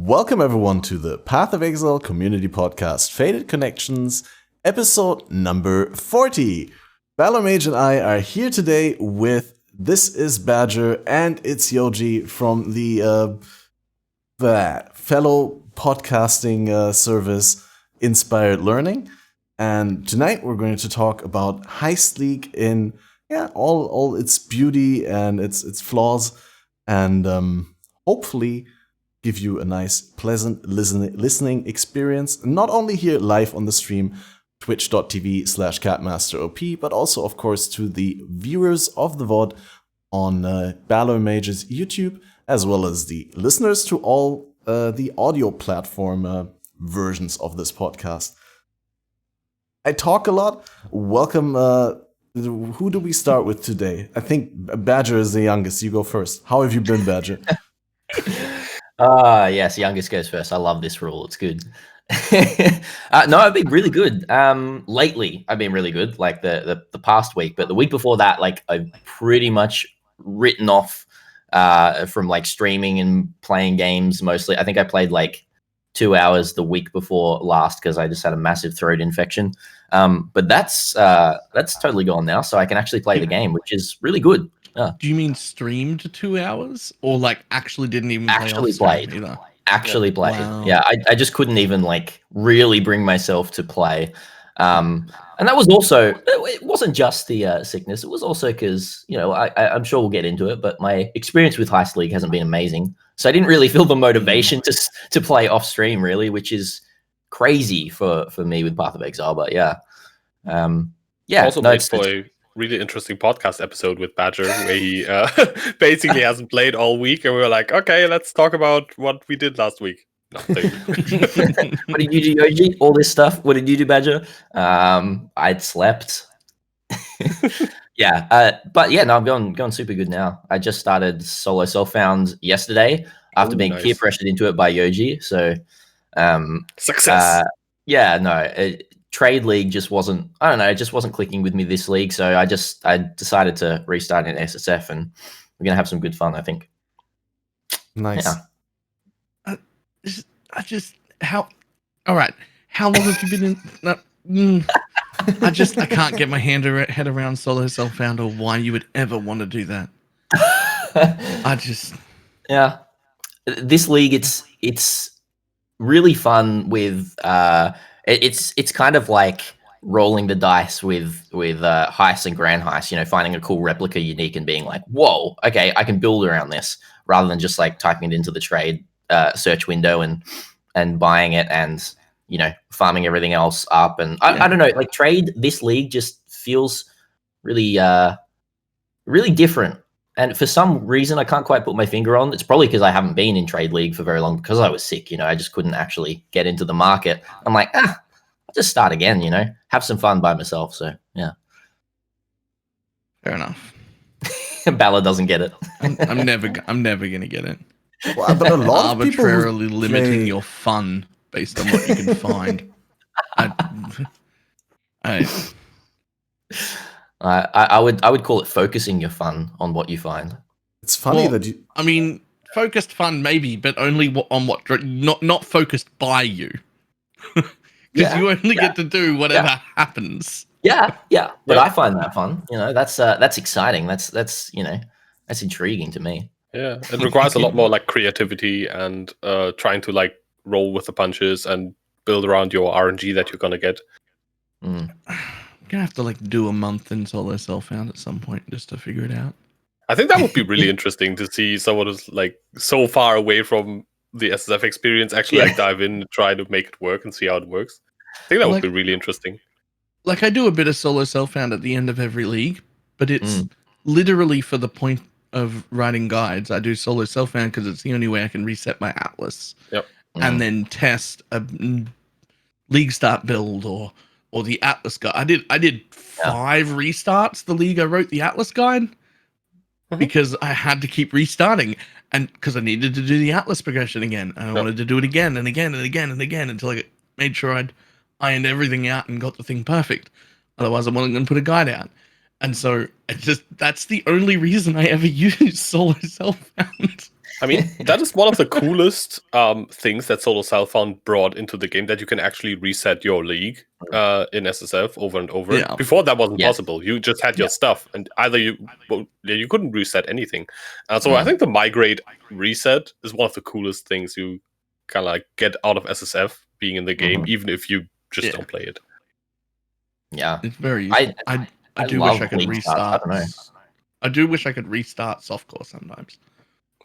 Welcome everyone to the Path of Exile community podcast, Faded Connections, episode number 40. BalorMage and I are here today with This is Badger and ItsYoji from the fellow podcasting service Inspired Learning. And tonight we're going to talk about Heist League in all its beauty and its flaws, and hopefully give you a nice, pleasant listening experience, not only here live on the stream, twitch.tv/catmasterop, but also, of course, to the viewers of the VOD on BalorMage's YouTube, as well as the listeners to all the audio platform versions of this podcast. I talk a lot. Welcome. Who do we start with today? I think Badger is the youngest. You go first. How have you been, Badger? Yes, youngest goes first. I love this rule. It's good. No, I've been really good. Lately, I've been really good, like the past week. But the week before that, like I've pretty much written off from like streaming and playing games mostly. I think I played like 2 hours the week before last because I just had a massive throat infection. But that's totally gone now, so I can actually play the game, which is really good. Do you mean streamed 2 hours, or like actually didn't even actually played? Actually played. Wow. Yeah, I just couldn't even like really bring myself to play. And that was also, it wasn't just the sickness. It was also because, I'm sure we'll get into it, but my experience with Heist League hasn't been amazing. So I didn't really feel the motivation to play off stream, really, which is crazy for me with Path of Exile. But yeah. Also made for a really interesting podcast episode with Badger, where he basically hasn't played all week, and we were like, okay, let's talk about what we did last week. Nothing. What did you do, Yoji? All this stuff. What did you do, Badger? I'd slept. But yeah, no, I'm going super good now. I just started solo self-found yesterday after being peer pressured into it by Yoji. So, success. Trade League just wasn't, I don't know, it just wasn't clicking with me this league. So I decided to restart in SSF, and we're going to have some good fun, I think. Nice. Yeah. All right. How long have you been in? I can't get my head around solo self-found, or why you would ever want to do that. Yeah. This league, it's really fun with, it's kind of like rolling the dice with Heist and Grand Heist, finding a cool replica unique and being like, whoa, okay, I can build around this, rather than just like typing it into the trade search window and buying it and, farming everything else up. And I don't know, like trade, this league just feels really, really different. And for some reason, I can't quite put my finger on. It's probably because I haven't been in Trade League for very long because I was sick. I just couldn't actually get into the market. I'm like, I'll just start again, have some fun by myself. So, yeah. Fair enough. Balor doesn't get it. I'm never going to get it. Well, but a lot of people arbitrarily limiting your fun based on what you can find. I would call it focusing your fun on what you find. It's funny that you. I mean, focused fun maybe, but only on what, not focused by you, because you only get to do whatever happens. Yeah. But I find that fun. That's exciting. That's intriguing to me. Yeah, it requires a lot more like creativity and trying to like roll with the punches and build around your RNG that you're gonna get. I'm gonna have to like do a month in solo self-found at some point just to figure it out. I think that would be really interesting to see someone who's like so far away from the SSF experience actually like dive in and try to make it work and see how it works. I think that would be really interesting. Like I do a bit of solo self-found at the end of every league, but it's literally for the point of writing guides. I do solo self-found because it's the only way I can reset my atlas. Yep. And then test a league start build or the atlas guide. I did 5 restarts the league I wrote the atlas guide because I had to keep restarting, and because I needed to do the atlas progression again, and I wanted to do it again and again and again and again until I made sure I'd ironed everything out and got the thing perfect. Otherwise I wasn't going to put a guide out. And so that's the only reason I ever use solo self-found. I mean, that is one of the coolest things that Solo Self-Found brought into the game, that you can actually reset your league in SSF over and over. Yeah. Before that wasn't possible. You just had your stuff, and either you couldn't reset anything. So I think the migrate reset is one of the coolest things you kind of like get out of SSF being in the game, even if you just don't play it. Yeah, it's very useful. I do wish I could restart. I do wish I could restart softcore sometimes.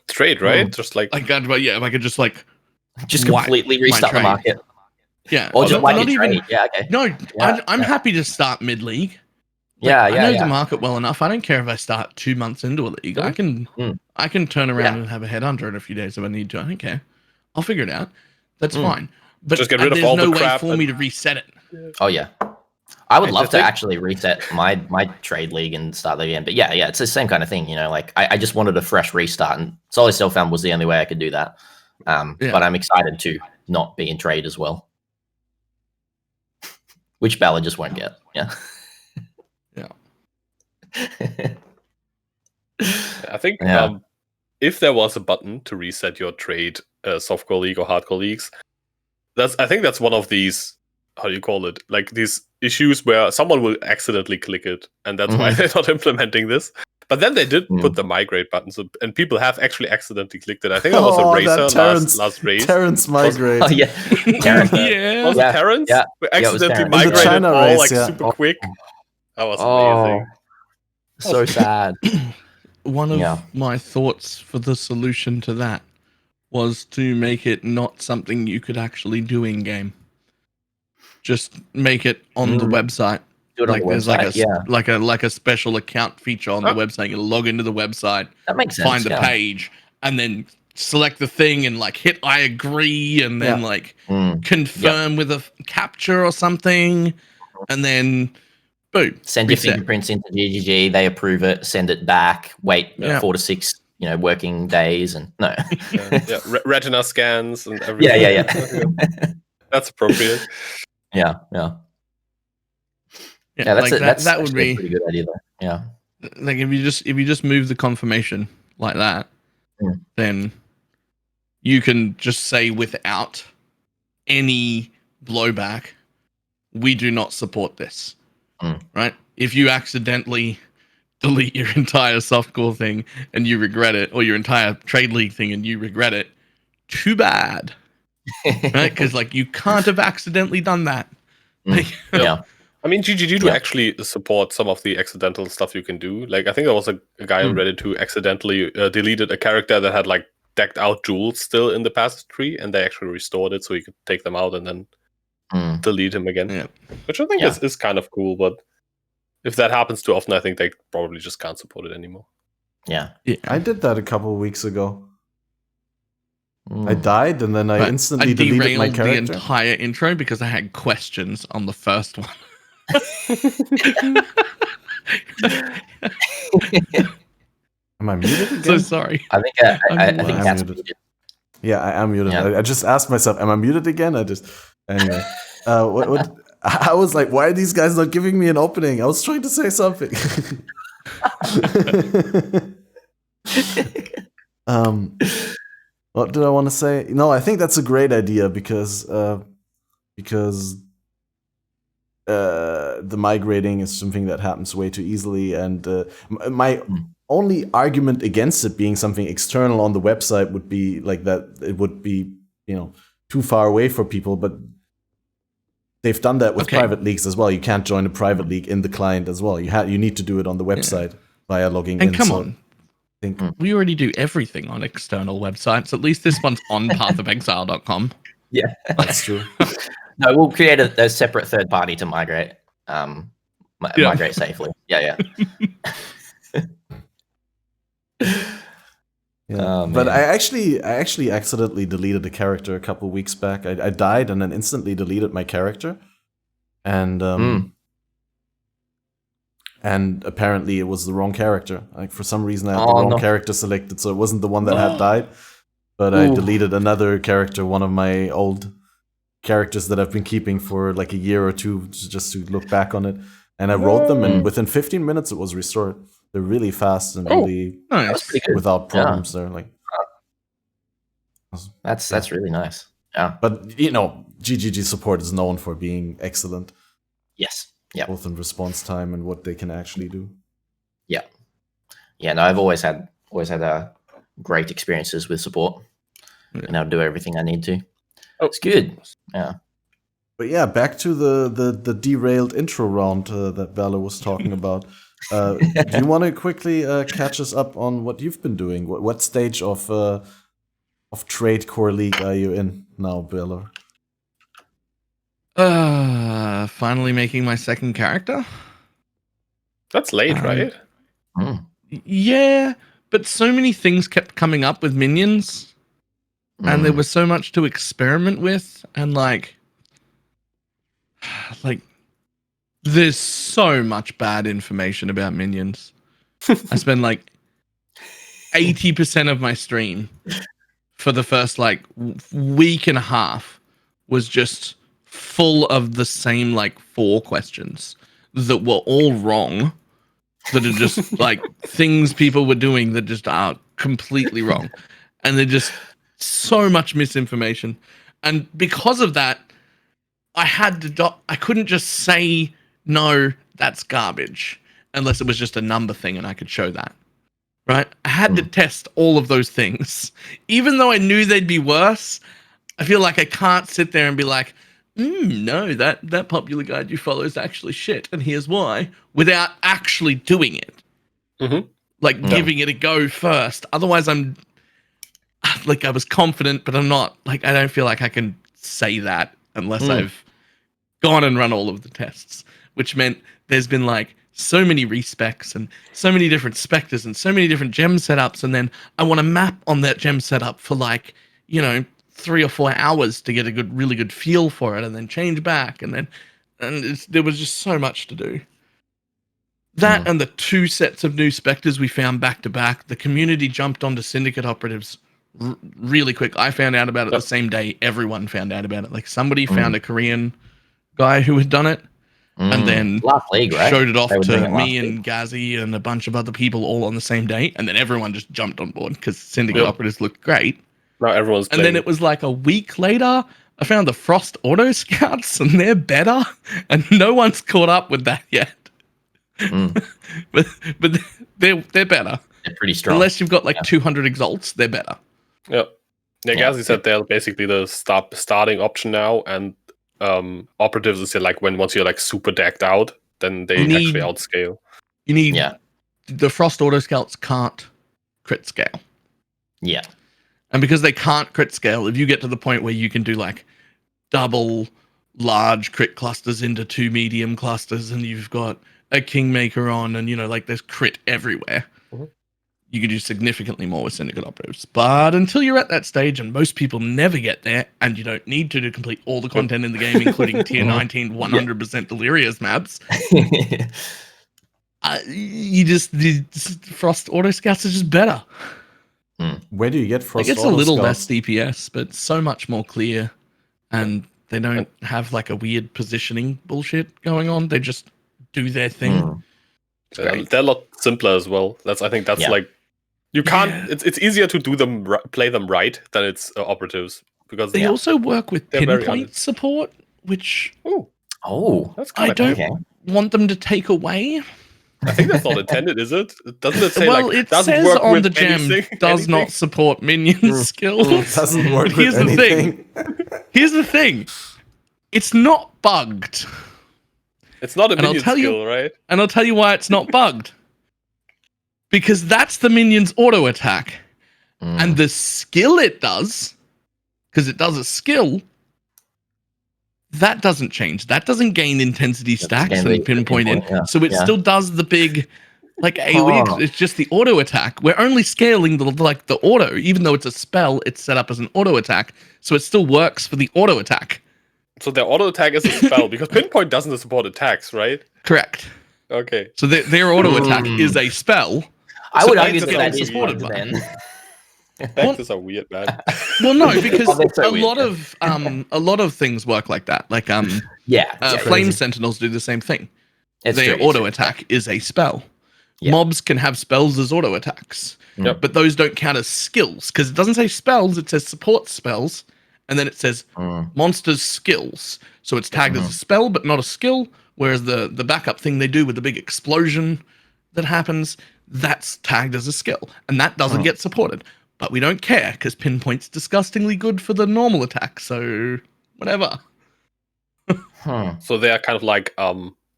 Trade, right? Just like if I could just completely restart the market. Yeah, or just not even. Trade. Yeah, okay. No, I'm happy to start mid league. I know the market well enough. I don't care if I start 2 months into a league. I can turn around and have a headhunter in a few days if I need to. I don't care. I'll figure it out. That's fine. But just get rid of all the crap. There's no way for me to reset it. Oh yeah. I would love to actually reset my trade league and start again. But yeah, it's the same kind of thing, like I just wanted a fresh restart, and Solo Self-Found was the only way I could do that. But I'm excited to not be in trade as well. Which Balor just won't get. Yeah. I think if there was a button to reset your trade softcore league or hardcore leagues, I think that's one of these, how do you call it? Like these issues where someone will accidentally click it, and that's why they're not implementing this. But then they did put the migrate button, and people have actually accidentally clicked it. I think that was a racer last race. Terrence migrate. Oh yeah, Terrence. Was it Terrence? Yeah. We accidentally Terrence. migrated all race, like super quick. That was amazing. So sad. One of my thoughts for the solution to that was to make it not something you could actually do in game. Just make it on the website. Do it on the website, like a special account feature on the website. You log into the website, that makes sense, find the page, and then select the thing and like hit I agree, and then confirm with a capture or something, and then boom. Send your fingerprints into GGG. They approve it. Send it back. Wait 4 to 6 working days, and retina scans and everything. Yeah. That's appropriate. Yeah, that would be a pretty good idea though. Yeah. Like if you just move the confirmation like that, then you can just say without any blowback, we do not support this. Right? If you accidentally delete your entire softcore thing and you regret it, or your entire trade league thing and you regret it, too bad. Right? Because you can't have accidentally done that. I mean, GGG do actually support some of the accidental stuff you can do. Like, I think there was a guy on Reddit who accidentally deleted a character that had decked out jewels still in the passage tree, and they actually restored it so you could take them out and then delete him again. Which I think is kind of cool, but if that happens too often, I think they probably just can't support it anymore. Yeah. I did that a couple of weeks ago. I died, and then I instantly deleted my character. The entire intro because I had questions on the first one. Am I muted again? So sorry. I think that's muted. Yeah, I am muted. I just asked myself, am I muted again? Anyway. I was like, why are these guys not giving me an opening? I was trying to say something. What did I want to say? No, I think that's a great idea because the migrating is something that happens way too easily, and my only argument against it being something external on the website would be that it would be too far away for people, but they've done that with private leagues as well. You can't join a private league in the client as well. You need to do it on the website via logging in. And come on. We already do everything on external websites. At least this one's on pathofexile.com. Yeah, that's true. No, we'll create a separate third party to migrate. Migrate safely. Yeah. But I actually accidentally deleted a character a couple weeks back. I died and then instantly deleted my character, and apparently it was the wrong character. For some reason I had the wrong character selected, so it wasn't the one that had died. But I deleted another character, one of my old characters that I've been keeping for a year or two, just to look back on it. And I wrote them, and within 15 minutes it was restored. They're really fast and really nice. without problems. They're That's really nice. Yeah. But you know, GGG support is known for being excellent. Yes. Yeah. Both in response time and what they can actually do. Yeah. Yeah. No, I've always had great experiences with support, and I'll do everything I need to. Oh, it's good. Yeah. But yeah, back to the derailed intro round that Balor was talking about. Do you want to quickly catch us up on what you've been doing? What stage of Trade Core League are you in now, Balor? Finally making my second character. That's late, right? Yeah, but so many things kept coming up with minions, and there was so much to experiment with, and like there's so much bad information about minions. I spend like 80% of my stream for the first like week and a half was just full of the same like 4 questions that were all wrong, that are just like things people were doing that just are completely wrong, and they're just so much misinformation. And because of that, I couldn't just say no, that's garbage, unless it was just a number thing and I could show that. Right? I had to test all of those things. Even though I knew they'd be worse, I feel like I can't sit there and be like, no, that popular guide you follow is actually shit, and here's why, without actually doing it. Like giving it a go first. Otherwise, I'm like, I was confident, but I'm not. Like, I don't feel like I can say that unless I've gone and run all of the tests, which meant there's been like so many respecs and so many different specters and so many different gem setups, and then I want to map on that gem setup for like, 3 or 4 hours to get a really good feel for it, and then change back, and there was just so much to do. That and the 2 sets of new specters we found back to back. The community jumped onto Syndicate operatives really quick. I found out about it the same day everyone found out about it. Like somebody found a Korean guy who had done it, and then last league, right? Showed it off to me and Ghazi and a bunch of other people all on the same day, and then everyone just jumped on board because Syndicate operatives looked great. Now everyone's playing. And then it was like a week later, I found the Frost Auto Scouts, and they're better, and no one's caught up with that yet. but they're better. They're pretty strong. Unless you've got like 200 exalts, they're better. Yep. Yeah, Ghazi said they're basically the starting option now, and operatives is like once you're like super decked out, then they actually outscale. You need the Frost Auto Scouts can't crit scale. Yeah. And because they can't crit scale, if you get to the point where you can do like double large crit clusters into 2 medium clusters, and you've got a Kingmaker on, and like there's crit everywhere, you can do significantly more with Syndicate operatives. But until you're at that stage, and most people never get there, and you don't need to complete all the content in the game, including tier 19 100% Delirious maps, the Frost Auto Scouts are just better. Where do you get Frost Auto Scouts? It's a little less DPS, but so much more clear, and they don't have like a weird positioning bullshit going on. They just do their thing. They're a lot simpler as well. I think that's like, you can't. It's easier to do them, play them right than it's operatives, because they also work with pinpoint support, which that's I don't want them to take away. I think that's not intended, is it? Doesn't it say it says work on the gem does not support minion skills. It doesn't work with anything. Here's the thing. It's not bugged. It's not a minion skill, right? And I'll tell you why it's not bugged. Because that's the minion's auto attack. And the skill it does, because it does a skill, that doesn't change. That doesn't gain intensity stacks and pinpoint in. Yeah. So it still does the big, like AoE. It's just the auto attack. We're only scaling the auto, even though it's a spell. It's set up as an auto attack, so it still works for the auto attack. So their auto attack is a spell because pinpoint doesn't support attacks, right? Correct. Okay. So their auto attack is a spell. I would argue that is supported then. Tactics are weird, man. Well, no, because a lot of things work like that. Like Flame Sentinels do the same thing. Their auto attack is a spell, Mobs can have spells as auto attacks, but those don't count as skills because it doesn't say spells, it says support spells, and then it says monsters skills. So it's tagged as a spell, but not a skill, whereas the backup thing they do with the big explosion that happens, that's tagged as a skill, and that doesn't get supported. But we don't care because Pinpoint's disgustingly good for the normal attack, so whatever. So they are kind of like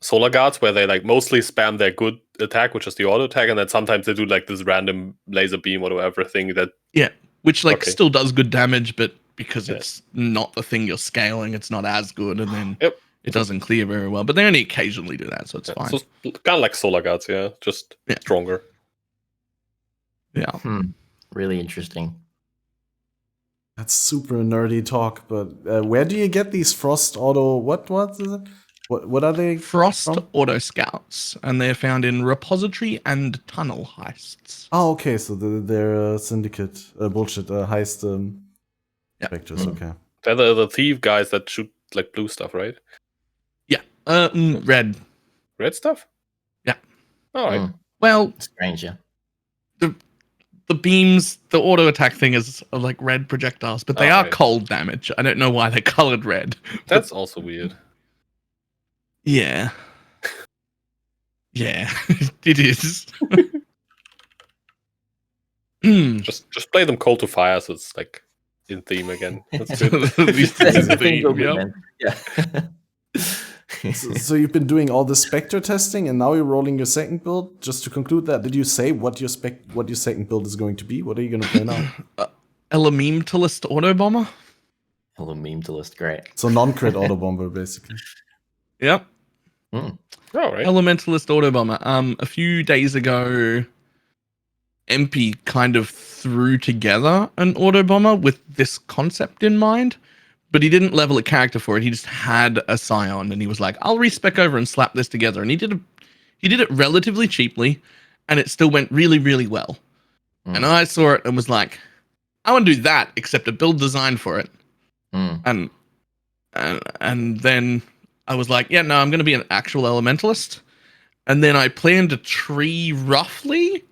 Solar Guards, where they like mostly spam their good attack, which is the auto attack, and then sometimes they do like this random laser beam or whatever thing that which still does good damage, but because it's not the thing you're scaling, it's not as good, and then it doesn't clear very well. But they only occasionally do that, so it's fine. So it's kind of like Solar Guards, just stronger. Yeah. Really interesting. That's super nerdy talk, but where do you get these Frost Auto? What is it? What are they? Frost from? Auto Scouts, and they're found in Repository and Tunnel Heists. Oh, okay. So they're Syndicate bullshit heist vectors. Okay. They're the thief guys that shoot like blue stuff, right? Yeah. Red. Red stuff? Yeah. All right. Well, Strange, yeah. The beams, the auto attack thing is like red projectiles, but they are cold damage. I don't know why they're colored red. That's also weird. Yeah. Yeah, it is. Just play them cold to fire, so it's like in theme again. That's good. At least it's in theme, Yeah. So you've been doing all the Spectre testing, and now you're rolling your second build. Just to conclude that, did you say what your second build is going to be? What are you going to play now? Elementalist Auto Bomber. Elementalist, great. So non-crit Auto Bomber, basically. Yep. All right. Elementalist Auto Bomber. A few days ago, MP kind of threw together an Auto Bomber with this concept in mind, but he didn't level a character for it. He just had a Scion, and he was like, "I'll respec over and slap this together." And he did it relatively cheaply, and it still went really, really well. And I saw it and was like, "I want to do that, except a build design for it." And then I was like, "Yeah, no, I'm going to be an actual Elementalist." And then I planned a tree roughly,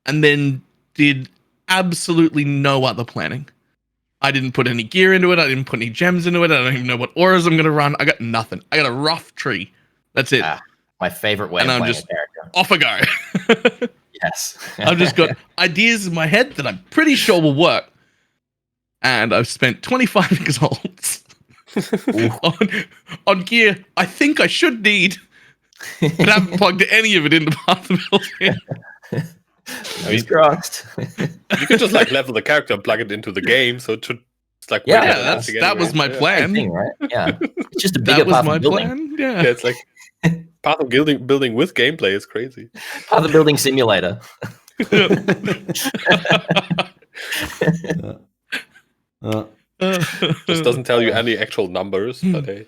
and then did absolutely no other planning. I didn't put any gear into it. I didn't put any gems into it. I don't even know what auras I'm going to run. I got nothing. I got a rough tree. That's it. My favorite way of playing a character. Off I go. Yes. I've just got ideas in my head that I'm pretty sure will work. And I've spent 25 exalts on gear I think I should need. But I haven't plugged any of it into Path of Building. Crossed. You could just like level the character and plug it into the game, so it should. It's like that was my plan. Thing, right? Yeah, it's just a bigger Path of Building. Plan. Yeah, it's like Path of building with gameplay is crazy. Path of Building simulator. Just doesn't tell you any actual numbers, but hey.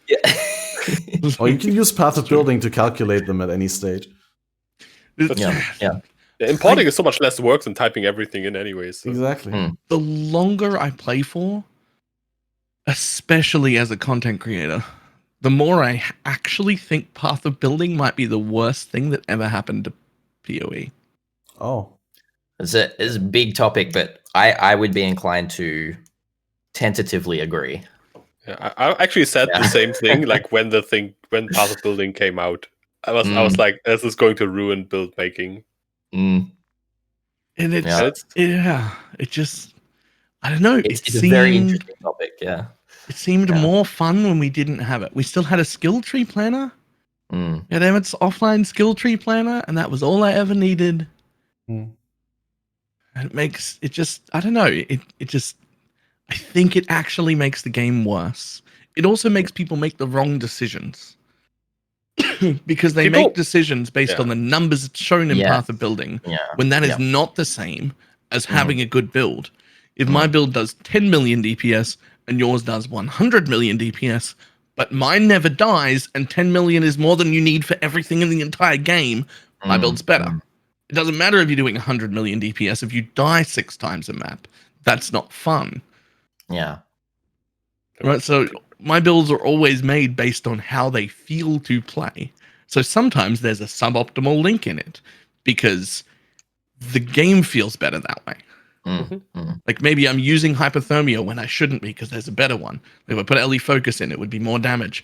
Or you can use Path of Building to calculate them at any stage. Yeah. Importing is so much less work than typing everything in anyways. So. Exactly. The longer I play for, especially as a content creator, the more I actually think Path of Building might be the worst thing that ever happened to PoE. Oh. It's a big topic, but I would be inclined to tentatively agree. Yeah, I actually said the same thing. Like when Path of Building came out, I was like, "This is going to ruin build making." And it just, I don't know. It's a very interesting topic. Yeah, it seemed more fun when we didn't have it. We still had a skill tree planner. Yeah, Emmett's offline skill tree planner, and that was all I ever needed. And it makes it just, I don't know. It just, I think it actually makes the game worse. It also makes people make the wrong decisions. Because they make decisions based on the numbers shown in Path of Building, when that is not the same as having a good build. If my build does 10 million DPS and yours does 100 million DPS, but mine never dies and 10 million is more than you need for everything in the entire game, my build's better. It doesn't matter if you're doing 100 million DPS. If you die 6 times a map, that's not fun. Yeah. Right, so my builds are always made based on how they feel to play. So sometimes there's a suboptimal link in it. because the game feels better that way. Like maybe I'm using hypothermia when I shouldn't be because there's a better one. If I put LE focus in, it would be more damage.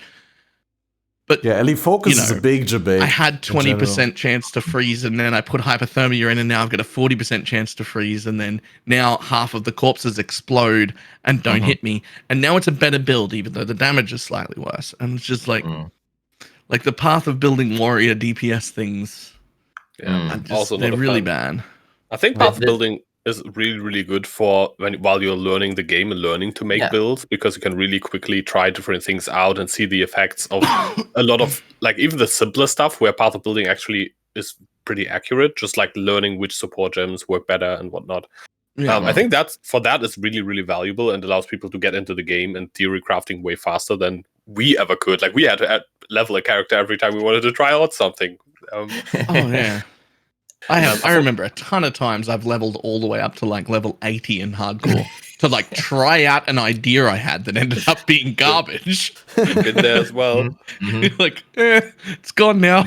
But yeah, LE focus is a big debate. I had 20% chance to freeze, and then I put hypothermia in, and now I've got a 40% chance to freeze, and then now half of the corpses explode and don't hit me, and now it's a better build, even though the damage is slightly worse. And it's just like the path of building warrior DPS things. Yeah, also they're really bad. I think path building is really, really good for while you're learning the game and learning to make builds, because you can really quickly try different things out and see the effects of a lot of, like, even the simpler stuff where path of building actually is pretty accurate, just like learning which support gems work better and whatnot. I think that is really, really valuable and allows people to get into the game and theory crafting way faster than we ever could. Like, we had to level a character every time we wanted to try out something. I remember a ton of times I've leveled all the way up to like level 80 in hardcore to like try out an idea I had that ended up being garbage. Been there as well. Like, it's gone now.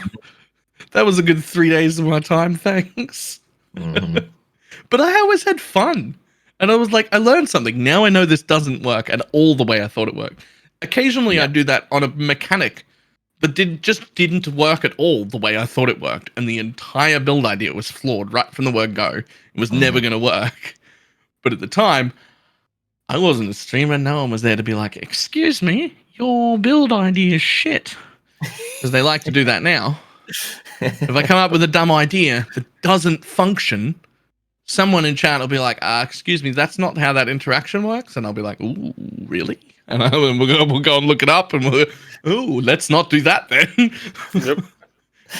That was a good 3 days of my time, thanks. But I always had fun. And I was like, I learned something. Now I know this doesn't work at all the way I thought it worked. Occasionally I do that on a mechanic that just didn't work at all the way I thought it worked, and the entire build idea was flawed right from the word go. It was never going to work. But at the time, I wasn't a streamer. No one was there to be like, excuse me, your build idea is shit. Because they like to do that now. If I come up with a dumb idea that doesn't function, someone in chat will be like, excuse me, that's not how that interaction works. And I'll be like, ooh, really? And we'll go and look it up, and let's not do that then. Yep.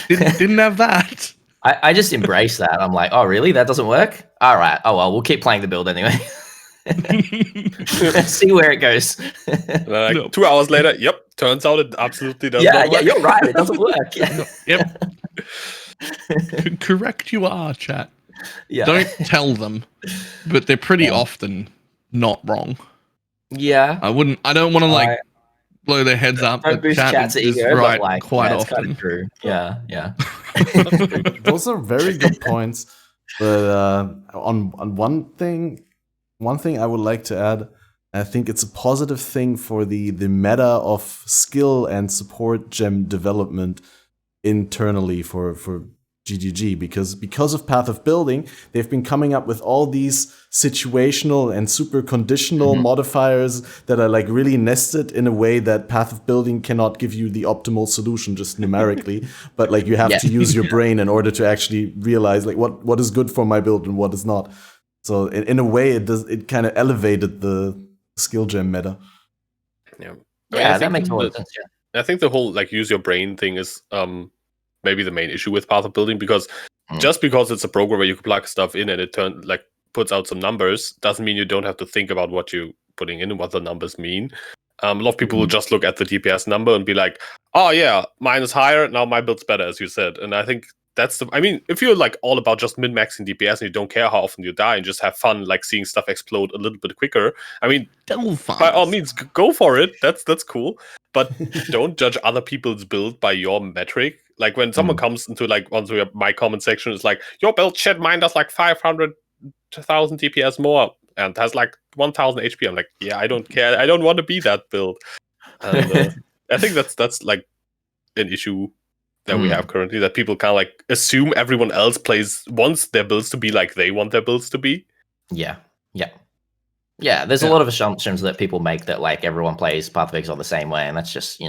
Didn't have that. I just embrace that. I'm like, oh, really? That doesn't work? All right. Oh, well, we'll keep playing the build anyway. See where it goes. 2 hours later, turns out it absolutely does not work. Yeah, you're right. It doesn't work. Yep. Correct you are, chat. Yeah. Don't tell them, but they're pretty often not wrong. Yeah. I don't want to blow their heads up. Don't boost chat's ego, right, but like, quite often. Kind of true. Yeah. Those are very good points. But on one thing I would like to add, I think it's a positive thing for the meta of skill and support gem development internally for GGG, because of Path of Building, they've been coming up with all these situational and super conditional modifiers that are like really nested in a way that Path of Building cannot give you the optimal solution just numerically, but like you have to use your brain in order to actually realize like what is good for my build and what is not. So in a way, it kind of elevated the skill gem meta. Yeah, that makes a lot of sense. I think the whole like use your brain thing is maybe the main issue with Path of Building, because just because it's a program where you can plug stuff in and it puts out some numbers doesn't mean you don't have to think about what you're putting in and what the numbers mean. A lot of people will just look at the DPS number and be like, oh yeah, mine is higher, now my build's better, as you said. And I think if you're like all about just min-maxing DPS and you don't care how often you die and just have fun like seeing stuff explode a little bit quicker, I mean, by all means, go for it. That's cool. But don't judge other people's build by your metric. Like when someone comes into like onto my comment section, it's like, your build shit, mine does like 500,000 DPS more and has like 1,000 HP. I'm like, yeah, I don't care. I don't want to be that build. And I think that's like an issue that we have currently, that people kind of like assume everyone else wants their builds to be like they want their builds to be. Yeah. There's a lot of assumptions that people make that like everyone plays Path of Exile the same way, and that's just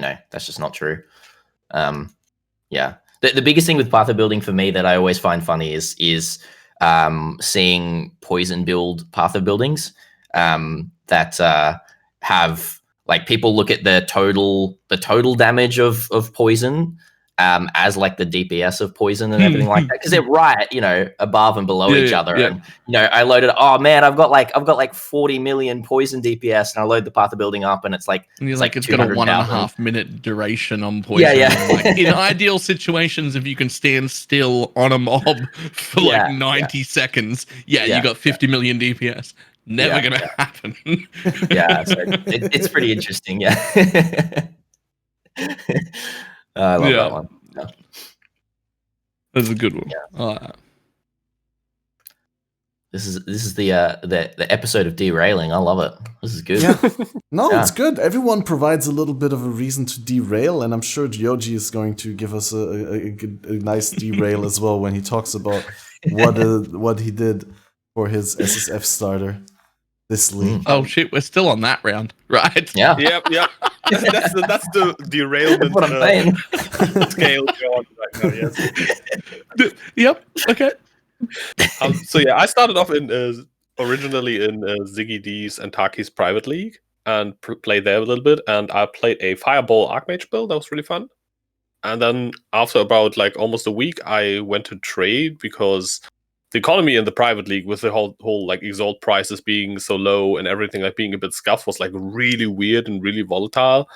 not true. The biggest thing with Path of Building for me that I always find funny is seeing poison build Path of Buildings that have like people look at the total damage of poison as like the DPS of poison and everything like that, because they're right, above and below each other. And I loaded, oh man, I've got like 40 million poison DPS, and I load the Path of Building up, and it's like it's got a 1.5 minute duration on poison. Like, in ideal situations, if you can stand still on a mob for 90 seconds, you got 50 million DPS. Never gonna happen. So it's pretty interesting. I love that one. That's a good one. Yeah. This is the episode of derailing. I love it. This is good. Yeah. No, it's good. Everyone provides a little bit of a reason to derail, and I'm sure Yoji is going to give us a nice derail as well when he talks about what he did for his SSF starter this league. Oh shit, we're still on that round, right? Yeah. Yep. That's the derailment What I'm saying. scale we're on right now. Yes. Yep. Okay. So yeah, I started off in originally in Ziggy D's and Taki's private league and played there a little bit, and I played a Fireball Archmage build that was really fun. And then after about like almost a week, I went to trade because the economy in the private league with the whole like exalt prices being so low and everything like being a bit scuffed was like really weird and really volatile.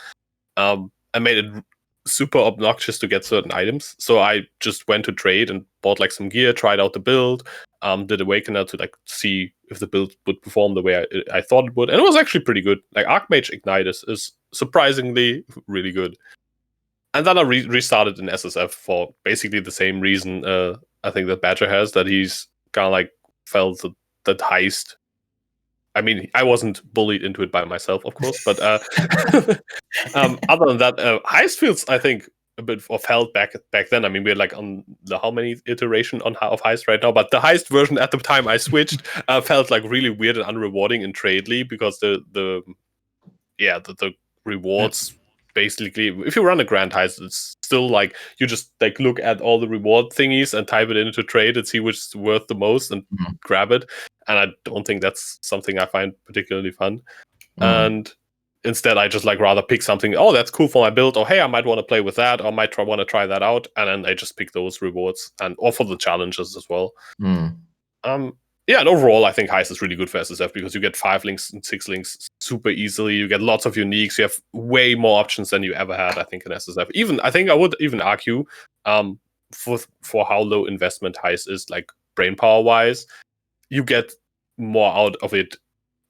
I made it super obnoxious to get certain items, so I just went to trade and bought like some gear, tried out the build, did Awakener to like see if the build would perform the way I thought it would, and it was actually pretty good. Like Archmage Ignite is surprisingly really good. And then I restarted in SSF for basically the same reason I think that Badger has, that he's kind of like felt that Heist. I mean, I wasn't bullied into it by myself, of course, but other than that, Heist feels, I think, a bit of held back then. I mean, we're like on the how many iteration of Heist right now, but the Heist version at the time I switched felt like really weird and unrewarding in Trade League because the rewards. Basically, if you run a Grand Heist, it's still like you just like look at all the reward thingies and type it into trade and see which is worth the most and grab it. And I don't think that's something I find particularly fun. And instead, I just like rather pick something. Oh, that's cool for my build. Or hey, I might want to play with that. Or might want to try that out. And then I just pick those rewards and or for the challenges as well. Yeah, and overall, I think Heist is really good for SSF because you get 5 links and 6 links super easily. You get lots of uniques. You have way more options than you ever had, I think, in SSF. I think I would even argue for how low investment Heist is, like brain power wise, you get more out of it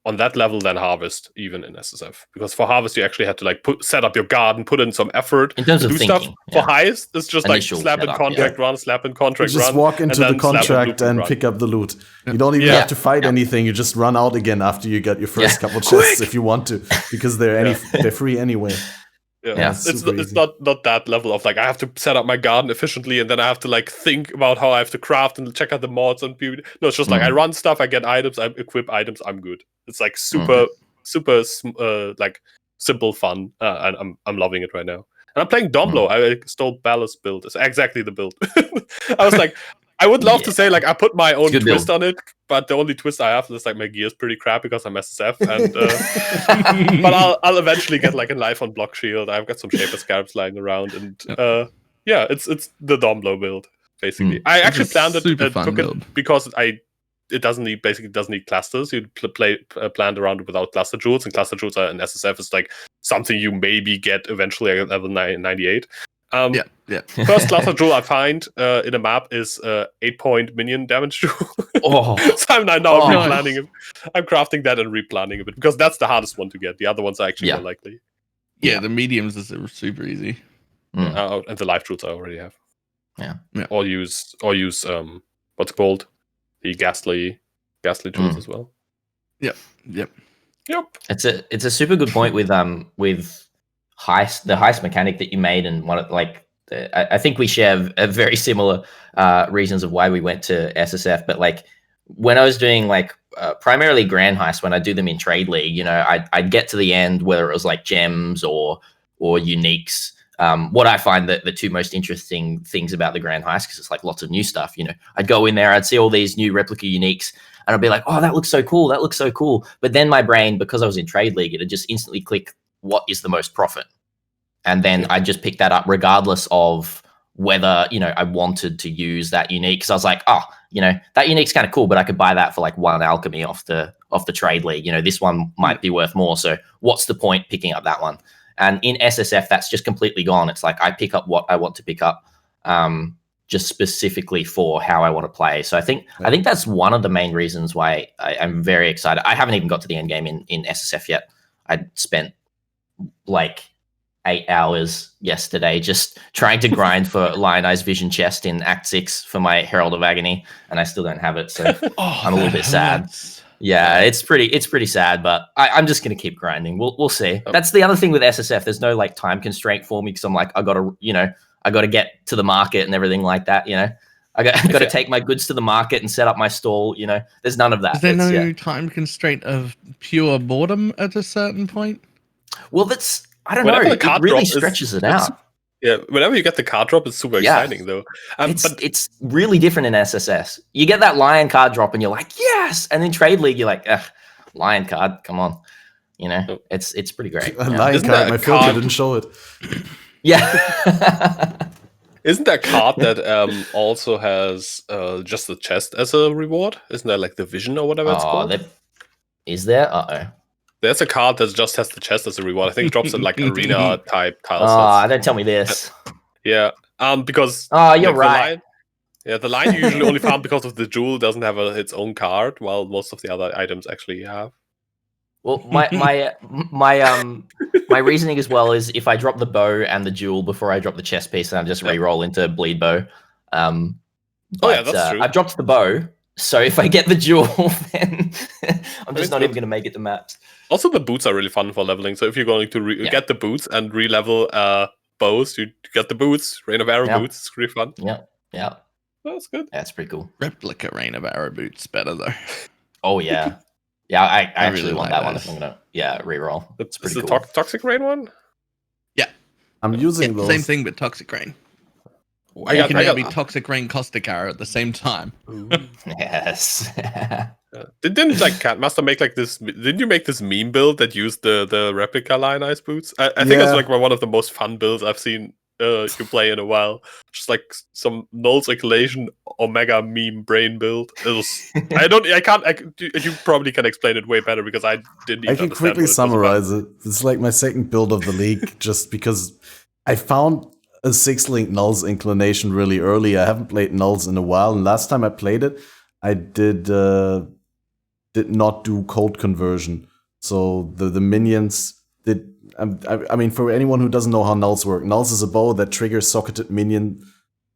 on that level than Harvest, even in SSF. Because for Harvest, you actually had to like set up your garden, put in some effort in terms to of do thinking, stuff. For Heist, it's just initial like slap in setup, contract run, slap in contract You run. just walk into the contract and run. pick up the loot. You don't even have to fight anything. You just run out again after you get your first couple chests if you want to, because they're free anyway. Yeah. It's not that level of like I have to set up my garden efficiently and then I have to like think about how I have to craft and check out the mods and PvP. No, it's just like I run stuff, I get items, I equip items, I'm good. It's like super like simple fun, and I'm loving it right now. And I'm playing Domblo. I stole Balor's build. It's exactly the build. I was like, I would love to say like I put my own twist on it, but the only twist I have is like my gear's pretty crap because I'm SSF, and but I'll eventually get like a life on block shield. I've got some Shaper Scarabs lying around, and it's the Domblo build basically. I actually planned it, took it because it doesn't need clusters. You planned around it without cluster jewels, and cluster jewels are in SSF is like something you maybe get eventually at level 98. First cluster jewel I find in a map is 8-point minion damage jewel. So I'm now replanning it. I'm crafting that and replanning a bit because that's the hardest one to get. The other ones are actually more likely. Yeah, the mediums is super easy. And the life jewels I already have. Or use what's it called? The ghastly jewels as well. Yep. It's a super good point with Heist, the Heist mechanic that you made, and I think we share a very similar reasons of why we went to SSF. But like when I was doing like primarily Grand Heist, when I do them in Trade League, you know, I'd get to the end, whether it was like gems or uniques. What I find that the two most interesting things about the Grand Heist, because it's like lots of new stuff, you know, I'd go in there, I'd see all these new replica uniques, and I'd be like, oh, that looks so cool. That looks so cool. But then my brain, because I was in Trade League, it'd just instantly click, what is the most profit? And then I'd just pick that up regardless of whether, you know, I wanted to use that unique. Because I was like, oh, you know, that unique's kind of cool, but I could buy that for like 1 alchemy off the Trade League. You know, this one might be worth more. So what's the point picking up that one? And in SSF, that's just completely gone. It's like I pick up what I want to pick up, just specifically for how I want to play. So I think that's one of the main reasons why I'm very excited. I haven't even got to the end game in SSF yet. I spent like 8 hours yesterday just trying to grind for Lionized Vision Chest in Act 6 for my Herald of Agony, and I still don't have it, so I'm a little bit sad. Yeah, it's pretty sad, but I'm just gonna keep grinding. We'll see. That's the other thing with SSF. There's no like time constraint for me because I'm like I gotta get to the market and everything like that. I got to take my goods to the market and set up my stall. There's none of that. Is there no time constraint of pure boredom at a certain point? Well, I don't know. It really stretches it out. Yeah, whenever you get the card drop, it's super exciting, though. But it's really different in SSS. You get that Lion card drop, and you're like, yes! And in Trade League, you're like, Lion card, come on. It's pretty great. Lion card, my filter didn't show it. Yeah. Isn't there a card that also has just the chest as a reward? Isn't that like the vision or whatever it's called? Is there? Uh-oh. There's a card that just has the chest as a reward. I think it drops in like arena type tile sets. Don't tell me this. Yeah. Because you're right. The line you usually only found because of the jewel doesn't have its own card, while most of the other items actually have. Well, my reasoning as well is if I drop the bow and the jewel before I drop the chest piece, then I just re-roll into bleed bow. That's true. I've dropped the bow, so if I get the jewel, then I'm just not even going to make it to maps. Also, the boots are really fun for leveling. So if you're going to get the boots and re-level bows, you get the boots, Rain of Arrow boots. It's pretty fun. Yeah. That's good. That's pretty cool. Replica Rain of Arrow boots better though. Oh yeah. Yeah, I actually really want that one if I'm gonna re-roll. It's pretty cool. The Toxic Rain one? Yeah. I'm using those. Same thing but Toxic Rain. I can be Toxic Rain Caustic Arrow at the same time. Yes. Didn't like Catmaster make like this? Didn't you make this meme build that used the replica Lionized boots? I think it's like one of the most fun builds I've seen you play in a while. Just like some null circulation Omega meme brain build. It was. You probably can explain it way better because I didn't. Even I can quickly summarize it. It's like my second build of the league, just because I found a 6-link nulls inclination really early. I haven't played nulls in a while, and last time I played it, I did not do code conversion. So the minions did. I mean, for anyone who doesn't know how nulls work, nulls is a bow that triggers socketed minion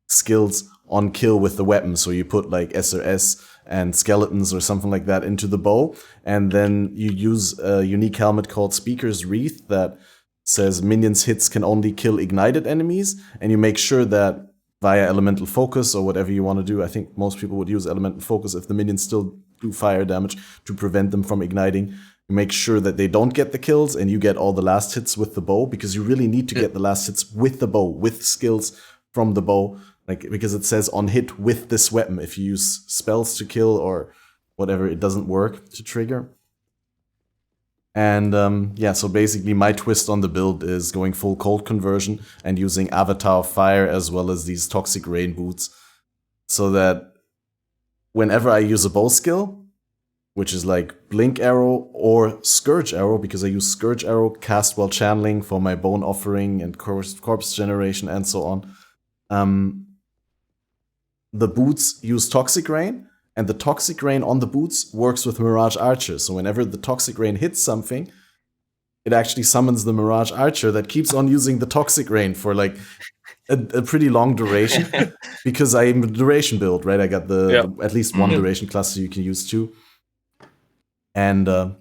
skills on kill with the weapon. So you put like SRS and skeletons or something like that into the bow, and then you use a unique helmet called Speaker's Wreath that says minions hits can only kill ignited enemies, and you make sure that via elemental focus or whatever you want to do. I think most people would use elemental focus if the minions still do fire damage to prevent them from igniting. You make sure that they don't get the kills and you get all the last hits with the bow, because you really need to get the last hits with the bow, with skills from the bow, like because it says on hit with this weapon. If you use spells to kill or whatever, it doesn't work to trigger. And so basically my twist on the build is going full cold conversion and using Avatar of Fire as well as these Toxic Rain boots, so that whenever I use a bow skill, which is like Blink Arrow or Scourge Arrow, because I use Scourge Arrow cast while channeling for my Bone Offering and Corpse Generation and so on. The boots use Toxic Rain, and the Toxic Rain on the boots works with Mirage Archer. So whenever the Toxic Rain hits something, it actually summons the Mirage Archer that keeps on using the Toxic Rain for like a pretty long duration, because I'm a duration build, right? I got the at least one duration cluster you can use too. And I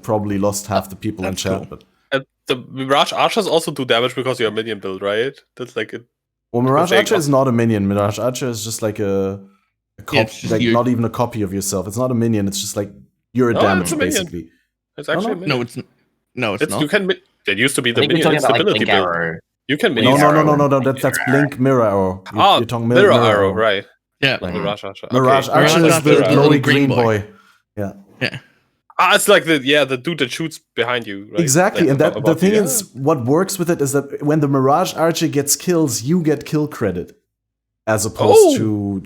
probably lost half the people in chat. Cool. But the Mirage Archers also do damage because you're a minion build, right? That's like it. Well, Mirage Archer is not a minion. Mirage Archer is just like a copy, not even a copy of yourself. It's not a minion. It's just like you're a damage, basically. It's actually a minion. No, it's not. You can. It used to be the minion instability build. Arrow. You can minion. No. That's Blink Mirror Arrow. You're talking Mirror Arrow, right? Yeah. Like Mirage Archer. Mirage Archer is the glowy green boy. Yeah. It's like the dude that shoots behind you, right? Exactly, like, and the thing is, what works with it is that when the Mirage Archer gets kills, you get kill credit, as opposed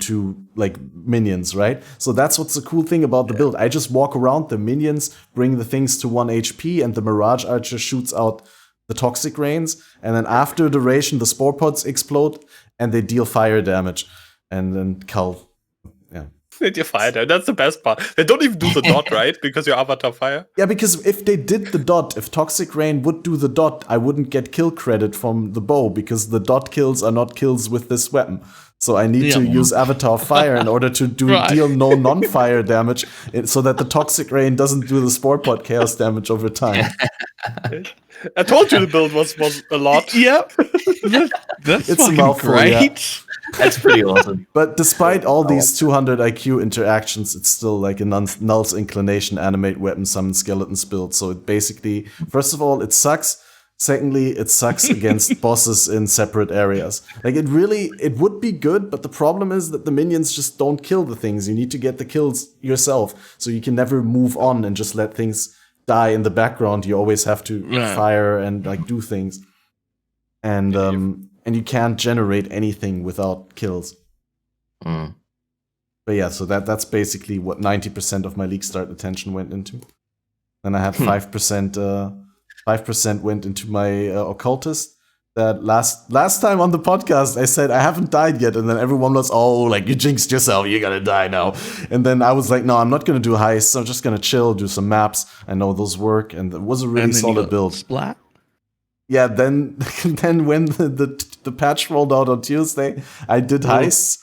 to like minions, right? So that's what's the cool thing about the build. I just walk around, the minions bring the things to 1 HP, and the Mirage Archer shoots out the Toxic Rains, and then after duration, the Spore Pods explode, and they deal fire damage, and then Cull. Yeah. Did you fire them? That's the best part. They don't even do the dot, right? Because your avatar fire. Yeah, because if they did the dot, if Toxic Rain would do the dot, I wouldn't get kill credit from the bow because the dot kills are not kills with this weapon. So I need to use Avatar Fire in order to deal no non-fire damage, so that the Toxic Rain doesn't do the Spore Pot Chaos damage over time. I told you the build was a lot. Yep. That's It's a mouthful, great. yeah. That's pretty awesome. But despite all these 200 IQ interactions, it's still like a Null's Inclination animate weapon summon skeletons build. So it basically, first of all, it sucks. Secondly, it sucks against bosses in separate areas. Like it would be good, but the problem is that the minions just don't kill the things. You need to get the kills yourself, so you can never move on and just let things die in the background. You always have to fire and like do things, and you can't generate anything without kills. Mm. But yeah, so that's basically what 90% of my league start attention went into. Then I had 5%. 5% went into my occultist. That last time on the podcast, I said I haven't died yet, and then everyone was, like you jinxed yourself, you're gonna die now. And then I was like, no, I'm not gonna do heists. I'm just gonna chill, do some maps. I know those work, and it was a really solid build. Splat. Yeah, then when the patch rolled out on Tuesday, I did heists.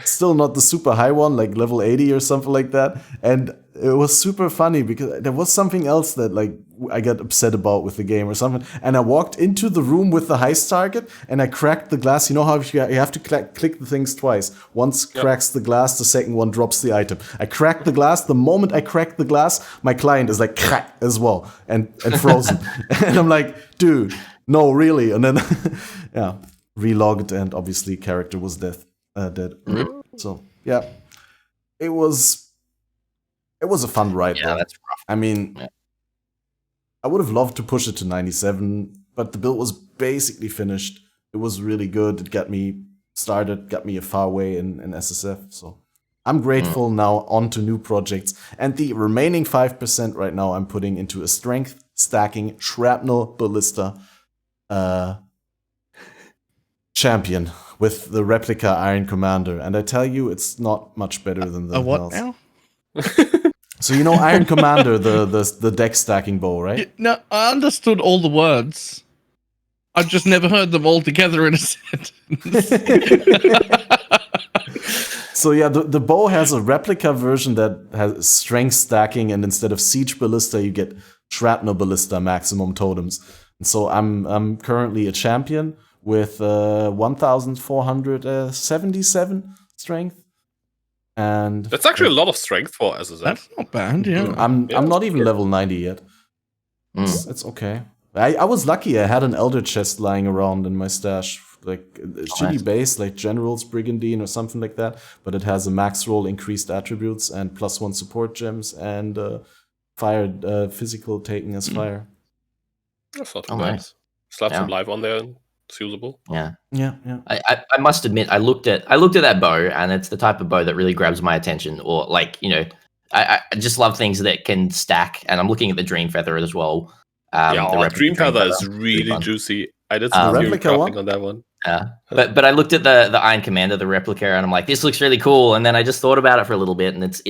Still not the super high one, like level 80 or something like that. And it was super funny because there was something else that like I got upset about with the game or something. And I walked into the room with the heist target and I cracked the glass. You know how you have to click the things twice. Once cracks the glass, the second one drops the item. I cracked the glass. The moment I cracked the glass, my client is like crack as well and frozen. And I'm like, dude, no, really. And then relogged, and obviously character was dead. So yeah, it was a fun ride. Yeah, that's rough. I mean, I would have loved to push it to 97, but the build was basically finished. It was really good. It got me started, got me a far way in SSF. So I'm grateful now. On to new projects, and the remaining 5% right now I'm putting into a strength stacking shrapnel ballista champion with the replica Iron Commander, and I tell you, it's not much better than the what now? So you know Iron Commander, the deck stacking bow, right? No, I understood all the words. I've just never heard them all together in a sentence. So yeah, the bow has a replica version that has strength stacking, and instead of siege ballista, you get shrapnel ballista maximum totems. And so I'm currently a champion with 1,477 strength, and that's actually a lot of strength for SSF. That's not bad. Yeah, I'm not even level 90 yet. It's okay. I was lucky. I had an elder chest lying around in my stash, like shitty base, like General's Brigandine or something like that. But it has a max roll, increased attributes, and +1 support gems, and fire physical taken as fire. That's not too bad. Slap some life on there. And it's usable. Yeah. I must admit, I looked at that bow, and it's the type of bow that really grabs my attention. Or like, I just love things that can stack. And I'm looking at the Dream Feather as well. The Dream Feather is really juicy. I did some crafting on that one. But I looked at the Iron Commander, the replica, and I'm like, this looks really cool. And then I just thought about it for a little bit, and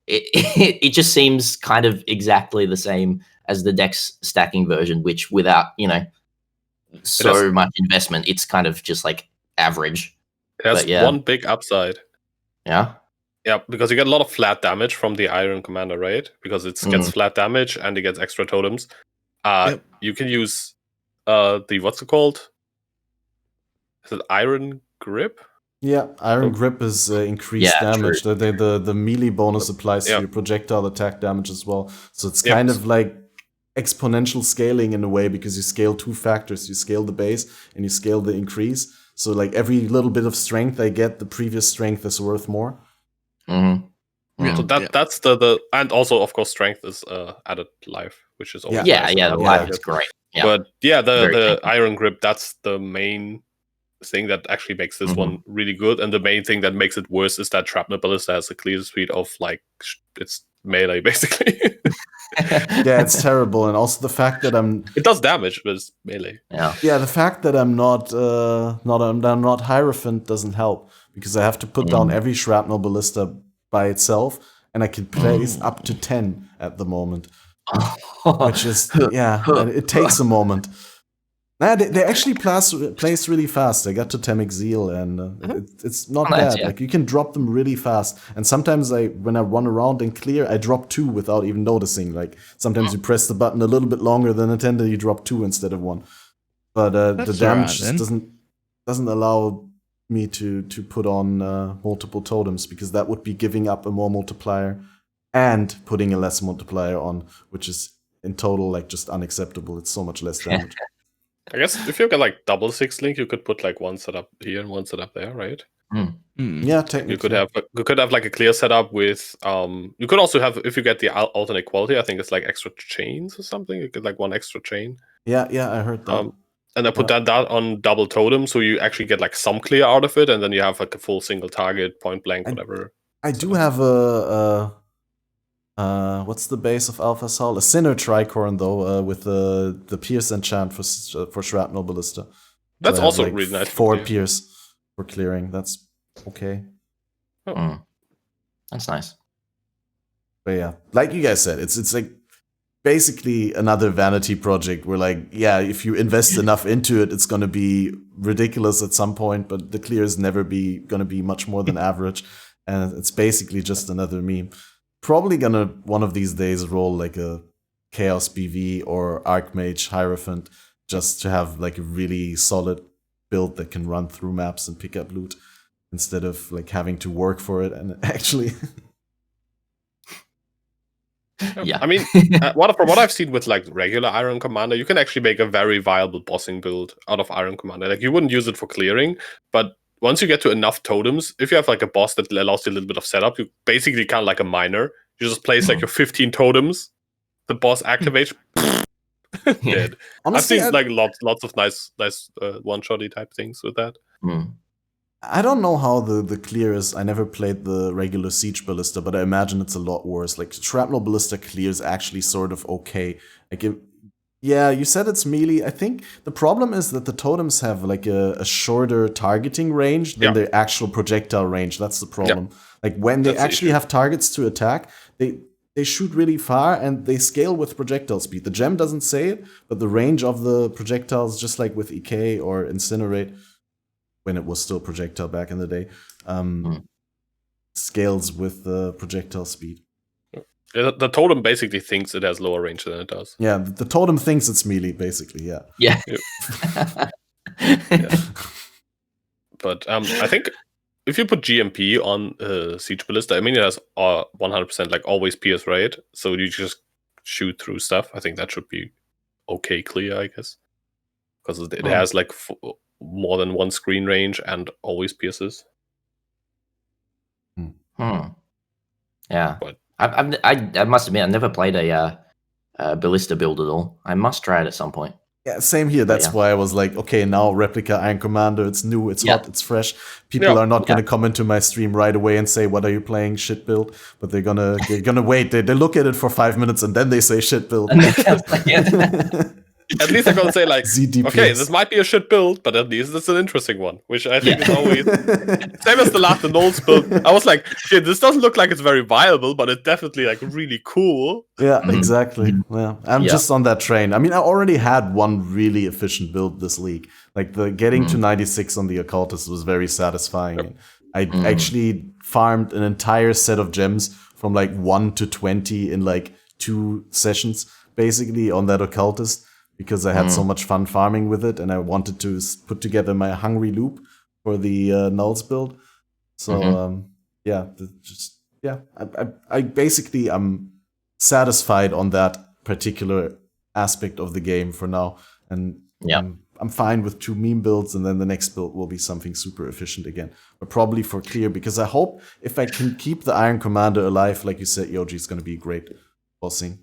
it just seems kind of exactly the same as the Dex stacking version, which without so much investment, it's kind of just like average. It has one big upside. Yeah, because you get a lot of flat damage from the Iron Commander, right? Because it gets flat damage and it gets extra totems. You can use what's it called? Is it Iron Grip? Yeah, Iron Grip is increased damage. The melee bonus applies to your projectile attack damage as well. So it's kind of like exponential scaling in a way, because you scale two factors. You scale the base and you scale the increase. So like every little bit of strength I get, the previous strength is worth more. So that's the and also of course strength is added life, which is always nice. The life is great. Yeah. But the Iron Grip, that's the main thing that actually makes this one really good, and the main thing that makes it worse is that Shrapnel Ballista has a clear speed of like it's melee basically. Yeah, it's terrible, and also the fact that it does damage, but it's melee. Yeah, the fact that I'm not Hierophant doesn't help, because I have to put down every Shrapnel Ballista by itself, and I can place up to 10 at the moment, which is and it takes a moment. They actually place really fast. I got to 10 exil, and it's not bad. Yeah. Like, you can drop them really fast. And sometimes when I run around and clear, I drop 2 without even noticing. Like, sometimes you press the button a little bit longer than intended, you drop 2 instead of 1. But the damage just doesn't allow me to put on multiple totems, because that would be giving up a more multiplier and putting a less multiplier on, which is in total like just unacceptable. It's so much less damage. I guess if you get like double 6 link, you could put like one setup here and one setup there, right? Yeah, technically. You could have like a clear setup with you could also have, if you get the alternate quality, I think it's like extra chains or something. You get like 1 extra chain. Yeah, I heard that. And I put that on double totem, so you actually get like some clear out of it, and then you have like a full single target, point blank, whatever. I do have a what's the base of Alpha Soul? A Sinner Tricorn, though, with the Pierce enchant for Shrapnel Ballista. That's so also like really nice. 4 Pierce for clearing. That's okay. That's nice. But yeah, like you guys said, it's like basically another vanity project where, like, yeah, if you invest enough into it, it's going to be ridiculous at some point, but the clear is never going to be much more than average. And it's basically just another meme. Probably gonna one of these days roll like a Chaos BV or Archmage Hierophant, just to have like a really solid build that can run through maps and pick up loot, instead of like having to work for it and actually. Yeah, I mean, from what I've seen with like regular Iron Commander, you can actually make a very viable bossing build out of Iron Commander. Like, you wouldn't use it for clearing, but once you get to enough totems, if you have like a boss that allows you a little bit of setup, you basically kind of like a miner. You just place like your 15 totems, the boss activates, dead. Honestly, I've seen like lots of nice one-shotty type things with that. I don't know how the clear is. I never played the regular Siege Ballista, but I imagine it's a lot worse. Like, Shrapnel Ballista clear is actually sort of okay. Like, yeah, you said it's melee. I think the problem is that the totems have like a shorter targeting range than their actual projectile range. That's the problem. Like, when they actually have targets to attack, they shoot really far and they scale with projectile speed. The gem doesn't say it, but the range of the projectiles, just like with EK or Incinerate, when it was still projectile back in the day, scales with the projectile speed. Yeah, the totem basically thinks it has lower range than it does. Yeah, the totem thinks it's melee, basically, yeah. Yeah. But I think if you put GMP on Siege Ballista, I mean, it has 100% like always pierce, right? So you just shoot through stuff. I think that should be okay clear, I guess. Because it has like more than 1 screen range and always pierces. Yeah. But I must admit, I've never played a ballista build at all. I must try it at some point. Yeah, same here. That's why I was like, okay, now Replica Iron Commander, it's new, it's hot, it's fresh. People are not gonna come into my stream right away and say, what are you playing, shit build? But they're gonna wait. They look at it for 5 minutes and then they say shit build. At least I'm gonna say like, ZDPS. Okay, this might be a shit build, but at least it's an interesting one, which I think is always same as the last Knowles build. I was like, shit, this doesn't look like it's very viable, but it's definitely like really cool. Yeah, exactly. Yeah, I'm just on that train. I mean, I already had one really efficient build this league. Like, the getting to 96 on the Occultist was very satisfying. I actually farmed an entire set of gems from like 1 to 20 in like 2 sessions, basically, on that Occultist, because I had so much fun farming with it, and I wanted to put together my hungry loop for the Nulls build. So I basically am satisfied on that particular aspect of the game for now, and I'm fine with 2 meme builds, and then the next build will be something super efficient again, but probably for clear, because I hope if I can keep the Iron Commander alive, like you said, Yoji, is going to be great bossing.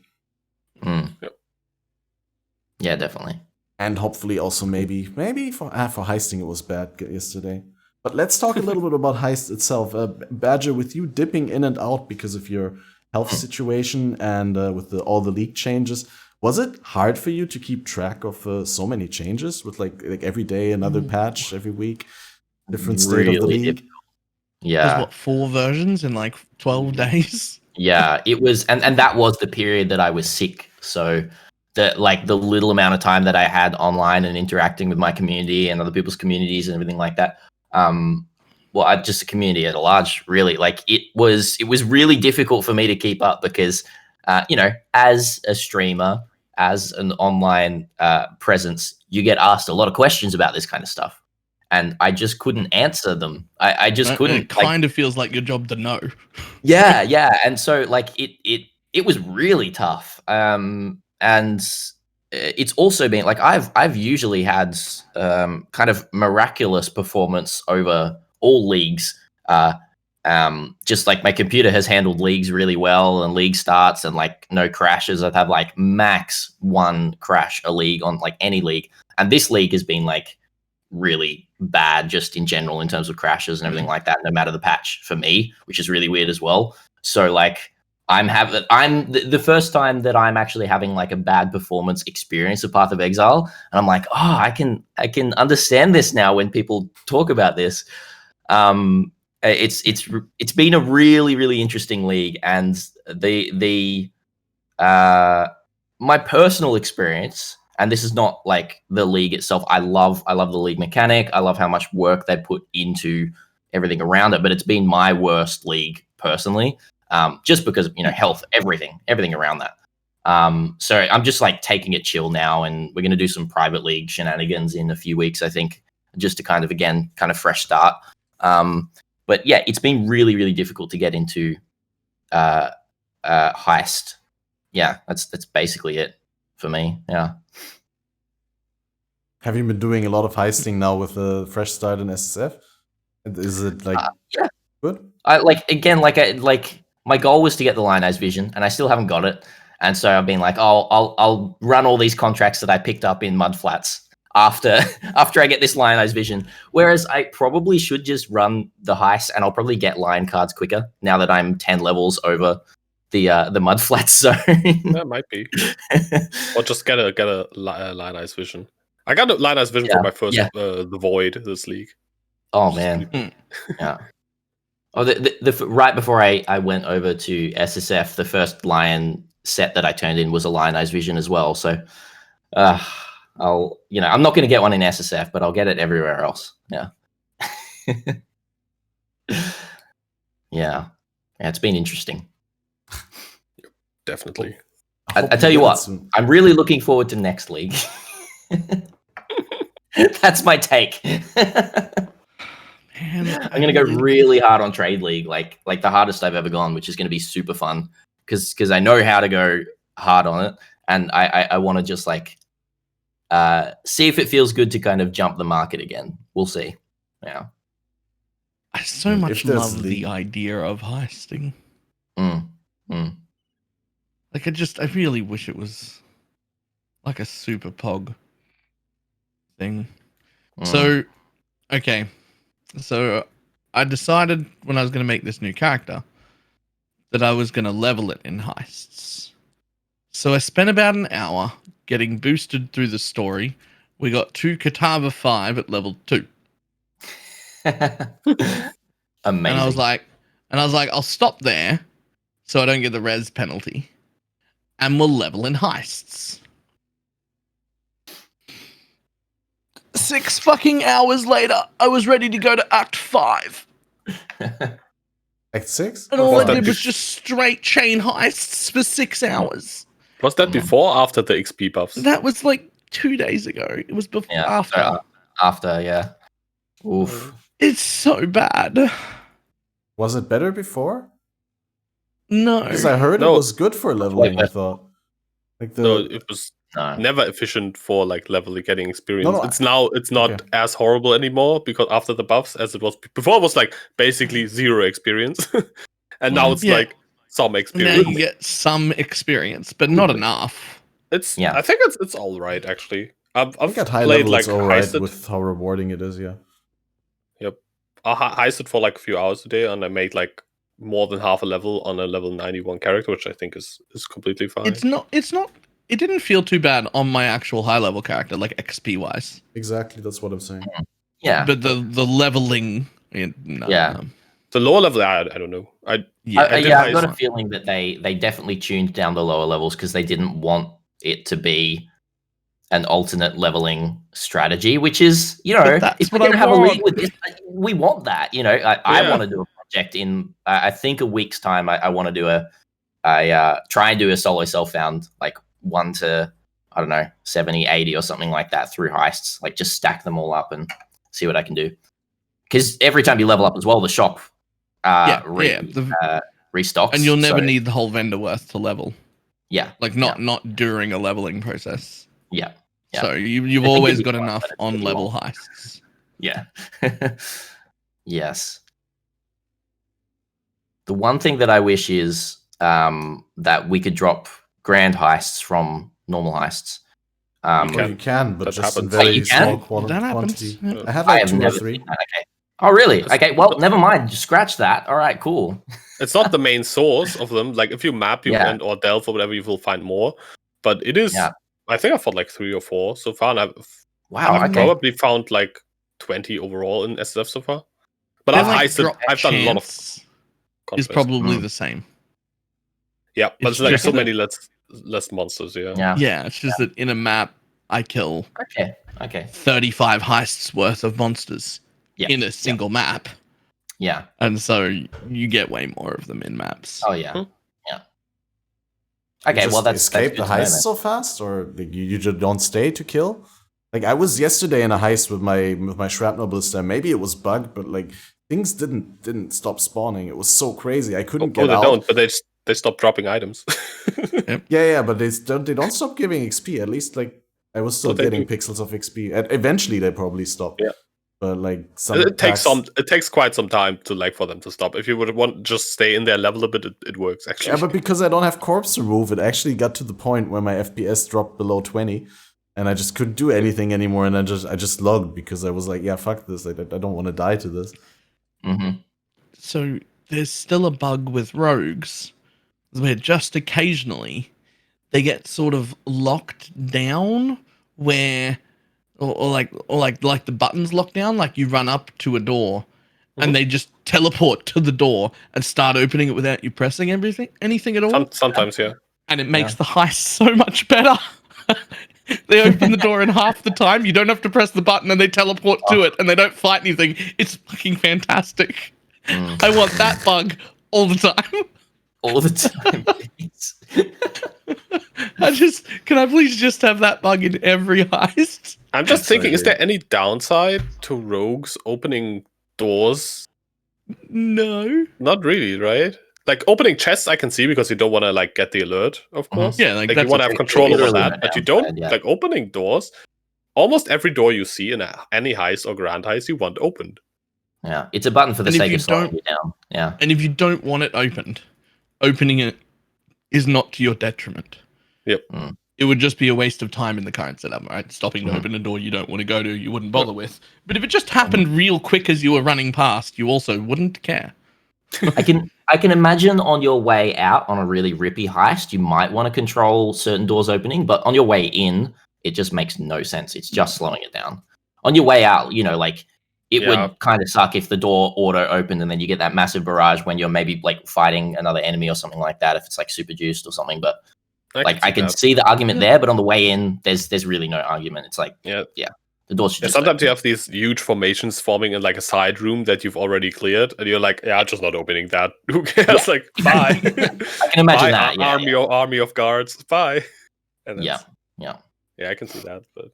Yeah, definitely. And hopefully also maybe for heisting it was bad yesterday. But let's talk a little bit about Heist itself. Badger, with you dipping in and out because of your health situation and with all the league changes, was it hard for you to keep track of so many changes with like every day another patch, every week, different state of the league? Yeah. What, 4 versions in like 12 days? Yeah, it was, and that was the period that I was sick. So the little amount of time that I had online and interacting with my community and other people's communities and everything like that. Just the community at a large, really, like it was really difficult for me to keep up because, as a streamer, as an online presence, you get asked a lot of questions about this kind of stuff. And I just couldn't answer them. I just couldn't. It kind of feels like your job to know. Yeah, and so like it was really tough. And it's also been like I've usually had kind of miraculous performance over all leagues. Just like my computer has handled leagues really well and league starts and like no crashes. I've had like max 1 crash a league on like any league, and this league has been like really bad just in general in terms of crashes and everything like that, no matter the patch for me, which is really weird as well. So like I'm the first time that I'm actually having like a bad performance experience of Path of Exile, and I'm like, oh, I can understand this now when people talk about this. It's been a really, really interesting league, and my personal experience, and this is not like the league itself. I love the league mechanic. I love how much work they put into everything around it, but it's been my worst league personally, just because of, health, everything around that. So I'm just like taking it chill now, and we're going to do some private league shenanigans in a few weeks, I think, just to kind of fresh start. But yeah, it's been really, really difficult to get into Heist. Yeah, that's basically it for me. Yeah. Have you been doing a lot of heisting now with a fresh start in SSF? Is it like good? My goal was to get the Lionized Vision, and I still haven't got it. And so I've been like, I'll run all these contracts that I picked up in Mudflats after I get this Lionized Vision. Whereas I probably should just run the Heist, and I'll probably get Lion cards quicker now that I'm 10 levels over the Mudflats zone. That might be. Or just get a Lionized Vision. I got a Lionized Vision for my first the Void this league. Oh man, yeah. Oh, the right before I went over to SSF, the first Lion set that I turned in was a Lionized Vision as well. So, I'm not going to get one in SSF, but I'll get it everywhere else. Yeah. Yeah, it's been interesting. Definitely. I tell you what, I'm really looking forward to next league. That's my take. Man, I'm gonna go really hard on Trade League, like the hardest I've ever gone, which is gonna be super fun because I know how to go hard on it, and I want to just like see if it feels good to kind of jump the market again. We'll see. Yeah. I so much love the idea of heisting. Like I really wish it was like a super pog thing. So, okay. So I decided when I was going to make this new character that I was going to level it in heists. So I spent about an hour getting boosted through the story. We got 2 Katava 5 at level 2. Amazing. And I was like, I'll stop there so I don't get the res penalty. And we'll level in heists. 6 fucking hours later, I was ready to go to Act 5. Act 6? And all I did was just straight chain heists for 6 hours. Was that before or after the XP buffs? That was like 2 days ago. It was before, after. After, yeah. Oof. It's so bad. Was it better before? No. Because I heard it was good for leveling, I thought. No, it was never efficient for like leveling, getting experience. It's not as horrible anymore because after the buffs as it was before, it was like basically 0 experience. And now it's like some experience. Now you get some experience, but not enough. I think it's all right actually. I've got high played level, like it's all right heisted. with how rewarding it is, Yep. I heisted for like a few hours today, and I made like more than half a level on a level 91 character, which I think is completely fine. It's not. It didn't feel too bad on my actual high level character, like XP wise. Exactly, that's what I'm saying. Yeah, but the leveling. So The lower level, I don't know. I I've got a feeling that they definitely tuned down the lower levels because they didn't want it to be an alternate leveling strategy, which is, if we're going to have a league with this, we want that. I want to do a project in, I think, a week's time. I want to do try and do a solo self-found, like 1 to, I don't know, 70, 80 or something like that through heists. Like, just stack them all up and see what I can do. Because every time you level up as well, the shop restocks. And you'll never need the whole vendor worth to level. Yeah. Like, not during a leveling process. Yeah. So you've always got enough on-level heists. Yeah. Yes. The one thing that I wish is that we could drop grand heists from normal heists. You can, but just in very small quantity. I have like 2 or 3. Okay. Oh, really? Okay, well, never mind. Just scratch that. All right, cool. It's not the main source of them. Like, if you map or delve or whatever, you will find more. But it is... Yeah. I think I found like 3 or 4 so far, and I've probably found like 20 overall in SSF so far. But I've done a lot of contests. Is probably the same. Yeah, but it's like so many less monsters. Yeah, it's just that in a map I kill 35 heists worth of monsters in a single map. Yeah, and so you get way more of them in maps. Oh yeah. Okay, well that's escape the heist so fast, or like, you just don't stay to kill. Like, I was yesterday in a heist with my shrapnel blister. Maybe it was bugged, but like things didn't stop spawning. It was so crazy. I couldn't get out. They don't, but they stopped dropping items. Yeah, but they don't stop giving XP. At least like I was still getting pixels of XP. And eventually they probably stopped. Yeah. But like it takes quite some time to like for them to stop. If you would want just stay in their level a bit, it works actually. Yeah, but because I don't have corpse remove, it actually got to the point where my FPS dropped below 20, and I just couldn't do anything anymore. And I just logged because I was like, yeah, fuck this. I don't want to die to this. Mm-hmm. So there's still a bug with rogues where just occasionally they get sort of locked down where. Or like the buttons lock down, like you run up to a door and they just teleport to the door and start opening it without you pressing anything at all. Sometimes, yeah. And it makes the heist so much better. They open the door in half the time. You don't have to press the button and they teleport to it and they don't fight anything. It's fucking fantastic. I want that bug all the time. All the time, please. Can I please just have that bug in every heist? I'm just thinking, is there any downside to rogues opening doors? No. Not really, right? Like opening chests I can see because you don't want to like get the alert, of course. Yeah, like you want to have control over that, but you don't like opening doors. Almost every door you see in any heist or grand heist you want opened. Yeah, it's a button for the sake of slowing you down. Yeah. And if you don't want it opened, opening it is not to your detriment. Yep. It would just be a waste of time in the current setup, right? Stopping to open a door you don't want to go to, you wouldn't bother with. But if it just happened real quick as you were running past, you also wouldn't care. I can imagine on your way out on a really rippy heist, you might want to control certain doors opening, but on your way in, it just makes no sense. It's just slowing it down. On your way out, like it would kind of suck if the door auto opened and then you get that massive barrage when you're maybe like fighting another enemy or something like that, if it's like super juiced or something. But I can see the argument there, but on the way in, there's really no argument. It's like, the doors should just sometimes open. You have these huge formations forming in like a side room that you've already cleared, and you're like, I'm just not opening that. Who cares? Like, bye. I can imagine that. Army of guards. Bye. And yeah, I can see that, but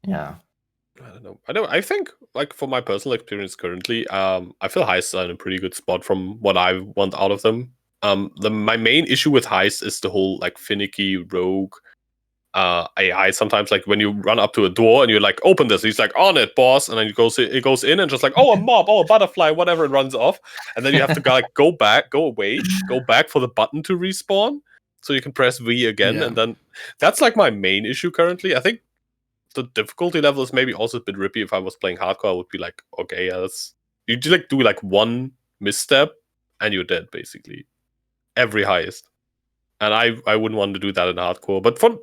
yeah. I don't know. I think, like, for my personal experience currently, I feel heists are in a pretty good spot from what I want out of them. My main issue with heists is the whole like finicky rogue AI. Sometimes, like when you run up to a door and you're like, "Open this," he's like, "On it, boss," and then it goes in and just like, "Oh, a mob, oh, a butterfly, whatever," it runs off, and then you have to go back for the button to respawn, so you can press V again, and then that's like my main issue currently. I think the difficulty level is maybe also a bit rippy. If I was playing hardcore, I would be like, okay, you just like do like one misstep and you're dead basically every heist. And I wouldn't want to do that in hardcore. But from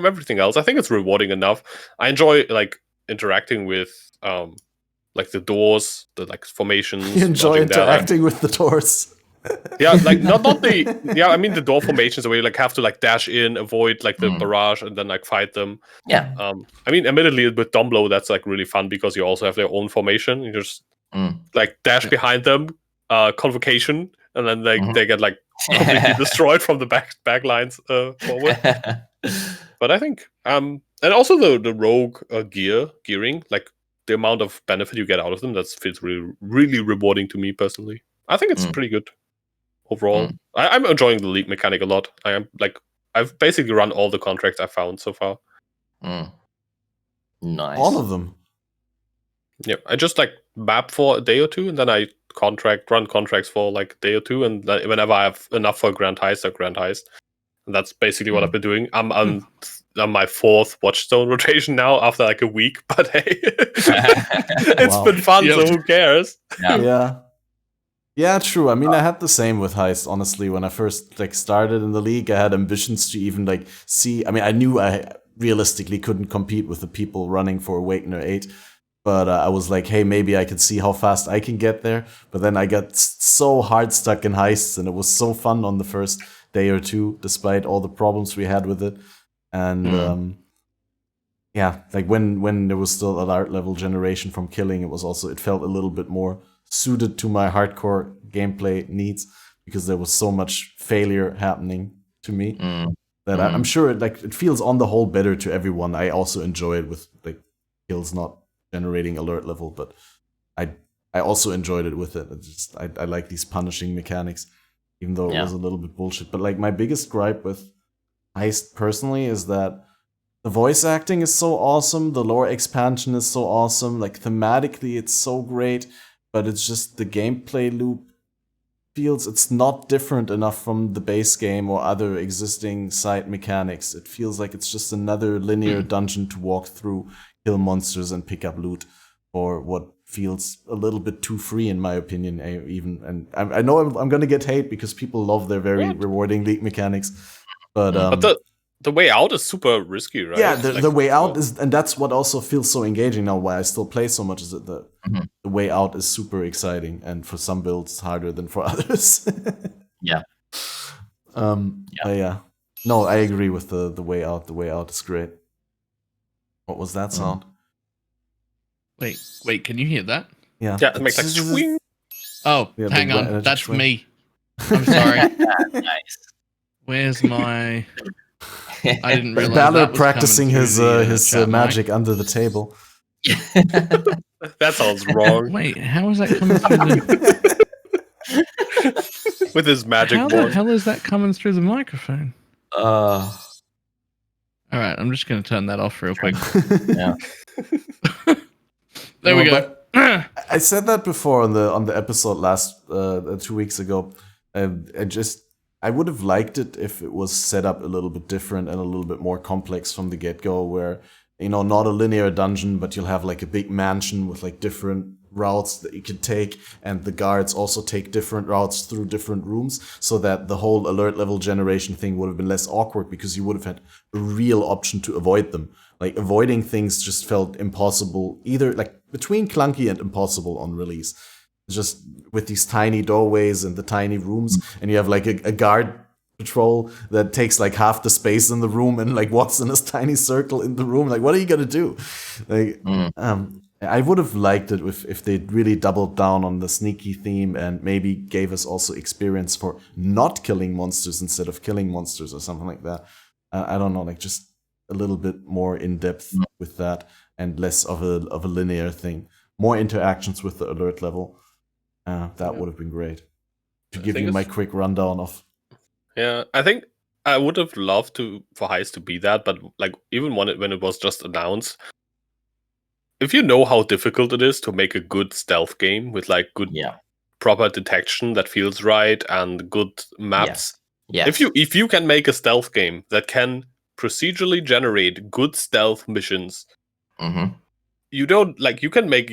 everything else, I think it's rewarding enough. I enjoy like interacting with like the doors, the like formations. You enjoy dodging there, interacting with the doors. Yeah, like not the I mean the door formations where you like have to like dash in, avoid like the barrage, and then like fight them. Yeah. I mean, admittedly with Dumblow, that's like really fun because you also have their own formation. You just like dash behind them, convocation, and then they get like completely destroyed from the back lines forward. But I think and also the rogue gearing, like the amount of benefit you get out of them, that feels really rewarding to me personally. I think it's pretty good overall. I'm enjoying the league mechanic a lot. I've basically run all the contracts I found so far. Nice. All of them. Yeah, I just like map for a day or two, and then I run contracts for like a day or two, and whenever I have enough for Grand Heist, and that's basically what I've been doing. I'm on my 4th Watchstone rotation now after like a week, but hey, it's been fun, so who cares? Yeah, true. I mean, I had the same with Heist, honestly. When I first like started in the league, I had ambitions to even like see. I mean, I knew I realistically couldn't compete with the people running for Awakener 8, but I was like, hey, maybe I could see how fast I can get there. But then I got so hard stuck in Heists, and it was so fun on the first day or two, despite all the problems we had with it. And yeah, like when there was still alert level generation from killing, it felt a little bit more suited to my hardcore gameplay needs, because there was so much failure happening to me that I'm sure it feels on the whole better to everyone. I also enjoy it with like kills not generating alert level, but I also enjoyed it with it. I like these punishing mechanics, even though it was a little bit bullshit. But like my biggest gripe with Heist personally is that the voice acting is so awesome, the lore expansion is so awesome, like thematically it's so great, but it's just the gameplay loop feels it's not different enough from the base game or other existing side mechanics. It feels like it's just another linear dungeon to walk through, kill monsters, and pick up loot, or what feels a little bit too free in my opinion. And I know I'm gonna get hate because people love their very rewarding league mechanics, but the way out is super risky, right? Yeah, the way out is, and that's what also feels so engaging now. Why I still play so much is that the way out is super exciting, and for some builds harder than for others. Yeah. No, I agree with the way out. The way out is great. What was that sound? Wait, can you hear that? Yeah. Yeah, it makes like swing. Oh, Yeah, hang on, that's swing. me. I'm sorry. Nice. Where's my? I didn't realize Balor that was practicing coming through his chat magic under the table. That sounds wrong. Wait, how is that coming through the... With his magic How wand. the hell is that coming through the microphone? All right, I'm just going to turn that off real quick. Yeah. There we go. I said that before on the episode last 2 weeks ago. I would have liked it if it was set up a little bit different and a little bit more complex from the get-go, where, you know, not a linear dungeon, but you'll have like a big mansion with like different routes that you could take, and the guards also take different routes through different rooms, so that the whole alert level generation thing would have been less awkward, because you would have had a real option to avoid them. Like, avoiding things just felt impossible, either like between clunky and impossible on release. Just with these tiny doorways and the tiny rooms, and you have like a guard patrol that takes like half the space in the room and like walks in this tiny circle in the room. Like, what are you gonna do? Like, I would have liked it if they really doubled down on the sneaky theme and maybe gave us also experience for not killing monsters instead of killing monsters or something like that. I don't know, like just a little bit more in depth with that, and less of a linear thing. More interactions with the alert level. That would have been great. To give you my quick rundown of. Yeah, I think I would have loved for Heist to be that, but like even when it was just announced, if you know how difficult it is to make a good stealth game with like good proper detection that feels right and good maps, if you can make a stealth game that can procedurally generate good stealth missions, you don't like you can make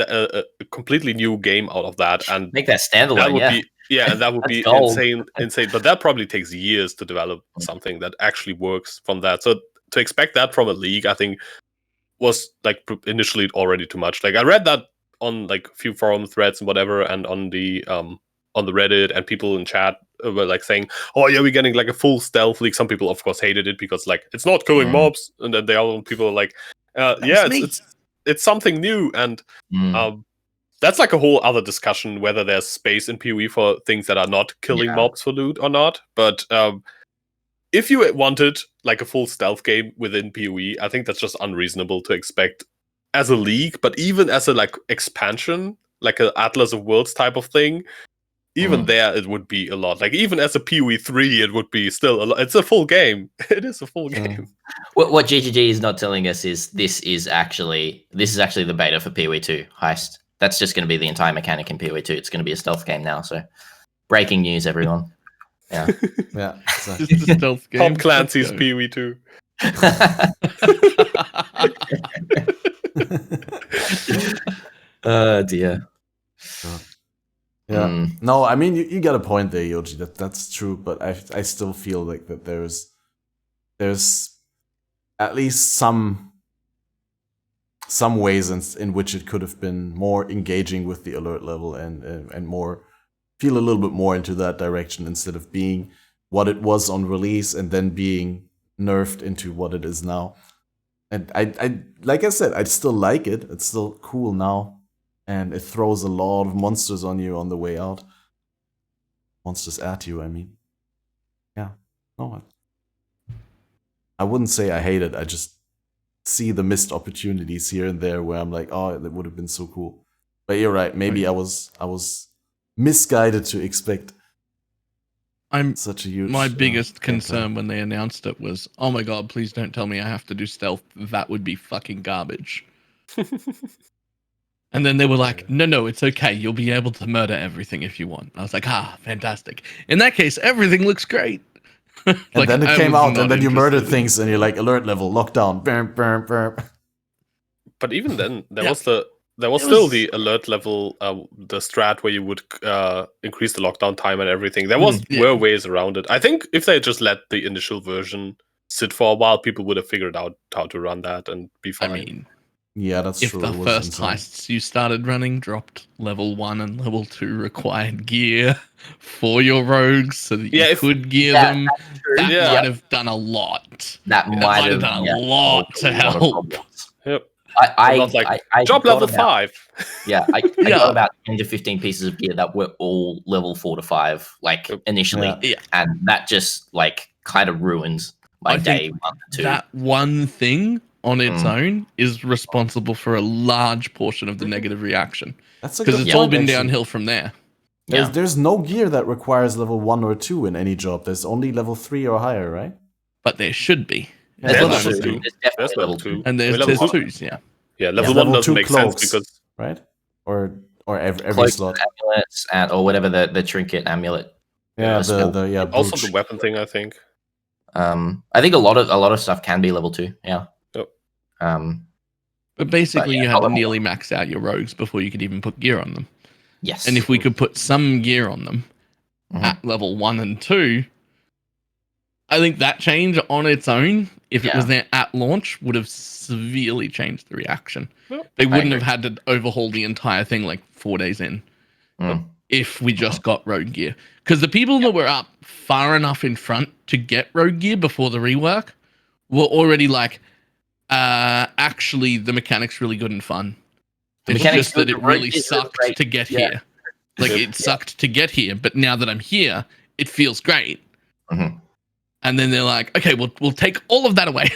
a completely new game out of that and make that standalone. That would be and that would be insane. But that probably takes years to develop something that actually works from that. So to expect that from a league, I think, was like initially already too much. Like I read that on like a few forum threads and whatever, and on the Reddit, and people in chat were like saying, "Oh yeah, we're getting like a full stealth league." Some people, of course, hated it because like it's not killing mobs, and then the other people are like, "Yeah, it's something new," and that's like a whole other discussion whether there's space in PoE for things that are not killing mobs for loot or not. But if you wanted like a full stealth game within PoE, I think that's just unreasonable to expect as a league. But even as a like expansion, like an Atlas of Worlds type of thing, even there it would be a lot. Like even as a PoE 3, it would be still a lot. It's a full game. It is a full game. What GGG is not telling us is this is actually the beta for PoE 2 Heist. That's just going to be the entire mechanic in PoE 2. It's going to be a stealth game now. So, breaking news, everyone. Yeah, yeah. Exactly. Just a stealth game. Tom Clancy's PoE 2. Oh dear. Yeah. No, I mean you got a point there, Yoji. That's true, but I still feel like that there's at least some ways in which it could have been more engaging with the alert level and more feel a little bit more into that direction instead of being what it was on release and then being nerfed into what it is now. And I like I said, I still like it. It's still cool now. And it throws a lot of monsters on you on the way out. Monsters at you, I mean. Yeah. No, I wouldn't say I hate it. I just see the missed opportunities here and there where I'm like, oh, that would have been so cool. But you're right. Maybe I was misguided to expect such a huge. My biggest concern when they announced it was, oh my god, please don't tell me I have to do stealth. That would be fucking garbage. And then they were like, no, it's okay. You'll be able to murder everything if you want. I was like, fantastic. In that case, everything looks great. And like, then it came out, and then you murdered things, and you're like, alert level, lockdown, burn, burn, burn. But even then, there was still the alert level, the strat where you would increase the lockdown time and everything. There were ways around it. I think if they just let the initial version sit for a while, people would have figured out how to run that and be fine. I mean, yeah, that's true. If the first heists you started running dropped level 1 and level 2 required gear for your rogues so that you could gear them, that might have done a lot. That might have done a lot to help. Yep. I job level 5. Yeah, I got about 10 to 15 pieces of gear that were all level 4 to 5, like initially, and that just like kind of ruins my day 1 to 2. That one thing on its own is responsible for a large portion of the negative reaction. Because it's all been downhill from there. There's no gear that requires level 1 or 2 in any job. There's only level 3 or higher, right? But there should be. There's level 2. There's level 2. And there's 2s, Yeah, level 1 doesn't make cloaks, sense because right? Or every slot. Amulets or whatever the trinket amulet. Yeah, also the weapon thing, I think. I think a lot of stuff can be level 2. Yeah. But basically, you had to nearly max out your rogues before you could even put gear on them. Yes. And if we could put some gear on them at level 1 and 2, I think that change on its own, if it was there at launch, would have severely changed the reaction. They wouldn't have had to overhaul the entire thing like 4 days in if we just got rogue gear. Because the people that were up far enough in front to get rogue gear before the rework were already like, actually, the mechanic's really good and fun. It's just that it really sucked to get here. Like, it sucked to get here, but now that I'm here, it feels great. And then they're like, okay, we'll take all of that away,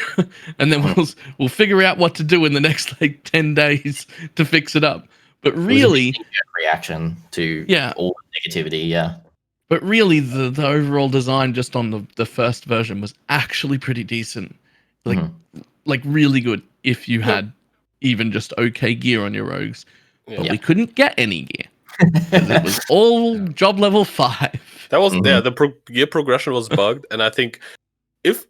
and then we'll figure out what to do in the next like 10 days to fix it up. But really, reaction to all the negativity, But really, the overall design just on the first version was actually pretty decent. Like really good if you had even just okay gear on your rogues. But we couldn't get any gear. It was all job level 5. That was the gear progression was bugged, and I think if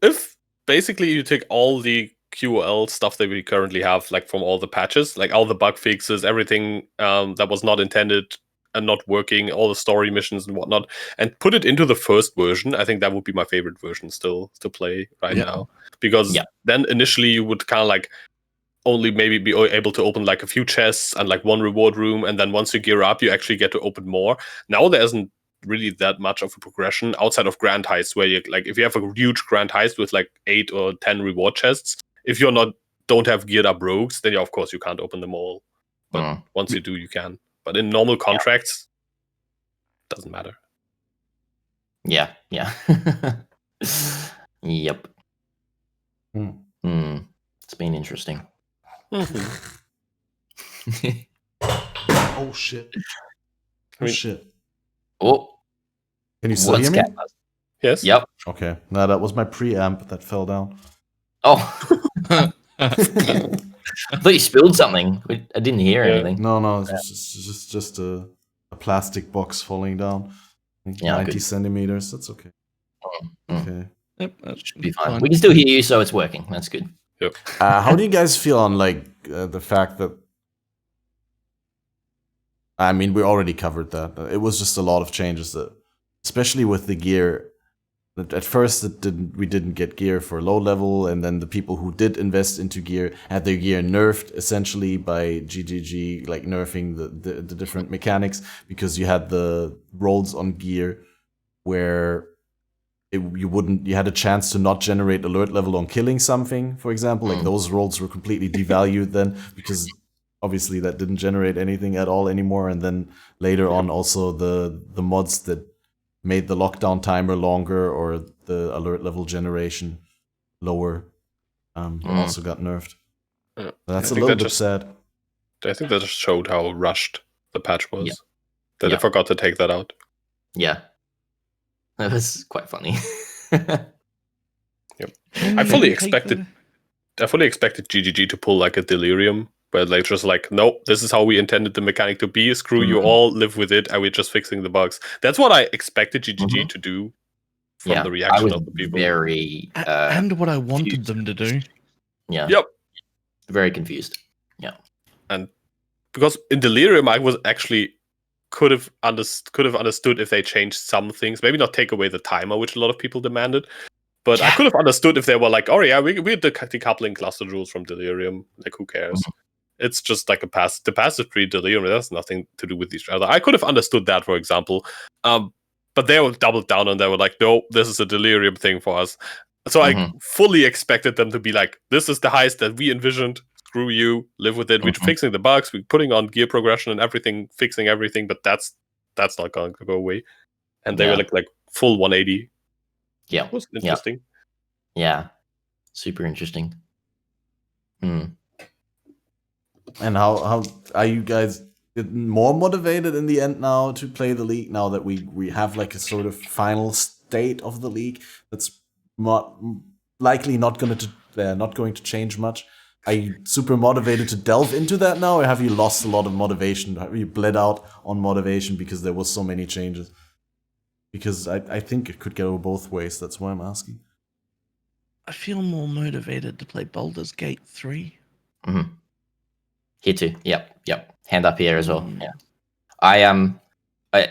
basically you take all the QOL stuff that we currently have, like from all the patches, like all the bug fixes, everything that was not intended and not working, all the story missions and whatnot, and put it into the first version, I think that would be my favorite version still to play right now. Because then initially you would kind of like only maybe be able to open like a few chests and like one reward room, and then once you gear up, you actually get to open more. Now there isn't really that much of a progression outside of Grand Heist, where you like if you have a huge Grand Heist with like 8 or 10 reward chests, if you're don't have geared up rogues, then of course you can't open them all. But once you do, you can. But in normal contracts, doesn't matter. Yeah. Yep. It's been interesting. Oh shit. Oh shit. Oh. Can you still hear me? Yes. Yep. Okay. No, that was my preamp that fell down. Oh. I thought you spilled something. I didn't hear anything. No, it's just a plastic box falling down. I think 90 centimeters. That's okay. Okay. Yep, that should be fine. We can still hear you, so it's working. That's good. Yep. How do you guys feel on like the fact that? I mean, we already covered that. It was just a lot of changes, that, especially with the gear. At first, we didn't get gear for low level, and then the people who did invest into gear had their gear nerfed essentially by GGG, like nerfing the different mechanics, because you had the rolls on gear where you had a chance to not generate alert level on killing something, for example. Like those rolls were completely devalued then, because obviously that didn't generate anything at all anymore. And then later on, also the mods that made the lockdown timer longer or the alert level generation lower also got nerfed. Yeah. That's a little bit sad. I think that just showed how rushed the patch was. Yeah. That I forgot to take that out. Yeah. That was quite funny. Yep. I fully expected GGG to pull like a delirium, but like just like, nope, this is how we intended the mechanic to be. Screw you all, live with it, and we're just fixing the bugs. That's what I expected GGG to do from the reaction of the people. Very and what I wanted them to do. Yeah. Yep. Very confused. Yeah. And because in delirium, I was actually could have understood if they changed some things. Maybe not take away the timer, which a lot of people demanded. But I could have understood if they were like, oh yeah, we're decoupling cluster rules from delirium. Like, who cares? It's just like the passive pre-delirium. That's nothing to do with each other. I could have understood that, for example. But they were doubled down and they were like, no, this is a delirium thing for us. So I fully expected them to be like, this is the heist that we envisioned. Screw you, live with it. We're fixing the bugs. We're putting on gear progression and everything, fixing everything. But that's not going to go away. And they were like full 180. Yeah, it was interesting. Yeah, super interesting. And how are you guys more motivated in the end now to play the league, now that we have like a sort of final state of the league that's likely not going to change much? Are you super motivated to delve into that now, or have you lost a lot of motivation? Have you bled out on motivation because there was so many changes? Because I think it could go both ways. That's why I'm asking. I feel more motivated to play Baldur's Gate 3. Here too. Yep. Hand up here as well. Yeah. I am,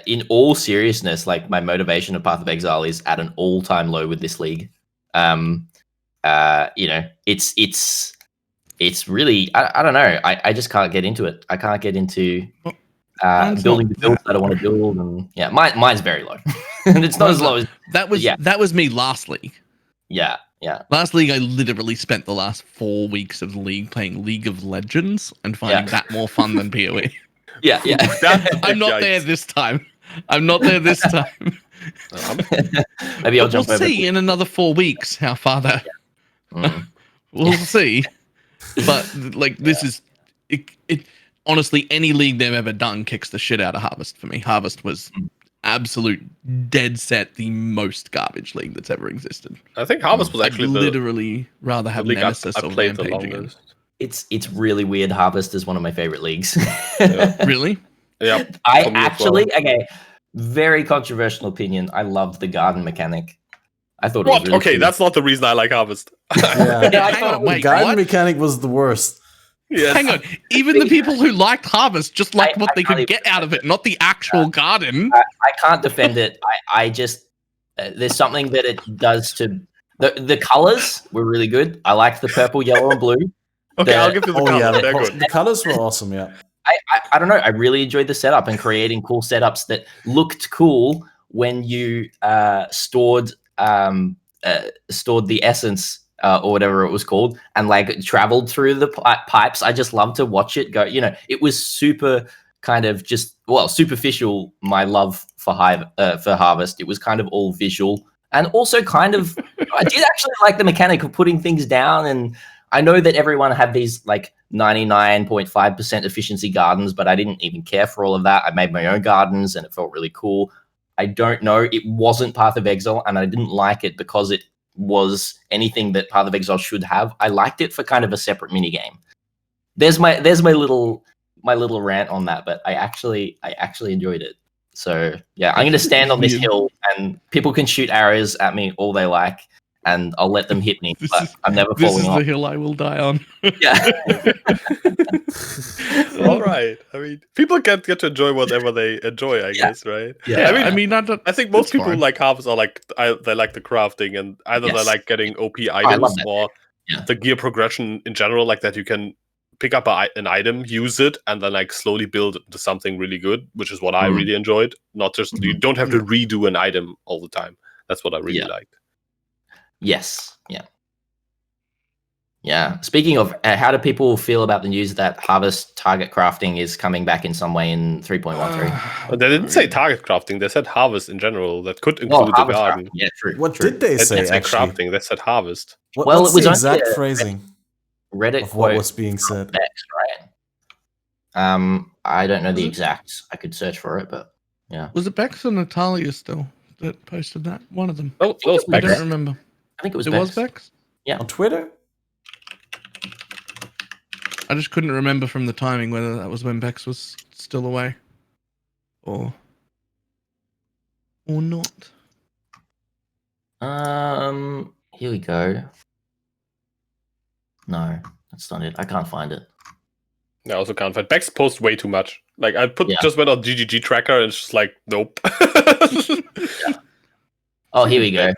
in all seriousness, like my motivation of Path of Exile is at an all-time low with this league. It's really, I don't know. I just can't get into it. I can't get into building the builds that I want to build, and mine's very low. And it's not as low as that was me last league. Yeah. Last league, I literally spent the last 4 weeks of the league playing League of Legends and finding that more fun than PoE. Yeah. I'm not there this time. Maybe I'll jump over. We'll see in another 4 weeks how far that. We'll see. But like this is it. Honestly, any league they've ever done kicks the shit out of Harvest for me. Harvest was absolute dead set the most garbage league that's ever existed. I think Harvest was actually literally rather have Nemesis or Rampage again. It's really weird. Harvest is one of my favorite leagues. Really? Yeah. I actually very controversial opinion. I loved the garden mechanic. I thought it was really cool. That's not the reason I like Harvest. The garden mechanic was the worst. Yes. Hang on. Even the people who liked Harvest just liked what they could get out of it, not the actual garden. I can't defend it. I just there's something that it does to the colors were really good. I liked the purple, yellow, and blue. Okay, I'll give you the color. yeah, They're good. the colors were awesome. Yeah. I don't know. I really enjoyed the setup and creating cool setups that looked cool when you stored the essence or whatever it was called, and like traveled through the pipes. I just love to watch it go. You know, it was super kind of just superficial. My love for Harvest. It was kind of all visual, and also kind of I did actually like the mechanic of putting things down. And I know that everyone had these like 99.5% efficiency gardens, but I didn't even care for all of that. I made my own gardens, and it felt really cool. I don't know. It wasn't Path of Exile, and I didn't like it because it was anything that Path of Exile should have. I liked it for kind of a separate minigame. There's my little rant on that, but I actually enjoyed it. So yeah, I'm gonna stand on this hill, and people can shoot arrows at me all they like, and I'll let them hit me. But I'm never falling off. This is the hill I will die on. Yeah. All right. I mean, people get to enjoy whatever they enjoy, I guess, right? Yeah. I mean, I think most people fine. like Harvest are like they like the crafting, and either they like getting OP items or the gear progression in general, like that you can pick up an item, use it, and then like slowly build into something really good, which is what I really enjoyed. Not just you don't have to redo an item all the time. That's what I really liked. Yes. Yeah. Yeah. Speaking of, how do people feel about the news that Harvest target crafting is coming back in some way in 3.13? They didn't say target crafting. They said harvest in general. That could include the garden. Crafting. Yeah, true. What did they say? They said crafting. They said harvest. What's the exact phrasing Reddit of what was being said? Bex, right? I don't know the exact. I could search for it, but yeah. Was it Bex or Natalia still that posted that? One of them. Oh, I don't remember. I think it was Bex. Was Bex? Yeah. On Twitter? I just couldn't remember from the timing whether that was when Bex was still away or not. Here we go. No, that's not it. I can't find it. I also can't find. Bex posts way too much. Like I just went on GGG tracker and it's just like nope. Oh, here we go.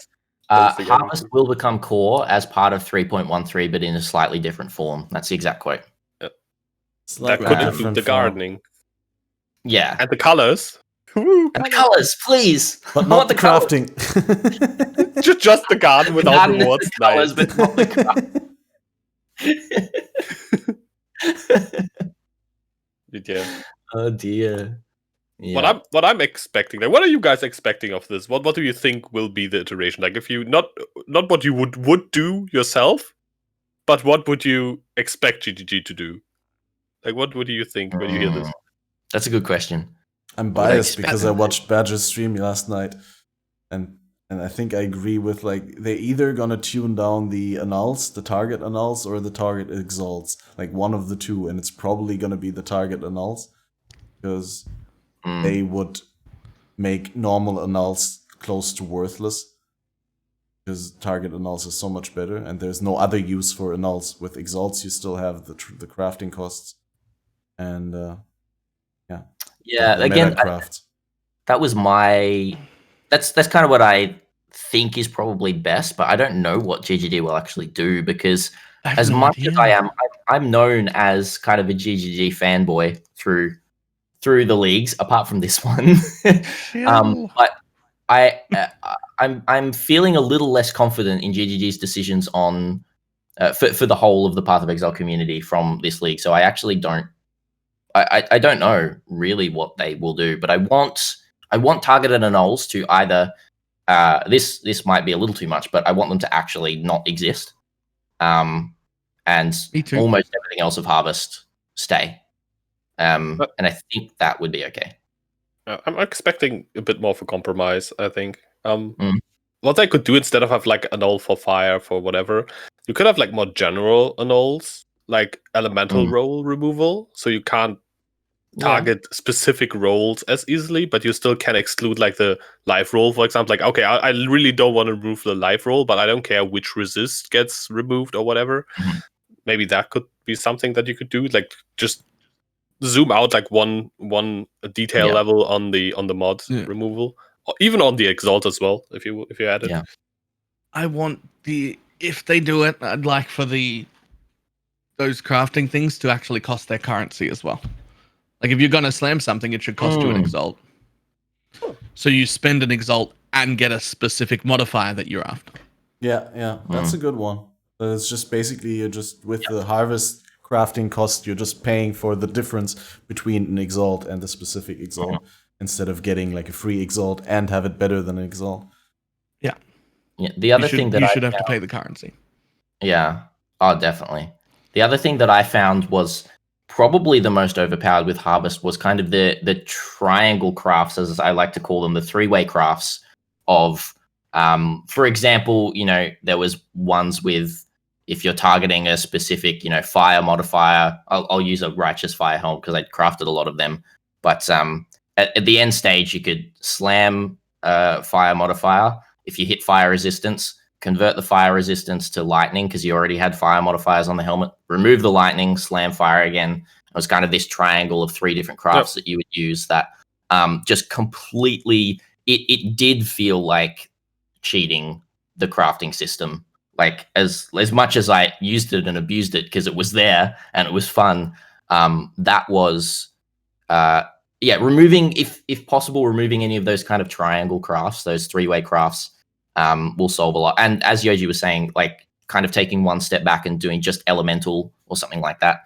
Harvest will become core as part of 3.13, but in a slightly different form. That's the exact quote. That could include the gardening. Yeah. And the colors. And the colors, please. But not the crafting. just the garden without rewards. The colors, but not the crafting. Yeah. Oh dear. Yeah. What I'm expecting, like, what are you guys expecting of this? What do you think will be the iteration? Like, if you not what you would do yourself, but what would you expect GGG to do? Like, what do you think when you hear this? That's a good question. I'm biased because I watched Badger's stream last night, and I think I agree with, like, they're either gonna tune down the annuls, the target annuls, or the target exalts, like one of the two, and it's probably gonna be the target annuls because they would make normal annuls close to worthless because target annuls is so much better, and there's no other use for annuls. With exalts, you still have the crafting costs, and again, that was my. That's kind of what I think is probably best, but I don't know what GGG will actually do because as much as I'm known as kind of a GGG fanboy through the leagues, apart from this one. But I'm feeling a little less confident in GGG's decisions on for the whole of the Path of Exile community from this league. So I actually don't. I don't know really what they will do, but I want targeted annuls to either this might be a little too much, but I want them to actually not exist, and almost everything else of Harvest stay. And I think that would be okay. I'm expecting a bit more of a compromise, I think. What they could do instead of have like annul for fire for whatever, you could have like more general annuls, like elemental role removal, so you can't target specific roles as easily, but you still can exclude like the life roll, for example. Like, okay, I really don't want to remove the life roll, but I don't care which resist gets removed or whatever. Maybe that could be something that you could do, like just zoom out like one detail level on the mod removal, or even on the exalt as well, if you add it. I want if they do it, I'd like for the those crafting things to actually cost their currency as well. Like if you're gonna slam something, it should cost you an exalt. So you spend an exalt and get a specific modifier that you're after. Yeah, that's a good one. It's just basically you're just with the harvest crafting cost, you're just paying for the difference between an exalt and the specific exalt instead of getting like a free exalt and have it better than an exalt. Yeah. Yeah. The other thing that you should have to pay the currency. Yeah. Oh, definitely. The other thing that I found was probably the most overpowered with harvest was kind of the triangle crafts, as I like to call them, the three-way crafts of, for example, there was ones with, if you're targeting a specific, fire modifier, I'll use a righteous fire helm because I crafted a lot of them. But at the end stage, you could slam fire modifier. If you hit fire resistance, convert the fire resistance to lightning because you already had fire modifiers on the helmet. Remove the lightning, slam fire again. It was kind of this triangle of 3 different crafts that you would use that just completely, it did feel like cheating the crafting system. Like as much as I used it and abused it because it was there and it was fun, that was removing, if possible, removing any of those kind of triangle crafts, those 3-way crafts, will solve a lot. And as Yoji was saying, like kind of taking one step back and doing just elemental or something like that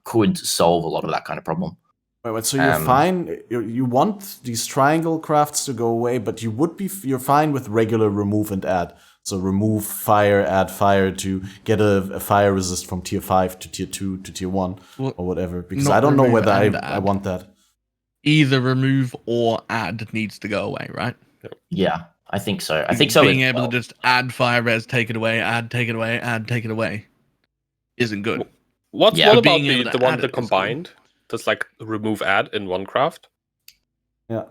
could solve a lot of that kind of problem. Wait, so you're fine? You want these triangle crafts to go away, but you're fine with regular remove and add. So remove fire, add fire to get a fire resist from tier 5 to tier 2 to tier 1 or whatever. Because I don't know whether I want that. Either remove or add needs to go away, right? Yeah, I think so. I think so. Being able to just add fire res, take it away, add, take it away, add, take it away isn't good. What about the one that combined? That's like remove add in one craft? Yeah.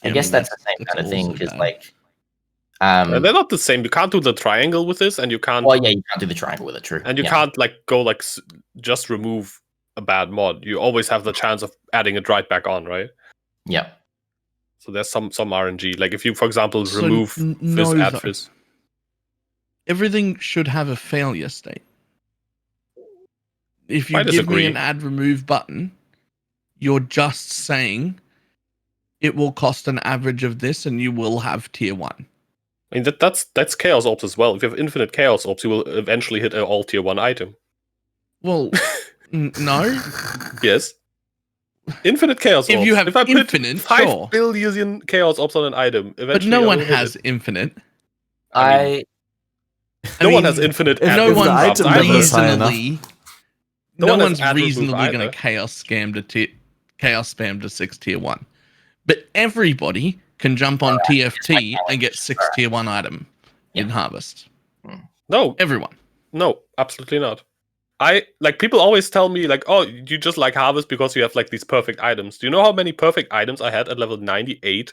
I guess that's the same kind of thing because they're not the same. You can't do the triangle with this, and you can't. Well, yeah, you can't do the triangle with it. True, and you can't go just remove a bad mod. You always have the chance of adding it right back on, right? Yeah. So there's some RNG. Like if you, for example, remove fizz, add fizz. Everything should have a failure state. If you give me an add remove button, you're just saying it will cost an average of this, and you will have tier 1. I mean that's Chaos Orbs as well. If you have infinite Chaos Orbs, you will eventually hit an all tier 1 item. Well, no. Yes. Infinite Chaos Orbs. If you have infinite, 5 billion Chaos Orbs on an item, eventually. But no one has infinite. No one has infinite. No one's reasonably. No one's reasonably going to chaos spam to 6 tier 1. But everybody can jump on TFT and get 6 tier 1 item in Harvest. No. Everyone. No, absolutely not. People always tell me oh, you just like Harvest because you have these perfect items. Do you know how many perfect items I had at level 98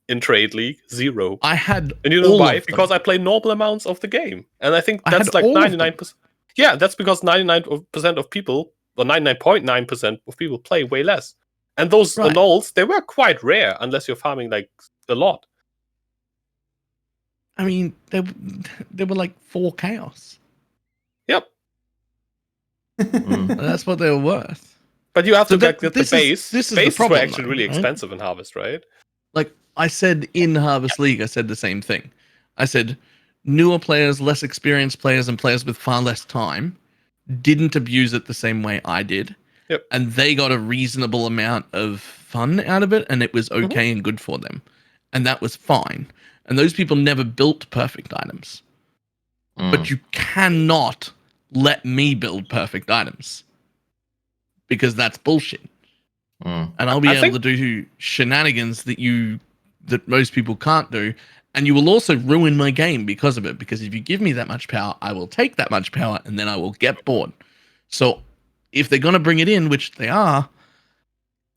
in Trade League? 0. I had. And you know why? Because I play normal amounts of the game. And I think that's 99%. Yeah, that's because 99% of people, or 99.9% of people play way less. And those annuls, they were quite rare unless you're farming a lot. I mean, they were 4 chaos. Yep. That's what they were worth. But you have to get the base. This is bases the problem, were actually really expensive in Harvest, right? I said in Harvest League, I said the same thing. I said newer players, less experienced players, and players with far less time didn't abuse it the same way I did. Yep. And they got a reasonable amount of fun out of it, and it was okay and good for them. And that was fine. And those people never built perfect items. But you cannot let me build perfect items. Because that's bullshit. And I'll be able to do shenanigans that most people can't do. And you will also ruin my game because of it. Because if you give me that much power, I will take that much power, and then I will get bored. So if they're going to bring it in, which they are,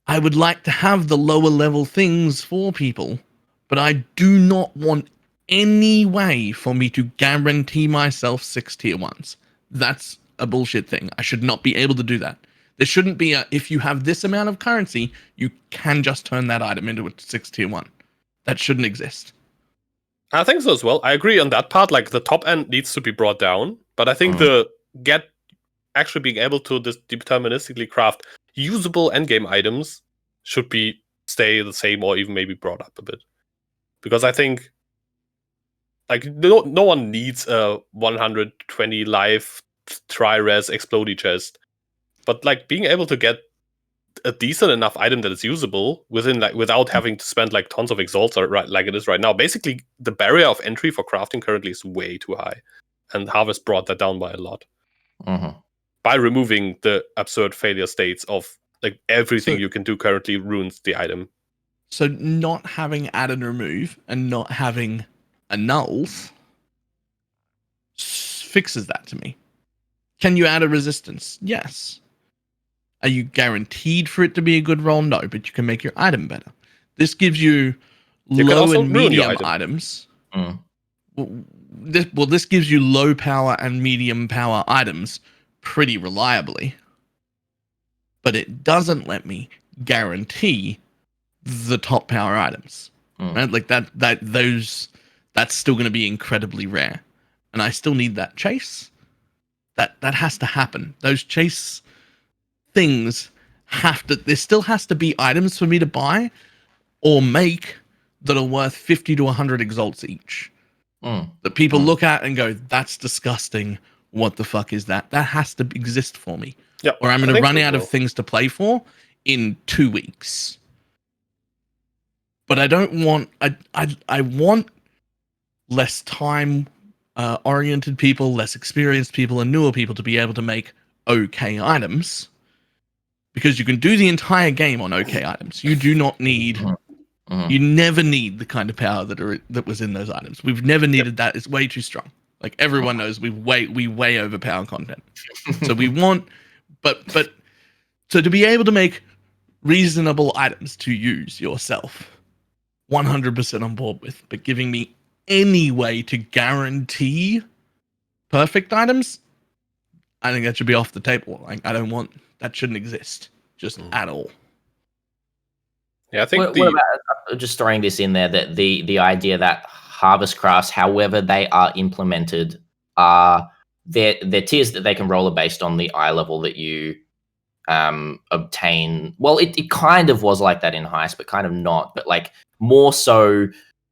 I would like to have the lower level things for people. But I do not want any way for me to guarantee myself 6 tier 1s. That's a bullshit thing. I should not be able to do that. There shouldn't be if you have this amount of currency, you can just turn that item into a 6 tier 1. That shouldn't exist. I think so as well. I agree on that part. The top end needs to be brought down. But I think the actually being able to deterministically craft usable endgame items should stay the same or even maybe brought up a bit. Because I think like no one needs a 120 life tri-res explodey chest. But like being able to get a decent enough item that is usable without having to spend like tons of exalts like it is right now. Basically, the barrier of entry for crafting currently is way too high. And Harvest brought that down by a lot. By removing the absurd failure states of like everything you can do currently ruins the item. So not having add and remove and not having annuls fixes that to me. Can you add a resistance? Yes. Are you guaranteed for it to be a good roll? No, but you can make your item better. This gives you low and medium items. This gives you low power and medium power items pretty reliably. But it doesn't let me guarantee the top power items. Right? Like that's still going to be incredibly rare. And I still need that chase. That has to happen. Those chase things there still has to be items for me to buy or make that are worth 50 to 100 exalts each. That people look at and go, that's disgusting. What the fuck is that? That has to exist for me. Yep, or I'm going to run out of things to play for in 2 weeks. But I don't want... I want less time oriented people, less experienced people, and newer people to be able to make okay items. Because you can do the entire game on okay items. You do not need... You never need the kind of power that was in those items. We've never needed that. It's way too strong. Like everyone knows, we way overpower content. So we want, but so to be able to make reasonable items to use yourself, 100% on board with. But giving me any way to guarantee perfect items, I think that should be off the table. Like that shouldn't exist just at all. Yeah, I think what about, just throwing this in there, that the idea that harvest crafts, however they are implemented, are their tiers that they can roll are based on the eye level that you obtain. Well, it kind of was like that in Heist, but kind of not. But like more so,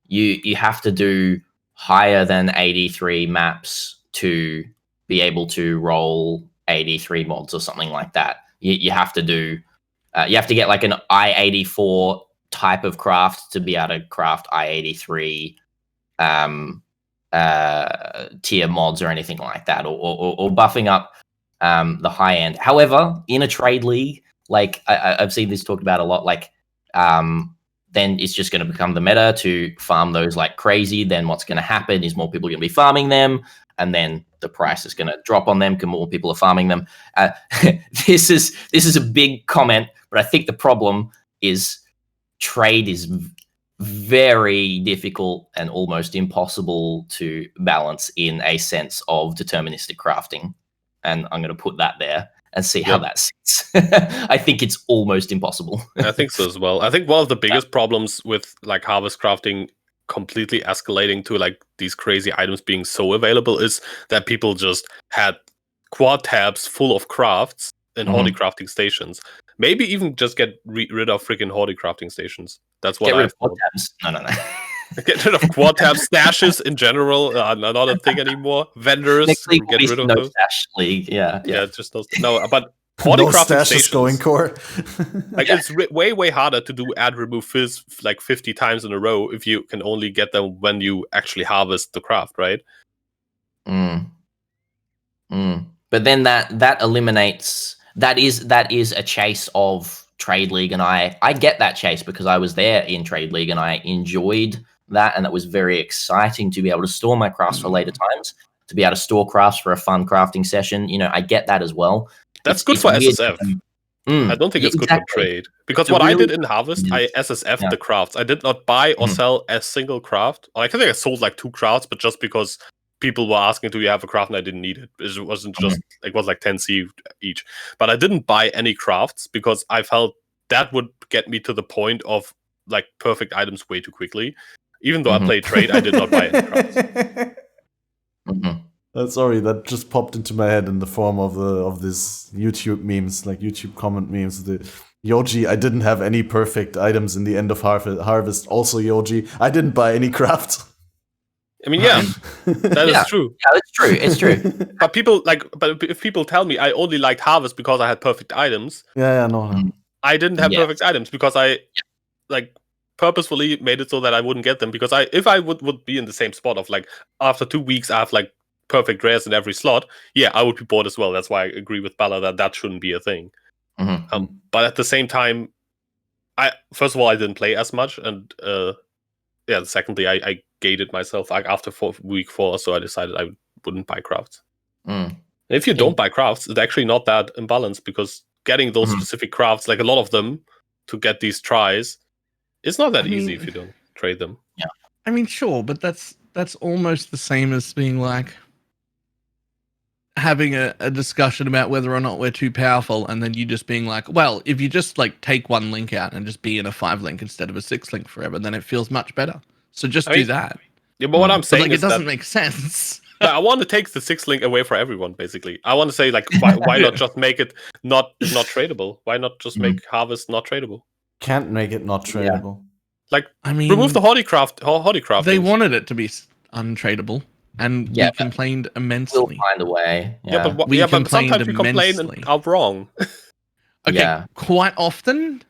you have to do higher than 83 maps to be able to roll 83 mods or something like that. You have to do. You have to get like an I-84 type of craft to be able to craft I-83 tier mods or anything like that, or buffing up the high end. However, in a trade league, like I've seen this talked about a lot, like then it's just going to become the meta to farm those like crazy. Then what's going to happen is more people are going to be farming them, and then the price is going to drop on them because more people are farming them. This is a big comment, but I think the problem is trade is very difficult and almost impossible to balance in a sense of deterministic crafting. And I'm going to put that there and see how that sits. I think it's almost impossible. I think so as well. I think one of the biggest problems with like harvest crafting completely escalating to like these crazy items being so available is that people just had quad tabs full of crafts in Horde crafting stations. Maybe even just get rid of freaking Horde crafting stations. That's what I thought. No. Get rid of quad tab stashes in general. Not a thing anymore. Vendors, get rid of those. Stash league. Yeah. Just those. No, but Horde crafting stations going core. Like it's way harder to do add remove fizz like 50 times in a row if you can only get them when you actually harvest the craft, right? But then that eliminates that is a chase of Trade League, and I get that chase because I was there in Trade League and I enjoyed that, and it was very exciting to be able to store my crafts for later times, to be able to store crafts for a fun crafting session. You know, I get that as well. That's good for SSF. I don't think it's good for trade. Because what I did in Harvest, I SSF'd the crafts. I did not buy or sell a single craft. I think I sold like 2 crafts, but just because people were asking, do you have a craft? And I didn't need it. It wasn't just, it was like 10 C each. But I didn't buy any crafts because I felt that would get me to the point of like perfect items way too quickly. Even though I played trade, I did not buy any crafts. Sorry, that just popped into my head in the form of this YouTube memes, like YouTube comment memes. The Yoji, I didn't have any perfect items in the end of harvest. Also, Yoji, I didn't buy any craft. I mean, yeah, that is true. Yeah, that's true. It's true. But if people tell me I only liked harvest because I had perfect items, no. I didn't have perfect items because I purposefully made it so that I wouldn't get them, because if I would be in the same spot of like after 2 weeks I have like perfect rares in every slot, I would be bored as well. That's why I agree with Balor that shouldn't be a thing. But at the same time, first of all I didn't play as much, and secondly I gated myself like after week 4, so I decided I wouldn't buy crafts. If you don't buy crafts, it's actually not that imbalanced, because getting those specific crafts, like a lot of them, to get these tries, it's not that easy if you don't trade them. Yeah, I mean, sure, but that's almost the same as being like having a discussion about whether or not we're too powerful, and then you just being like, well, if you just like take one link out and just be in a 5 link instead of a 6 link forever, then it feels much better. So just do that. Yeah, but what I'm saying is it doesn't make sense. I want to take the 6 link away for everyone, basically. I want to say, like, why not just make it not tradable? Why not just make harvest not tradable? Can't make it not tradable. Like, I mean, remove the Hodicraft. They wanted it to be untradable, and we complained immensely. We'll find a way. But sometimes we complain and are wrong. Okay, quite often.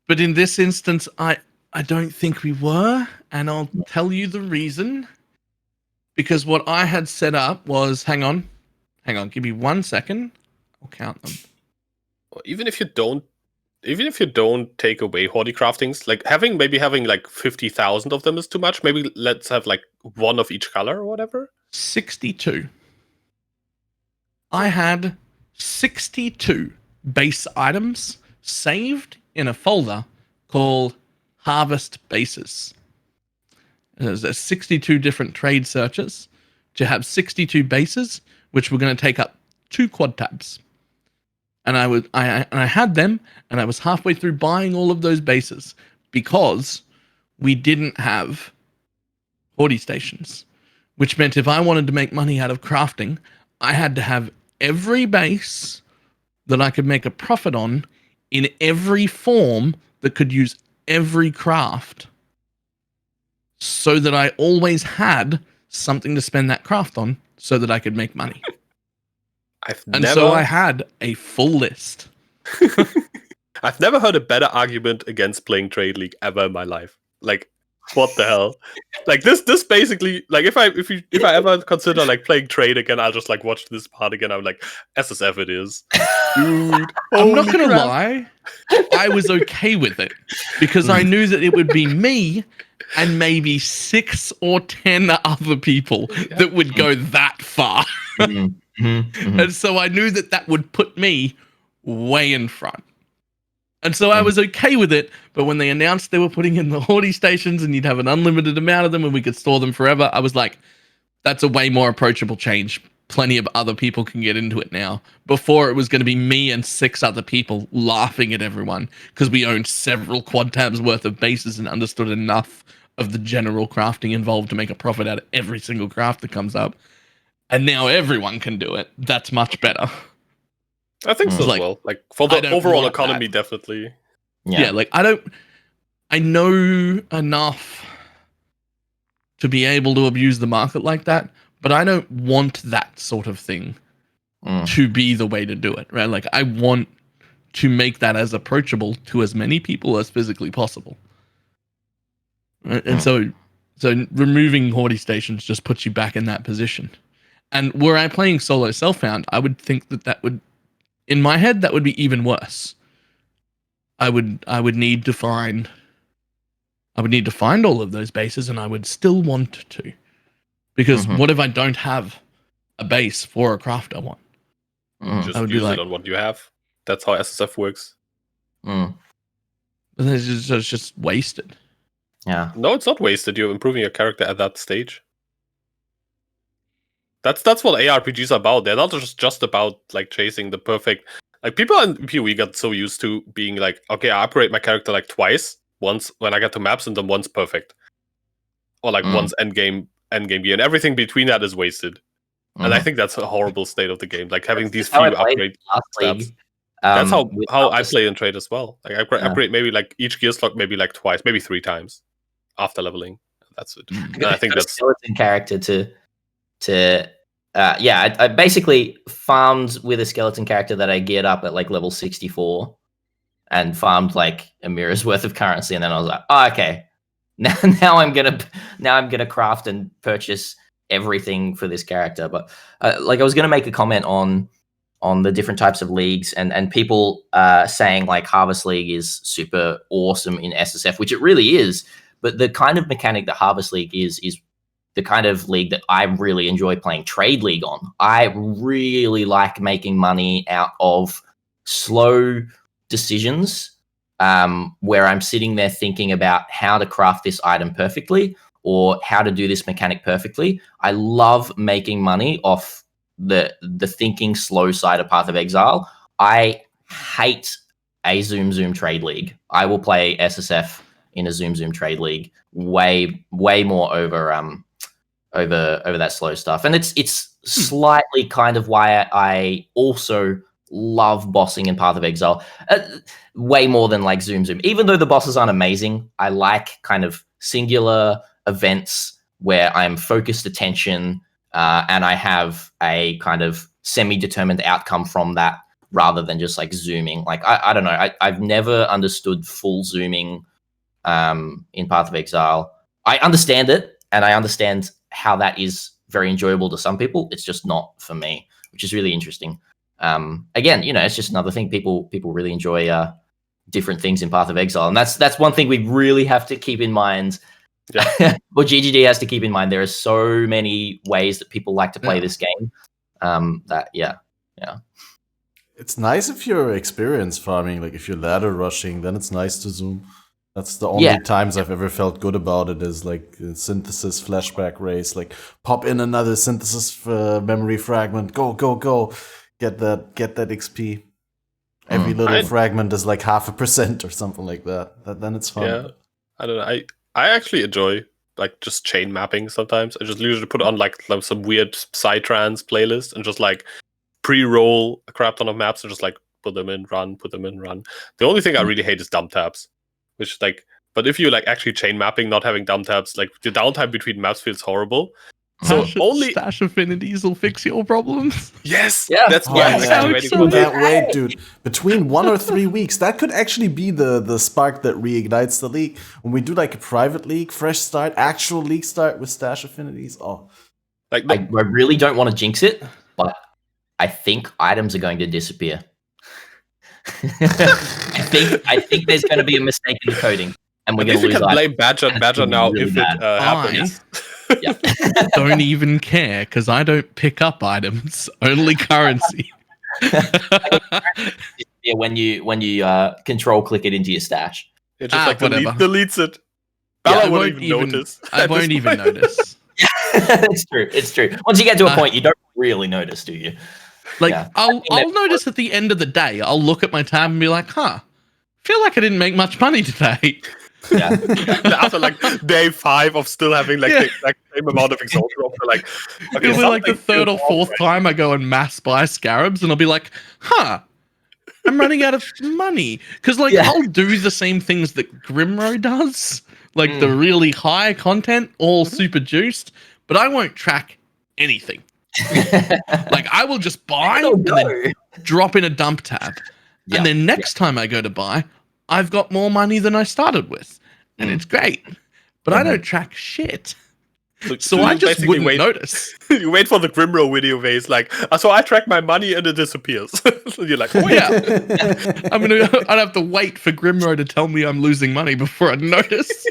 But in this instance, I don't think we were, and I'll tell you the reason. Because what I had set up was, hang on, give me 1 second. I'll count them. Even if you don't take away Hodicraftings, like having like 50,000 of them is too much. Maybe let's have like one of each color or whatever. 62. I had 62 base items saved in a folder called Harvest Bases. There's 62 different trade searches to have 62 bases, which were going to take up 2 quad tabs. And I had them, and I was halfway through buying all of those bases because we didn't have hoarding stations, which meant if I wanted to make money out of crafting, I had to have every base that I could make a profit on in every form that could use every craft, so that I always had something to spend that craft on so that I could make money. So I had a full list. I've never heard a better argument against playing Trade League ever in my life. Like, what the hell? Like this basically, like if I ever consider like playing Trade again, I'll just like watch this part again. I'm like, SSF it is. Dude, I'm not gonna lie, I was okay with it because I knew that it would be me and maybe 6 or 10 other people that would go that far. And so I knew that would put me way in front. And so I was okay with it, but when they announced they were putting in the hoarding stations and you'd have an unlimited amount of them and we could store them forever, I was like, that's a way more approachable change. Plenty of other people can get into it now. Before, it was going to be me and 6 other people laughing at everyone because we owned several quad tabs worth of bases and understood enough of the general crafting involved to make a profit out of every single craft that comes up. And now everyone can do it. That's much better. I think so as well. Like for the overall economy, definitely. Yeah, like I know enough to be able to abuse the market like that, but I don't want that sort of thing to be the way to do it, right? Like I want to make that as approachable to as many people as physically possible. And so removing hoarding stations just puts you back in that position. And were I playing solo self-found, I would think that would, in my head, that would be even worse. I would need to find all of those bases, and I would still want to, because what if I don't have a base for a craft I want? Just use it on what you have. That's how SSF works. It's just wasted. Yeah. No, it's not wasted. You're improving your character at that stage. That's what ARPGs are about. They're not just about like chasing the perfect. Like people in PoE got so used to being like, okay, I operate my character like twice. Once when I get to maps, and then once perfect, or like once endgame gear, and everything between that is wasted. And I think that's a horrible state of the game. Like having these How few I played upgrade last steps. league, That's how without I the- play and trade as well. Like I upgrade maybe like each gear slot maybe like twice, maybe 3 times after leveling. That's it. And I think that's skeleton character I basically farmed with a skeleton character that I geared up at like level 64 and farmed like a mirror's worth of currency, and then I was like, oh, okay, now I'm gonna craft and purchase everything for this character. But like I was gonna make a comment on the different types of leagues and people saying like Harvest League is super awesome in SSF, which it really is. But the kind of mechanic that Harvest League is the kind of league that I really enjoy playing Trade League on. I really like making money out of slow decisions where I'm sitting there thinking about how to craft this item perfectly or how to do this mechanic perfectly. I love making money off the thinking slow side of Path of Exile. I hate a Zoom Trade League. I will play SSF in a Zoom Trade League way more over that slow stuff. And it's slightly kind of why I also love bossing in Path of Exile way more than like Zoom. Even though the bosses aren't amazing, I like kind of singular events where I'm focused attention and I have a kind of semi-determined outcome from that rather than just like zooming. Like, I don't know. I've never understood full zooming in Path of Exile. I understand it, and I understand how that is very enjoyable to some people. It's just not for me, which is really interesting. Again, it's just another thing. People really enjoy different things in Path of Exile, and that's one thing we really have to keep in mind. Yeah. What GGD has to keep in mind, there are so many ways that people like to play this game. It's nice if you're experienced farming, like if you're ladder rushing, then it's nice to zoom. That's the only times I've ever felt good about it, is like synthesis flashback race, like pop in another synthesis memory fragment, go, get that XP. Every little fragment is like 0.5% or something like that. Then it's fun. Yeah, I don't know. I actually enjoy like just chain mapping sometimes. I just usually put on like some weird psytrance playlist and just like pre-roll a crap ton of maps and just like put them in, run. The only thing I really hate is dump tabs, which like, but if you like actually chain mapping, not having dump tabs, like the downtime between maps feels horrible. So only stash affinities will fix your problems. Yes, yeah, that's why I'm actually waiting for that. Wait, dude. Between 1 or 3 weeks, that could actually be the spark that reignites the league. When we do like a private league, fresh start, actual league start with stash affinities. Oh, like I really don't want to jinx it, but I think items are going to disappear. I think there's going to be a mistake in the coding, and we're going to lose. You can blame Badger now really if it happens. Yeah. Don't even care, because I don't pick up items, only currency. when you control click it into your stash, it just like deletes it. Balor won't even notice. I won't even notice. It's true. Once you get to a point, you don't really notice, do you? Like, I'll notice at the end of the day. I'll look at my tab and be like, feel like I didn't make much money today. Yeah. After like day 5 of still having like the exact same amount of exalt drop, like it'll be like the 3rd or 4th time I go and mass buy scarabs, and I'll be like, I'm running out of money. Because like I'll do the same things that Grimro does, like the really high content, all super juiced, but I won't track anything. Like I will just buy and then drop in a dump tab, and then next time I go to buy, I've got more money than I started with, and it's great. But I don't track shit, so I just wouldn't notice. You wait for the Grimro video where it's like, so I track my money and it disappears. So you're like, oh yeah. I'd have to wait for Grimro to tell me I'm losing money before I'd notice.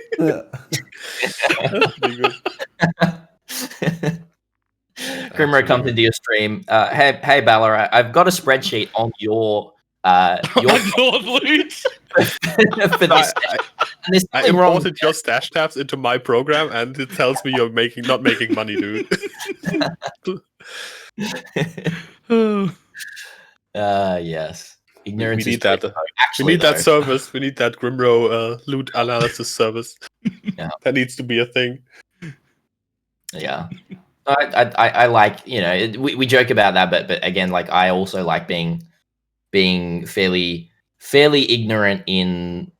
Grimro comes into your stream. Hey Balor, I've got a spreadsheet on your loot. For this. I imported your stash tabs into my program, and it tells me you're not making money, dude. Yes. Ignorance. We need that. We need that service. We need that Grimro loot analysis service. Yeah. That needs to be a thing. Yeah. I like, we joke about that, but again, like I also like being fairly ignorant in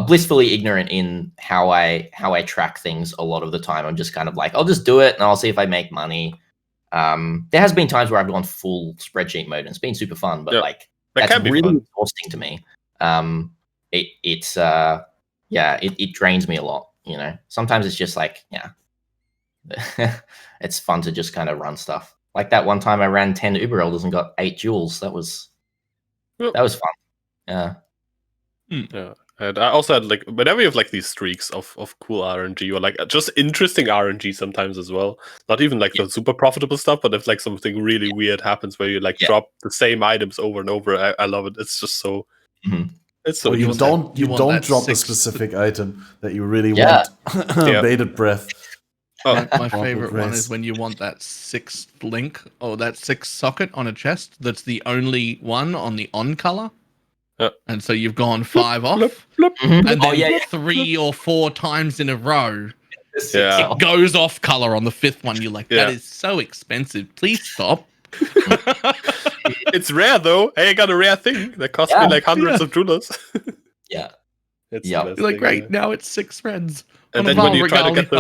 blissfully ignorant in how I track things a lot of the time. I'm just kind of like, I'll just do it and I'll see if I make money. There has been times where I've gone full spreadsheet mode and it's been super fun, but like that's really exhausting to me. It drains me a lot, Sometimes it's just like, it's fun to just kind of run stuff. Like that one time I ran 10 Uber Elders and got 8 jewels. That was fun. Yeah. Yeah. And I also had like whenever you have like these streaks of cool RNG or like just interesting RNG sometimes as well. Not even like the super profitable stuff, but if like something really weird happens where you like drop the same items over and over, I love it. It's just so it's so. Or you don't drop a specific item that you really want. Bated breath. My favorite one is when you want that 6th link or that 6th socket on a chest that's the only one on the on color. And so you've gone 5 off, and then 3 or 4 times in a row, it goes off color on the 5th one. You're like, that is so expensive. Please stop. It's rare though. Hey, I got a rare thing that cost me like hundreds of jewelers. You're like, great, now it's 6 reds. And then when you try to get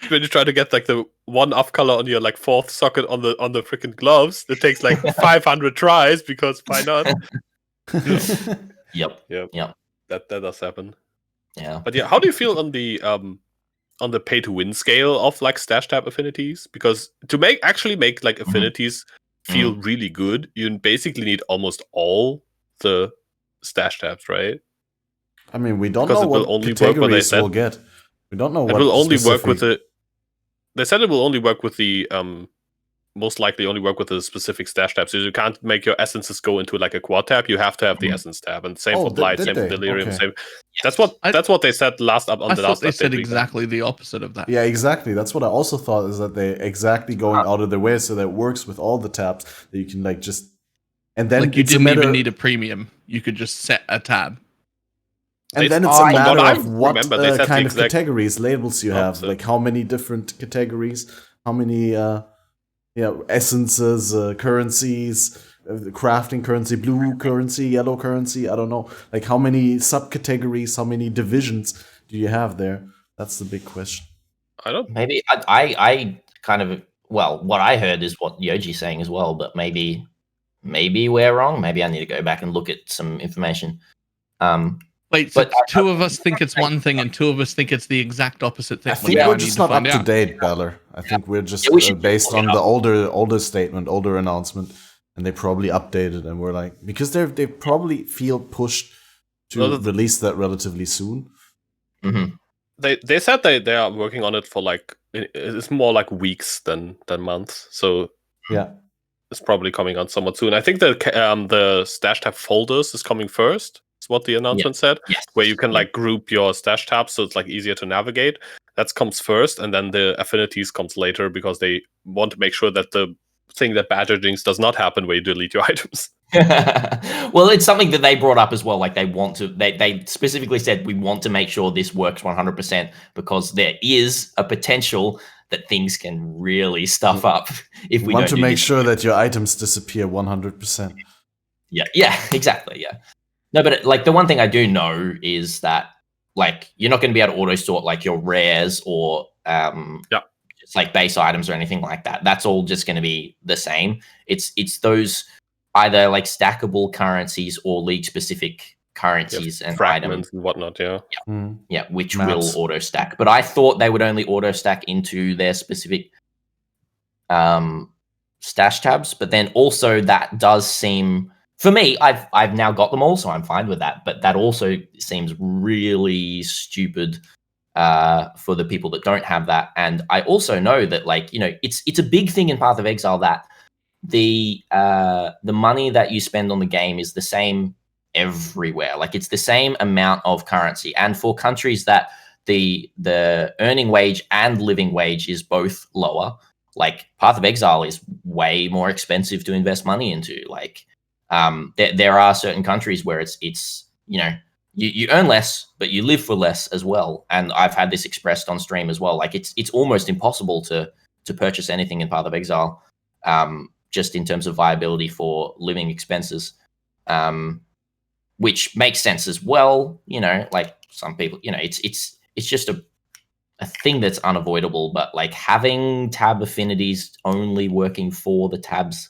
when you try to get like the 1 off color on your like 4th socket on the freaking gloves, it takes like 500 tries because why not? Yep. That does happen. Yeah. But how do you feel on the pay to win scale of like stash tab affinities? Because to make like affinities feel really good, you basically need almost all the stash tabs, right? I mean, we don't know what categories we'll get. We don't know what it will only work with the. They said it will only work with the most likely only work with a specific stash tab. So you can't make your essences go into like a quad tab. You have to have the essence tab, and same for Blight, same for Delirium, same. That's what they said last up on the last. They said exactly the opposite of that. Yeah, exactly. That's what I also thought, is that they're exactly going out of their way so that it works with all the tabs, that you can like just, and then like you didn't even need a premium. You could just set a tab. And then it's a matter of what kind of categories, labels you have, like how many different categories, how many essences, currencies, crafting currency, blue currency, yellow currency, I don't know. Like how many subcategories, how many divisions do you have there? That's the big question. Maybe I kind of, what I heard is what Yoji's saying as well, but maybe we're wrong. Maybe I need to go back and look at some information. Wait, so two of us think it's one thing and 2 of us think it's the exact opposite thing. I think we're just not up to date, Balor. I think we're just based on the older statement, older announcement, and they probably updated, and we're like, because they probably feel pushed to release that relatively soon. They said they are working on it for like, it's more like weeks than months. So it's probably coming on somewhat soon. I think the stash tab folders is coming first. What the announcement said, where you can like group your stash tabs so it's like easier to navigate. That comes first, and then the affinities comes later, because they want to make sure that the thing that Badger jinx does not happen where you delete your items. Well, it's something that they brought up as well. Like they specifically said, we want to make sure this works 100%, because there is a potential that things can really stuff up if we want to make sure that your items disappear 100%. Yeah, exactly. Yeah. No, but like the one thing I do know is that like you're not going to be able to auto sort like your rares or just like base items or anything like that. That's all just going to be the same. It's those either like stackable currencies or league specific currencies and fragments items and whatnot. Which will auto stack. But I thought they would only auto stack into their specific stash tabs. But then also that does seem. For me, I've now got them all, so I'm fine with that. But that also seems really stupid for the people that don't have that. And I also know that, like, it's a big thing in Path of Exile that the money that you spend on the game is the same everywhere. Like, it's the same amount of currency. And for countries that the earning wage and living wage is both lower, like Path of Exile is way more expensive to invest money into. Like, there are certain countries where it's you earn less, but you live for less as well. And I've had this expressed on stream as well. Like it's almost impossible to purchase anything in Path of Exile, just in terms of viability for living expenses, which makes sense as well. You know, like some people, you know, it's just a thing that's unavoidable. But like having tab affinities only working for the tabs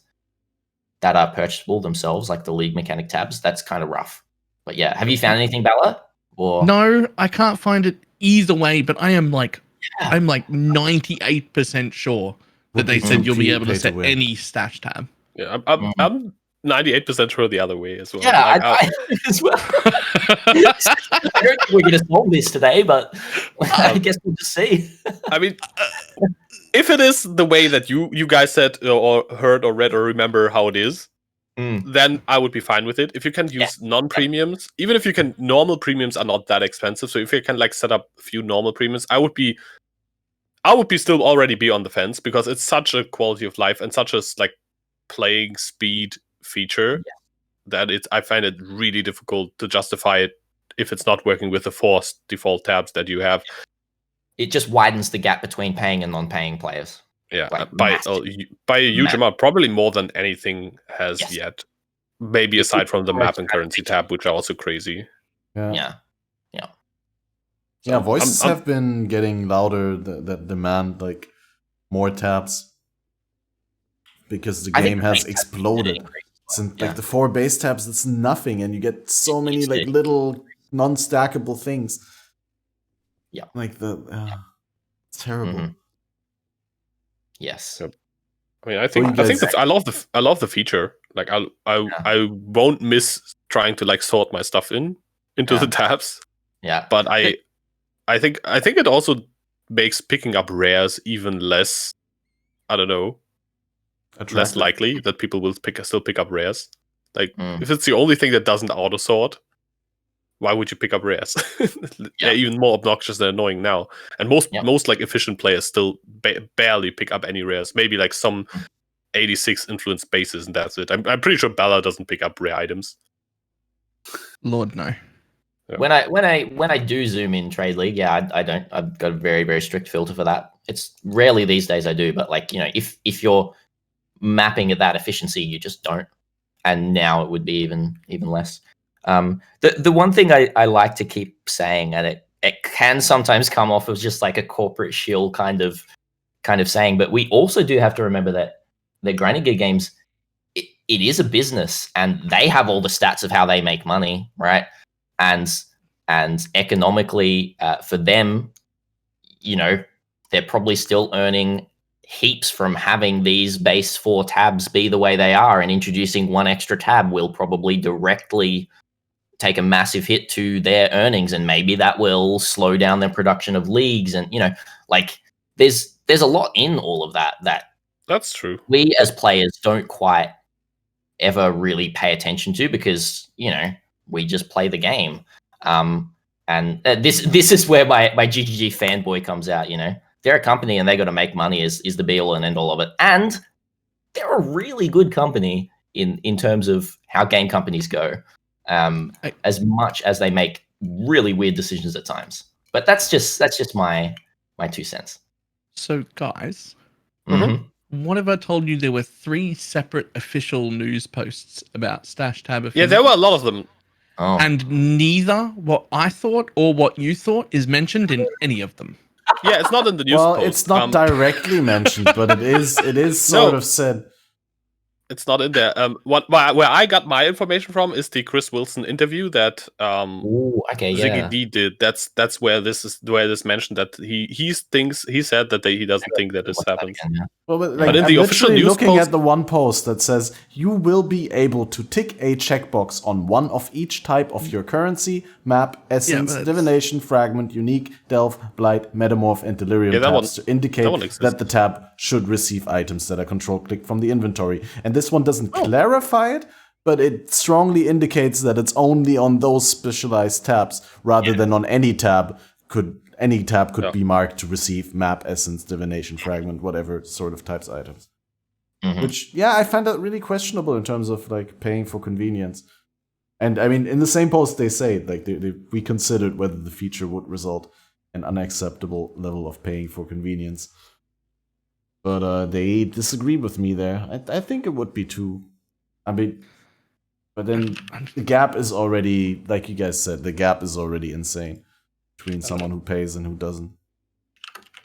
that are purchasable themselves, like the league mechanic tabs, that's kind of rough. But yeah, have you found anything, Balor? Or No, I can't find it either way, but I'm like 98% sure that they said you'll be able to set any stash tab. Yeah, I'm 98% sure the other way as well. Yeah, like, I as well. I don't think we're going to solve this today, but I guess we'll just see. I mean, if it is the way that you guys said or heard or read or remember how it is, then I would be fine with it. If you can use non-premiums, even if you can, normal premiums are not that expensive. So if you can like set up a few normal premiums, I would be still already be on the fence, because it's such a quality of life and such a like playing speed feature that I find it really difficult to justify it if it's not working with the forced default tabs that you have. It just widens the gap between paying and non-paying players. Yeah, like by a huge amount, probably more than anything has yet. Maybe aside from the map and currency tab, which are also crazy. Yeah. Yeah, voices have been getting louder that demand like more tabs, because the game has exploded. Since like the 4 base tabs, it's nothing, and you get so many like little non-stackable things. Yeah, like it's terrible. Yes. I mean, I think I love the feature. Like I won't miss trying to like sort my stuff into the tabs. Yeah. But I think it also makes picking up rares even less, I don't know, less likely that people will still pick up rares. Like if it's the only thing that doesn't auto sort, why would you pick up rares? They're even more obnoxious than annoying now. And most like efficient players still barely pick up any rares. Maybe like some 86 influence bases, and that's it. I'm pretty sure Balor doesn't pick up rare items. Lord no. Yeah. When I do zoom in Trade League, I don't. I've got a very, very strict filter for that. It's rarely these days I do, but like, you know, if you're mapping at that efficiency, you just don't. And now it would be even less. The one thing I like to keep saying, and it can sometimes come off as just like a corporate shill kind of saying, but we also do have to remember that the grinding gear games, it is a business, and they have all the stats of how they make money, right? And economically, for them, you know, they're probably still earning heaps from having these base 4 tabs be the way they are, and introducing one extra tab will probably directly take a massive hit to their earnings, and maybe that will slow down their production of leagues. And, you know, like there's a lot in all of that that's true. We as players don't quite ever really pay attention to, because, you know, we just play the game. And this is where my GGG fanboy comes out. You know, they're a company and they got to make money is the be all and end all of it. And they're a really good company in terms of how game companies go. As much as they make really weird decisions at times, but that's just my 2 cents. So guys, what if I told you there were 3 separate official news posts about Stash Tab? Yeah, there were a lot of them. Oh. And neither what I thought or what you thought is mentioned in any of them. Yeah, it's not in the news well, post. It's not directly mentioned, but it is sort of said. It's not in there. Where I got my information from is the Chris Wilson interview that Ziggy D did. That's where this mentioned that he said that he doesn't think that this happens. Well, but in the official news looking at the one post that says you will be able to tick a checkbox on one of each type of your currency, map, essence, divination, fragment, unique, delve, blight, metamorph, and delirium tabs to indicate that the tab should receive items that are control-clicked from the inventory. And this one doesn't clarify it, but it strongly indicates that it's only on those specialized tabs rather than on any tab. Any tab could be marked to receive map, essence, divination, fragment, whatever sort of types items. Which, I find that really questionable in terms of like paying for convenience. And I mean, in the same post, they say like we considered whether the feature would result in unacceptable level of paying for convenience, but they disagreed with me there. I think it would be too. I mean, but then the gap is already, like you guys said, the gap is already insane between someone who pays and who doesn't.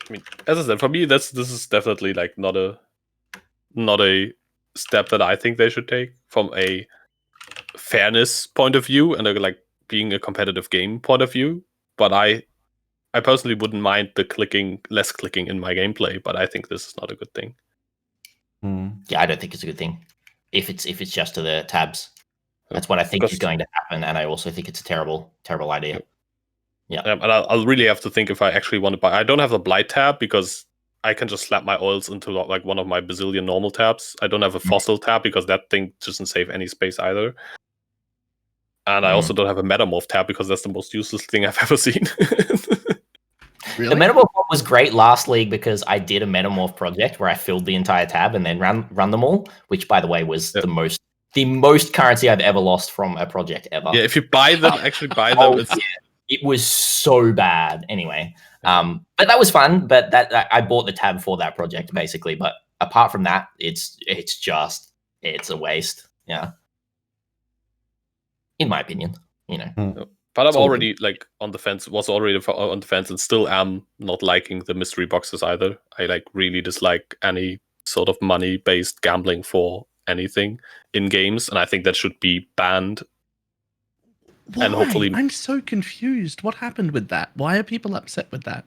I mean, as I said, for me, this is definitely like not a step that I think they should take from a fairness point of view and like being a competitive game point of view. But I personally wouldn't mind the less clicking in my gameplay, but I think this is not a good thing. Yeah, I don't think it's a good thing. If it's just to the tabs, that's what I think is going to happen, and I also think it's a terrible idea. Yeah, and I'll really have to think if I actually want to buy. I don't have a blight tab because I can just slap my oils into like one of my bazillion normal tabs. I don't have a fossil tab because that thing doesn't save any space either. And I also don't have a metamorph tab because that's the most useless thing I've ever seen. Really? The metamorph was great last league because I did a metamorph project where I filled the entire tab and then run them all, which by the way was the most currency I've ever lost from a project ever. Yeah, if you buy them, actually buy them. It was so bad. Anyway, but that was fun. But that I bought the tab for that project basically. But apart from that, it's a waste. Yeah, in my opinion, you know. But I'm already like on the fence. Was already on the fence, and still am not liking the mystery boxes either. I like really dislike any sort of money-based gambling for anything in games, and I think that should be banned. Why? And hopefully, I'm so confused. What happened with that? Why are people upset with that?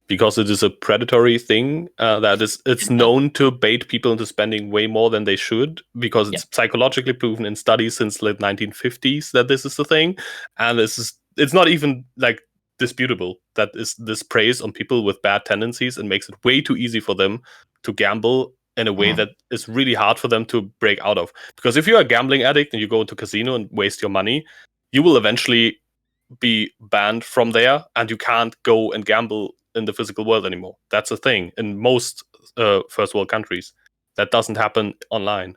Because it is a predatory thing it's known to bait people into spending way more than they should, because it's psychologically proven in studies since the 1950s that this is the thing, and it's not even like disputable that this preys on people with bad tendencies and makes it way too easy for them to gamble in a way that is really hard for them to break out of. Because if you're a gambling addict and you go into a casino and waste your money, you will eventually be banned from there, and you can't go and gamble in the physical world anymore. That's a thing in most first world countries. That doesn't happen online.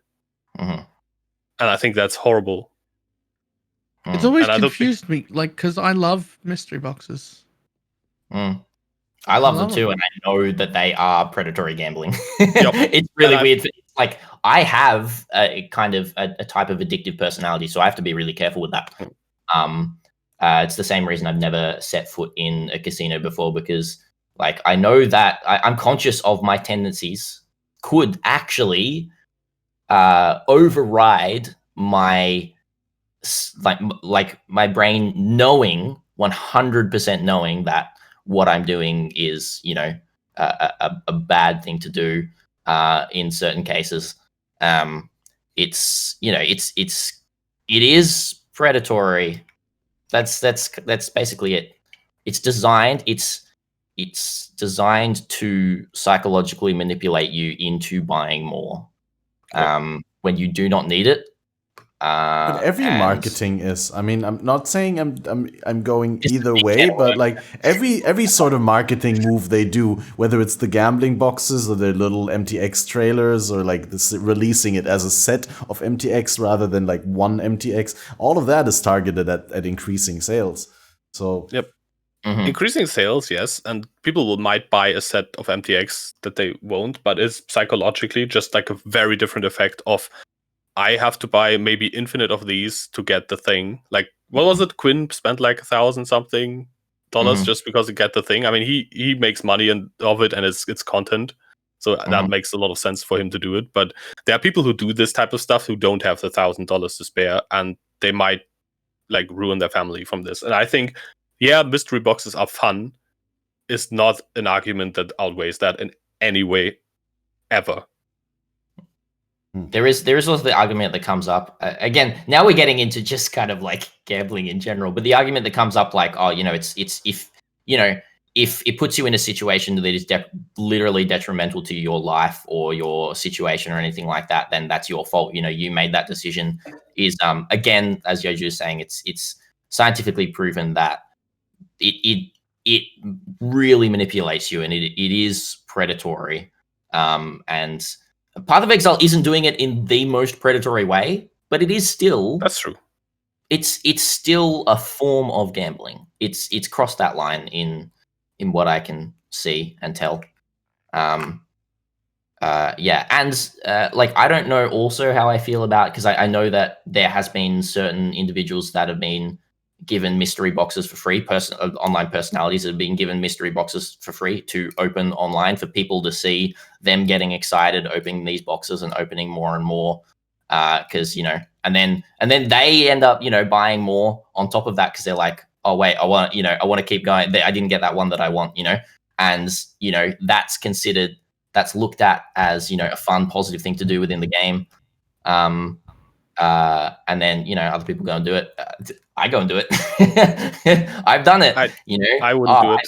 And I think that's horrible. It's always confused me, like, because I love mystery boxes. I love them too, and I know that they are predatory gambling. It's really weird. It's like I have a kind of a type of addictive personality, so I have to be really careful with that. It's the same reason I've never set foot in a casino before, because like I know that I'm conscious of my tendencies could actually override my like my brain knowing 100% knowing that what I'm doing is, you know, a bad thing to do in certain cases. It's, you know, it is predatory. That's basically it. It's designed to psychologically manipulate you into buying more when you do not need it. But every marketing is. I mean, I'm not saying I'm going either way, but like every sort of marketing move they do, whether it's the gambling boxes or the little MTX trailers, or like this releasing it as a set of MTX rather than like one MTX, all of that is targeted at increasing sales. So increasing sales, yes, and people might buy a set of MTX that they won't, but it's psychologically just like a very different effect of, I have to buy maybe infinite of these to get the thing. Like, what was it? Quinn spent like $1,000-something just because he get the thing. I mean, he makes money of it, and it's content, so that makes a lot of sense for him to do it. But there are people who do this type of stuff who don't have the $1,000 to spare, and they might like ruin their family from this. And I think, mystery boxes are fun. Is not an argument that outweighs that in any way, ever. There is also the argument that comes up again. Now we're getting into just kind of like gambling in general, but the argument that comes up, like, oh, you know, it's if you know, if it puts you in a situation that is literally detrimental to your life or your situation or anything like that, then that's your fault. You know, you made that decision. Is again, as Yoji is saying, it's scientifically proven that it really manipulates you, and it is predatory. And Path of Exile isn't doing it in the most predatory way, but it is still that's true it's still a form of gambling. It's crossed that line in what I can see and tell. Yeah, and like I don't know also how I feel about, because I know that there has been certain individuals that have been given mystery boxes for free, online personalities have been given mystery boxes for free to open online for people to see them getting excited opening these boxes and opening more and more, because and then they end up buying more on top of that, because they're like, oh wait, I want to keep going, I didn't get that one that I want, and that's looked at as a fun, positive thing to do within the game. And then other people go and do it. I go and do it. I've done it. I wouldn't do it.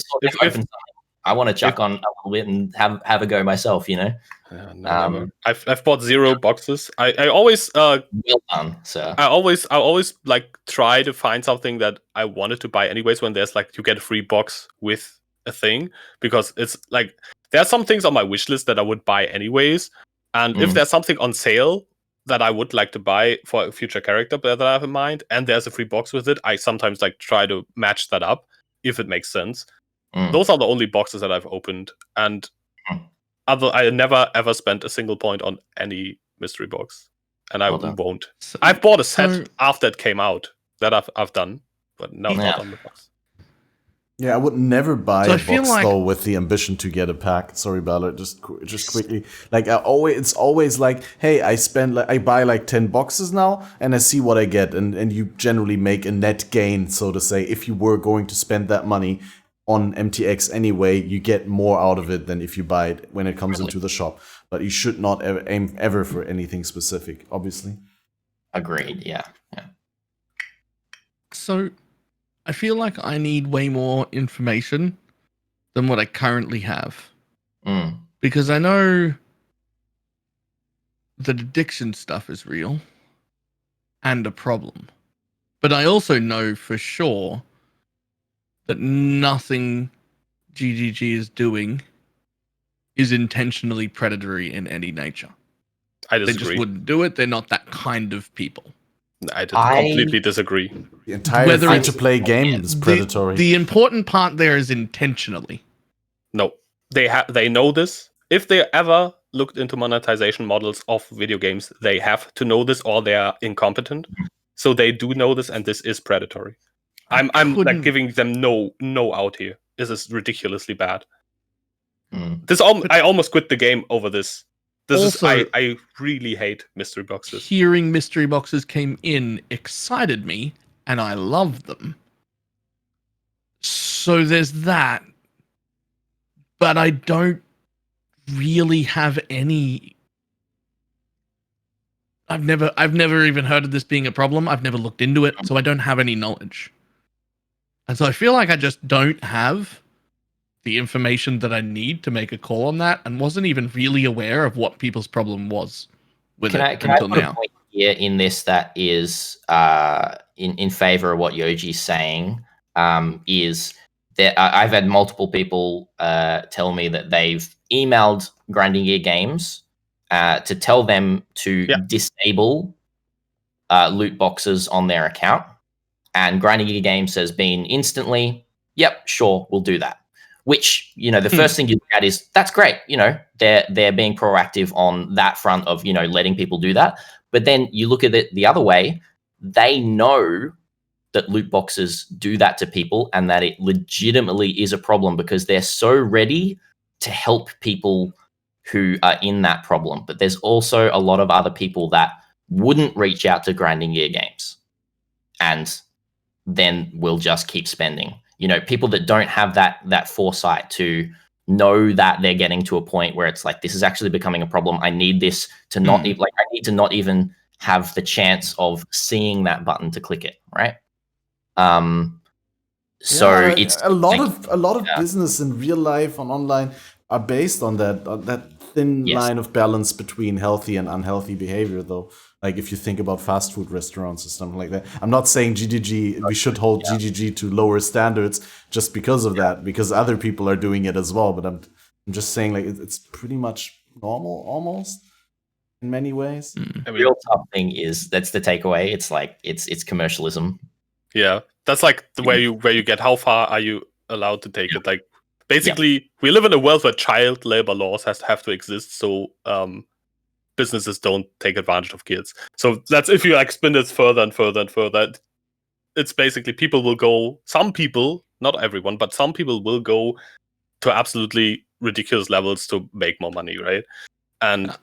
I want to chuck on a little bit and have a go myself. No, I've bought 0 boxes. I always well done, sir. I always like try to find something that I wanted to buy anyways when there's like you get a free box with a thing, because it's like there are some things on my wish list that I would buy anyways, and if there's something on sale that I would like to buy for a future character that I have in mind, and there's a free box with it, I sometimes like try to match that up if it makes sense. Those are the only boxes that I've opened, and I never ever spent a single point on any mystery box, and I won't. So, I've bought a set after it came out that I've done, but no, not on the box. Yeah, I would never buy a box though with the ambition to get a pack. Sorry, Balor, just quickly. Like it's always like, hey, I buy like 10 boxes now, and I see what I get, and you generally make a net gain, so to say. If you were going to spend that money on MTX anyway, you get more out of it than if you buy it when it comes into the shop. But you should not aim ever for anything specific, obviously. Agreed. Yeah. So, I feel like I need way more information than what I currently have. Because I know that addiction stuff is real and a problem. But I also know for sure that nothing GGG is doing is intentionally predatory in any nature. I disagree. They just wouldn't do it. They're not that kind of people. I completely disagree. The entire free-to-play game is predatory. The important part there is intentionally. No, they know this. If they ever looked into monetization models of video games, they have to know this, or they are incompetent. So they do know this, and this is predatory. I'm like giving them no out here. This is ridiculously bad. I almost quit the game over this. I really hate mystery boxes. Hearing mystery boxes came in excited me, and I love them. So there's that. But I don't really have any. I've never even heard of this being a problem. I've never looked into it, so I don't have any knowledge. And so I feel like I just don't have the information that I need to make a call on that, and wasn't even really aware of what people's problem was with it until now. A point here in this that is in favor of what Yoji's saying, is that I've had multiple people tell me that they've emailed Grinding Gear Games to tell them to disable loot boxes on their account, and Grinding Gear Games has been instantly, yep, sure, we'll do that. Which, the first thing you look at is, that's great. They're being proactive on that front of, letting people do that. But then you look at it the other way, they know that loot boxes do that to people, and that it legitimately is a problem, because they're so ready to help people who are in that problem. But there's also a lot of other people that wouldn't reach out to Grinding Gear Games, and then will just keep spending. People that don't have that foresight to know that they're getting to a point where it's like, this is actually becoming a problem. I need this to not I need to not even have the chance of seeing that button to click it, right? So it's a lot of business in real life on online are based on that thin line of balance between healthy and unhealthy behavior, though. Like if you think about fast food restaurants or something like that. I'm not saying we should hold GGG to lower standards just because of that, because other people are doing it as well. But I'm just saying, like, it's pretty much normal almost. in many ways. I mean, real tough thing is that's the takeaway. It's like it's commercialism. Yeah, that's like the where you get how far are you allowed to take it. Like basically, we live in a world where child labor laws have to exist, so businesses don't take advantage of kids. So that's if you like spin this further and further and further. It's basically people will go. Some people, not everyone, but some people will go to absolutely ridiculous levels to make more money, right? And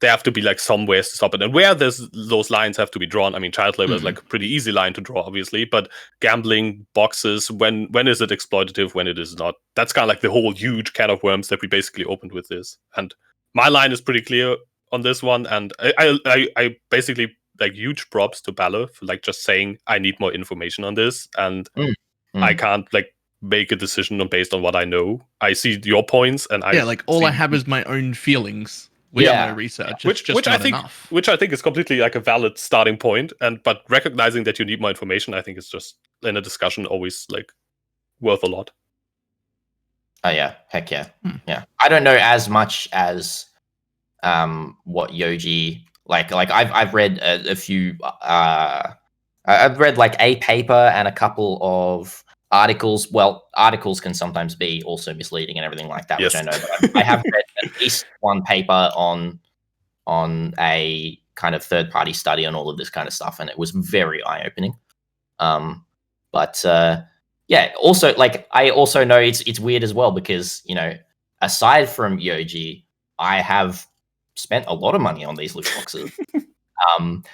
there have to be like some ways to stop it, and where those lines have to be drawn. I mean, child labor is like a pretty easy line to draw, obviously, but gambling, boxes, when is it exploitative, when it is not? That's kind of like the whole huge can of worms that we basically opened with this. And my line is pretty clear on this one, and I basically like huge props to Balor for like just saying I need more information on this, and I can't like make a decision based on what I know. I see your points, and all I have is my own feelings. We have no research, which I think enough. Which I think is completely like a valid starting point, but recognizing that you need more information, I think is just in a discussion always like worth a lot. Oh yeah, heck yeah, yeah. I don't know as much as what Yoji like. I've read a few. I've read like a paper and a couple of articles. Well, articles can sometimes be also misleading and everything like that, Yes. which I know. But I have read at least one paper on a kind of third-party study on all of this kind of stuff, and it was very eye-opening. Yeah, also like I also know it's weird as well because aside from Yoji, I have spent a lot of money on these loot boxes.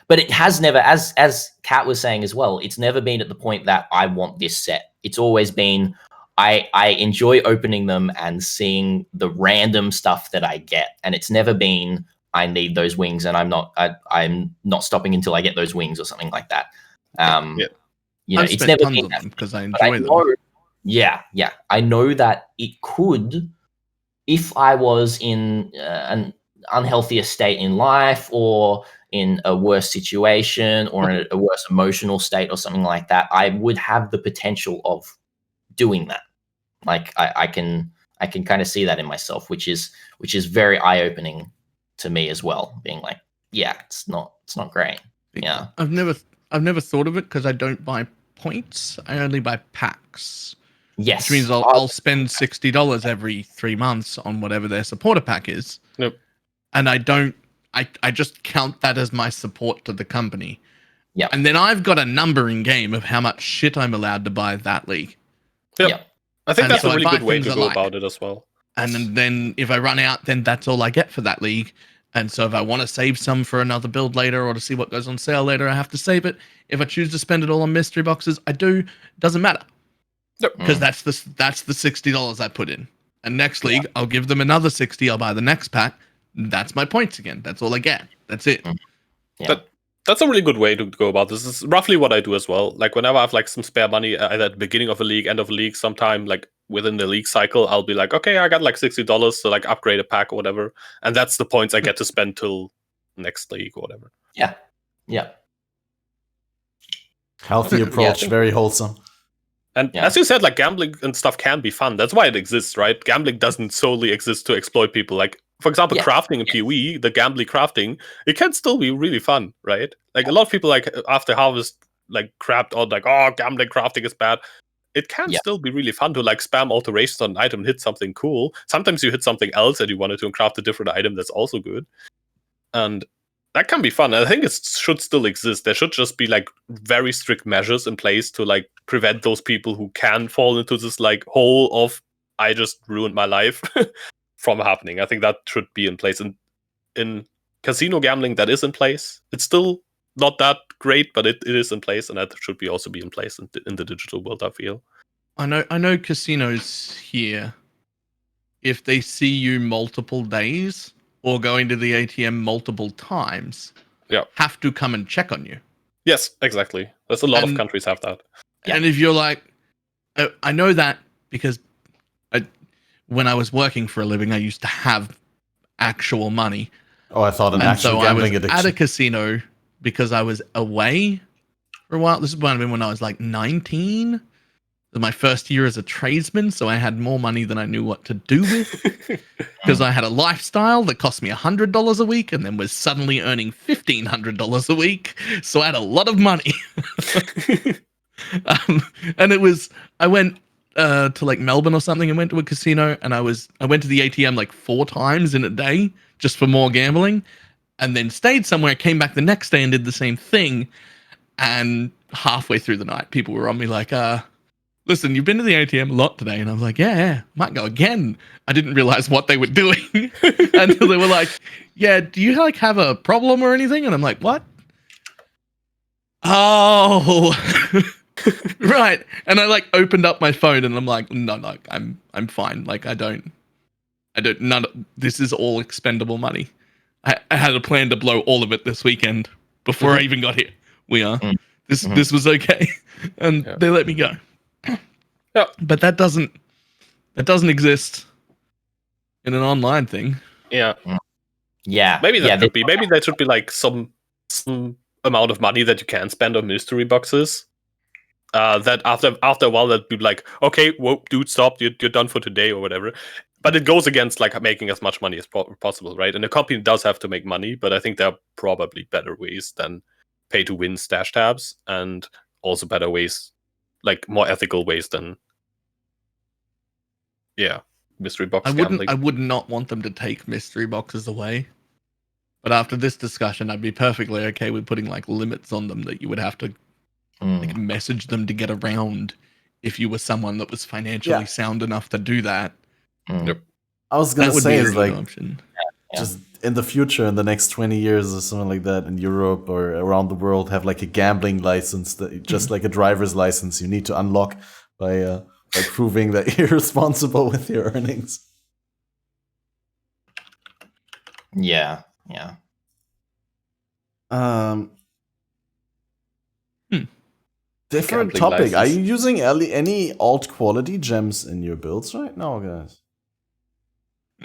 But it has never, as Kat was saying as well, it's never been at the point that I want this set. It's always been I enjoy opening them and seeing the random stuff that I get, and it's never been I need those wings and I'm not stopping until I get those wings or something like that. It's never been that because I enjoy them. Yeah, I know that it could, if I was in an unhealthier state in life or in a worse situation or in a worse emotional state or something like that, I would have the potential of doing that. Like I can kind of see that in myself, which is very eye-opening to me as well, being like, yeah, it's not great. Yeah. I've never thought of it because I don't buy points. I only buy packs. Yes. Which means I'll spend $60 every 3 months on whatever their supporter pack is. Nope. And I just count that as my support to the company. Yeah. And then I've got a numbering game of how much shit I'm allowed to buy that league. Yep. I think that's a really good way to go about it as well. And then if I run out, then that's all I get for that league. And so if I want to save some for another build later or to see what goes on sale later, I have to save it. If I choose to spend it all on mystery boxes, I do. Doesn't matter. Because that's the $60 I put in. And next league, I'll give them another 60. I'll buy the next pack. That's my points again. That's all I get. That's it. Yeah. That's a really good way to go about this. This is roughly what I do as well. Like whenever I have like some spare money, either at the beginning of a league, end of a league, sometime like within the league cycle, I'll be like, okay, I got like $60 to like upgrade a pack or whatever, and that's the points I get to spend till next league or whatever. Yeah. Healthy approach, very wholesome. And as you said, like gambling and stuff can be fun. That's why it exists, right? Gambling doesn't solely exist to exploit people. Like, for example, crafting in PoE, the gambling crafting, it can still be really fun, right? Like a lot of people like after Harvest like crapped on like, oh, gambling crafting is bad. It can still be really fun to like spam alterations on an item and hit something cool. Sometimes you hit something else that you wanted to and craft a different item that's also good. And that can be fun. I think it should still exist. There should just be like very strict measures in place to like prevent those people who can fall into this like hole of I just ruined my life from happening. I think that should be in place. And in casino gambling, that is in place. It's still not that great, but it is in place, and that should also be in place in the digital world, I feel. I know casinos here, if they see you multiple days or going to the ATM multiple times, have to come and check on you. Yes, exactly. There's a lot of countries have that. And if you're like, I know that because when I was working for a living, I used to have actual money. Oh, I thought an actual gambling addiction. At a casino because I was away for a while. This is when I was like 19. my first year as a tradesman, so I had more money than I knew what to do with. Because I had a lifestyle that cost me $100 a week and then was suddenly earning $1,500 a week. So I had a lot of money. And I went to like Melbourne or something and went to a casino, and I went to the ATM like 4 times in a day just for more gambling, and then stayed somewhere, came back the next day and did the same thing. And halfway through the night, people were on me like, listen, you've been to the ATM a lot today. And I was like, yeah, might go again. I didn't realize what they were doing until they were like, yeah, do you like have a problem or anything? And I'm like, what? Oh, right. And I like opened up my phone and I'm like, no, I'm fine. Like, this is all expendable money. I had a plan to blow all of it this weekend before I even got here. This was okay. And they let me go. Yeah. But that doesn't exist in an online thing. Yeah. Yeah. Maybe that could be. Maybe there should be like some amount of money that you can spend on mystery boxes. That after a while, that'd be like, okay, whoa, dude, stop, you're done for today or whatever. But it goes against like making as much money as possible, right? And the company does have to make money, but I think there are probably better ways than pay to win stash tabs, and also better ways, like more ethical ways than mystery box gambling. I would not want them to take mystery boxes away. But after this discussion, I'd be perfectly okay with putting like limits on them that you would have to like message them to get around if you were someone that was financially sound enough to do that. Yep. I was gonna say is like option. Just in the future, in the next 20 years or something like that, in Europe or around the world, have like a gambling license that just like a driver's license you need to unlock by proving that you're responsible with your earnings. Yeah. Different topic. Are you using any alt quality gems in your builds right now, guys?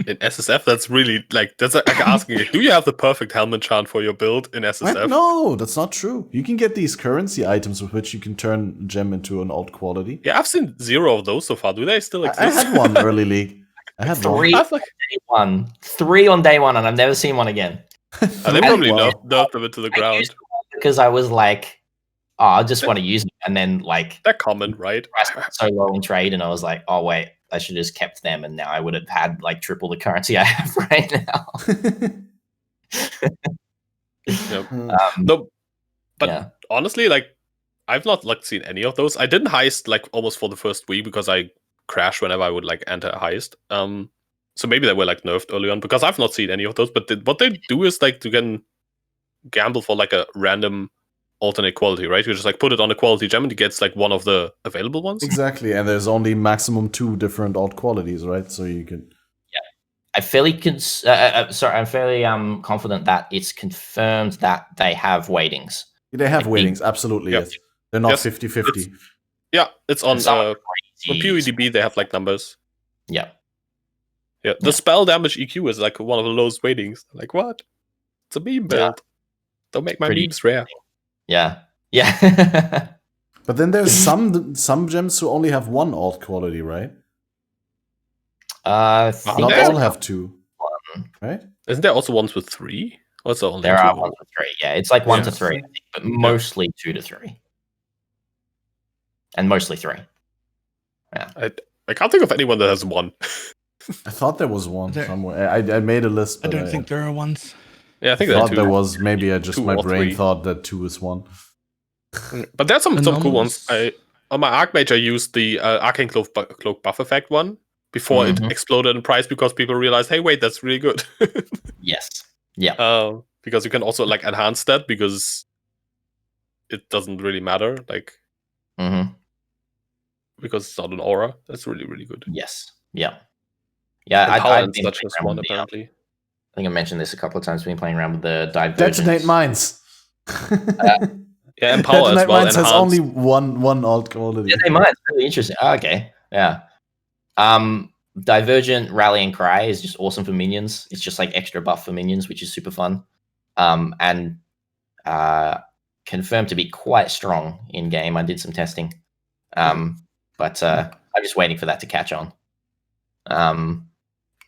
In SSF, that's really like asking, do you have the perfect helmet chant for your build in SSF? What? No, that's not true. You can get these currency items with which you can turn gem into an alt quality. Yeah, I've seen 0 of those so far. Do they still exist? I had one early league. I had 3 on day one. 3 on day one, and I've never seen one again. They probably nerfed them into the ground. Because I was like, I just want to use them, and then like they're common, right? So low in trade, and I was like, oh wait, I should have just kept them, and now I would have had like triple the currency I have right now. No, but honestly, like I've not like seen any of those. I didn't heist like almost for the first week because I crash whenever I would like enter a heist. So maybe they were like nerfed early on because I've not seen any of those. But what they do is like you can gamble for like a random alternate quality, right? You just like put it on a quality gem and it gets like one of the available ones. Exactly, and there's only maximum 2 different alt qualities, right? So you can. Yeah, I'm fairly confident that it's confirmed that they have weightings. They have weightings, absolutely. Yes. They're not 50-50. It's on PoEDB. They have like numbers. Yeah. The spell damage EQ is like one of the lowest weightings. Like what? It's a meme build. Don't make my memes rare. Yeah. But then there's some gems who only have 1 alt quality, right? Not all have 2, right? Isn't there also ones with 3? Or is there only there 2? Are 1 to 3. Yeah, it's like 1 to 3, I think, but mostly 2 to 3, and mostly 3. Yeah, I can't think of anyone that has 1. I thought there was 1 somewhere. I made a list. But I don't think there are ones. Yeah, I think there was. Maybe my brain thought that 2 is 1. But there's some cool ones. On my Archmage, I used the Arcane Cloak buff effect one before it exploded in price because people realized, hey, wait, that's really good. Yes. Yeah. Because you can also like enhance that because it doesn't really matter, like because it's not an aura. That's really, really good. Yes. Yeah. Yeah. I've been such as one apparently. I think I mentioned this a couple of times. We've been playing around with the Divergence. Detonate Mines. Yeah, and Power Detonate as well. Mines has only one alt quality. Detonate Mines, really interesting. Oh, okay. Yeah. Divergent Rally and Cry is just awesome for minions. It's just like extra buff for minions, which is super fun. And confirmed to be quite strong in game. I did some testing. but I'm just waiting for that to catch on.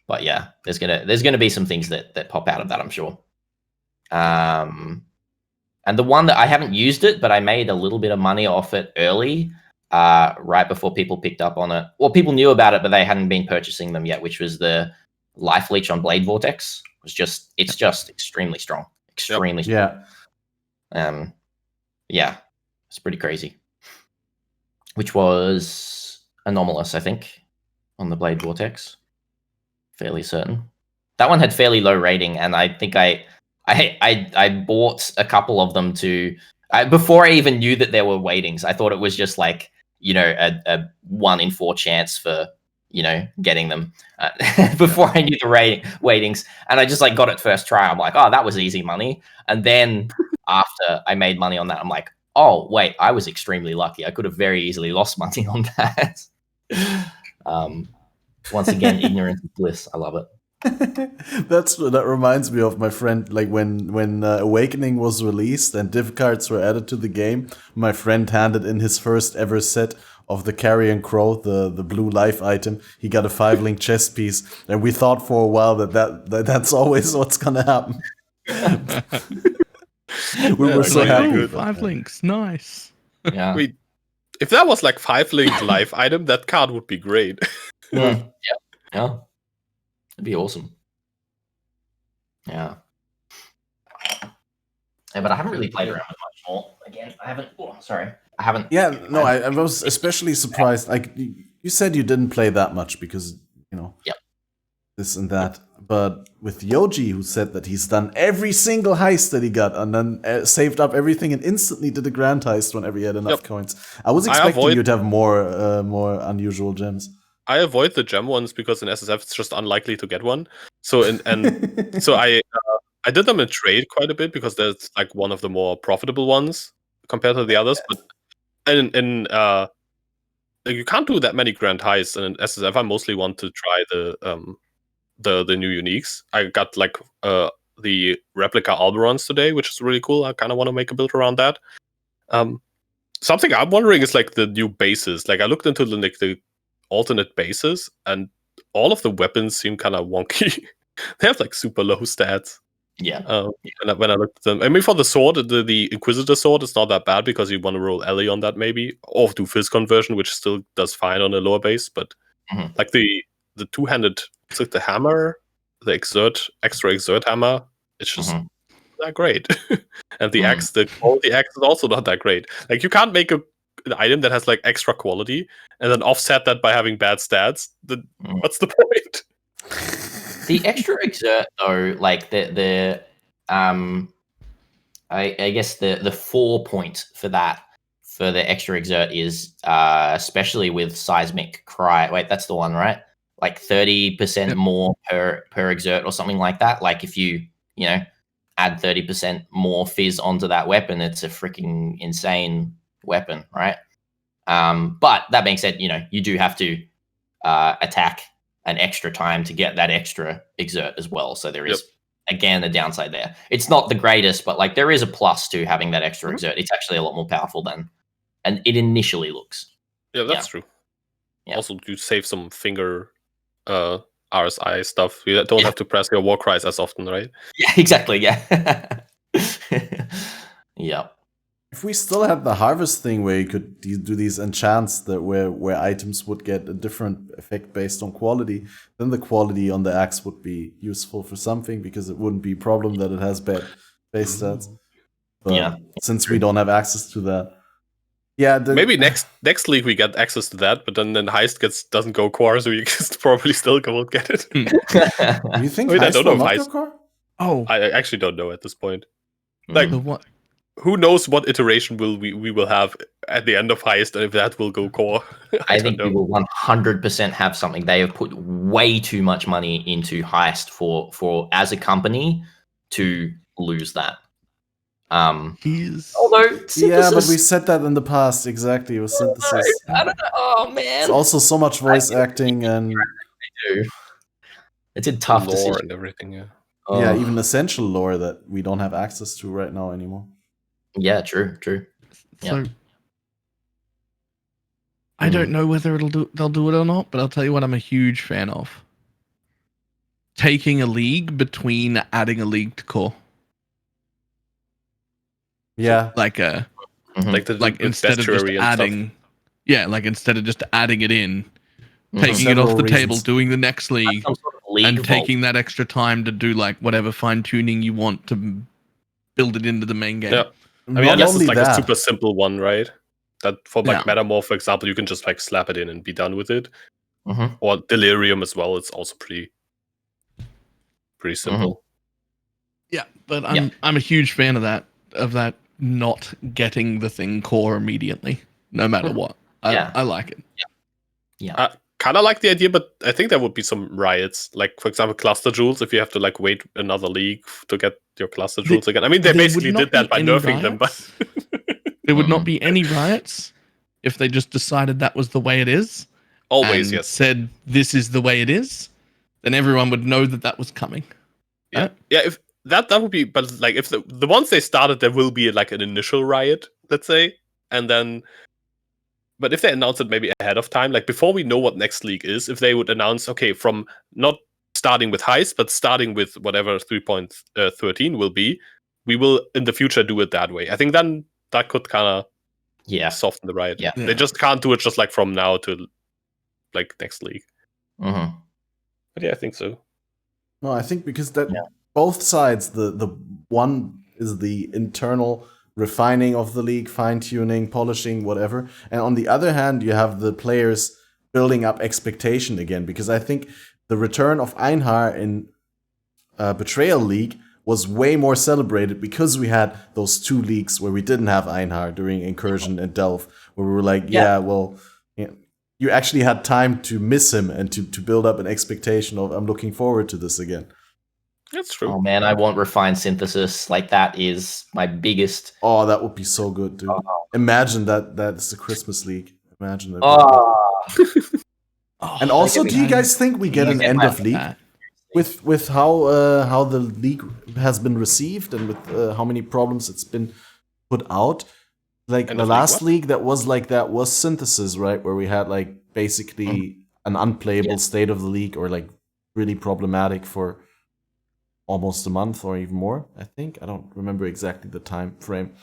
But yeah, there's gonna be some things that pop out of that, I'm sure. And the one that I haven't used it, but I made a little bit of money off it early, right before people picked up on it. Well, people knew about it, but they hadn't been purchasing them yet, which was the Life Leech on Blade Vortex. It's just extremely strong. Extremely strong. Yeah. It's pretty crazy. Which was Anomalous, I think, on the Blade Vortex. Fairly certain. That one had fairly low rating, and I think I bought a couple of them before I even knew that there were weightings. I thought it was just like, a 1 in 4 chance for, getting them before I knew the weightings. And I just like got it first try. I'm like, oh, that was easy money. And then after I made money on that, I'm like, oh, wait, I was extremely lucky. I could have very easily lost money on that. Once again, ignorance is bliss. I love it. That reminds me of my friend, like when Awakening was released and div cards were added to the game, my friend handed in his first ever set of the Carrion Crow, the blue life item. He got a 5-link chess piece, and we thought for a while that's always what's gonna happen. We were so happy with 5 links, nice. Yeah. If that was like 5-link life item, that card would be great. Yeah. It'd be awesome. Yeah. But I haven't really played around with much more. Again, I haven't. Oh, sorry. I haven't. Yeah, no, I was especially surprised. Like, you said you didn't play that much because, Yep. this and that. But with Yoji, who said that he's done every single heist that he got and then saved up everything and instantly did a grand heist whenever he had enough coins. I was expecting you to have more unusual gems. I avoid the gem ones because in SSF it's just unlikely to get one. So so I did them in trade quite a bit because that's like one of the more profitable ones compared to the others. But you can't do that many grand heists, and in SSF I mostly want to try the new uniques. I got like the replica Alberons today, which is really cool. I kind of want to make a build around that. Something I'm wondering is like the new bases. Like I looked into the alternate bases, and all of the weapons seem kind of wonky. They have like super low stats. Yeah. When I looked at them, I mean, for the sword, the Inquisitor sword, it's not that bad because you want to roll Ellie on that maybe, or do Fizz conversion, which still does fine on a lower base. But like the two-handed, it's like the hammer, the extra exert hammer, it's just not great. And the axe, the axe is also not that great. Like you can't make an item that has like extra quality and then offset that by having bad stats. What's the point? The extra exert though, like the I guess the 4 point for that for the extra exert is especially with seismic cry. Wait, that's the one, right? Like 30% more per exert or something like that. Like if you add 30% more fizz onto that weapon, it's a freaking insane weapon, right? But that being said, you do have to attack an extra time to get that extra exert as well. So there is again a downside there. It's not the greatest, but like there is a plus to having that extra exert. It's actually a lot more powerful than and it initially looks. Yeah, that's true. Yeah. Also, you save some finger RSI stuff. You don't have to press your war cries as often, right? Yeah, exactly. Yeah. Yep. If we still had the harvest thing where you could do these enchants that where items would get a different effect based on quality, then the quality on the axe would be useful for something because it wouldn't be a problem that it has bad base stats. But since we don't have access to that. Yeah, maybe next league we get access to that, but then Heist doesn't go core, so you probably still won't get it. Do you think Heist I don't know will if not Heist go core? Oh, I actually don't know at this point. Like, what? Who knows what iteration we will have at the end of Heist, and if that will go core? I think we will 100% have something. They have put way too much money into Heist for as a company to lose that. Although synthesis, but we said that in the past exactly with synthesis. I don't know. Oh man, it's also so much voice acting and it's a tough lore decision and everything. Yeah. Yeah, even essential lore that we don't have access to right now anymore. Yeah, true. So I don't know whether they'll do it or not, but I'll tell you what I'm a huge fan of. Taking a league between adding a league to core. Yeah. Like instead of just adding, instead of just adding it in, taking it off the table, doing the next league, and taking that extra time to do like whatever fine tuning you want to build it into the main game. Yeah, I mean, unless it's like a super simple one, right? That for like Metamorph, for example, you can just like slap it in and be done with it. Or Delirium as well. It's also pretty simple. Yeah, but I'm a huge fan of that not getting the thing core immediately, no matter what. I like it. Yeah. Kind of like the idea, but I think there would be some riots. Like, for example, cluster jewels, if you have to like wait another league to get your cluster jewels again. I mean, they basically did that by nerfing them, but there would not be any riots if they just decided that was the way it is. Always, and yes. Said this is the way it is, then everyone would know that was coming. Yeah, if that would be, but like if the ones they started, there will be like an initial riot, let's say, and then. But if they announce it maybe ahead of time, like before we know what next league is, if they would announce, okay, from not starting with Heist, but starting with whatever 3.13 will be, we will in the future do it that way. I think then that could kind of soften the riot. Yeah. They just can't do it just like from now to like next league. But yeah, I think so. No, I think because that both sides, the one is the internal refining of the league, fine-tuning, polishing, whatever. And on the other hand, you have the players building up expectation again. Because I think the return of Einhar in Betrayal League was way more celebrated because we had those 2 leagues where we didn't have Einhar during Incursion and Delve, where we were like, you actually had time to miss him and to build up an expectation of, I'm looking forward to this again. That's true. Oh man, I want refined synthesis. Like that is my biggest. Oh, that would be so good, dude. Imagine that's the Christmas League. Imagine that. And also, do you guys think we get an end of league with how the league has been received and with how many problems it's been put out? Like the last league that was like that was Synthesis, right? Where we had like basically an unplayable state of the league, or like really problematic for almost a month or even more, I think. I don't remember exactly the time frame.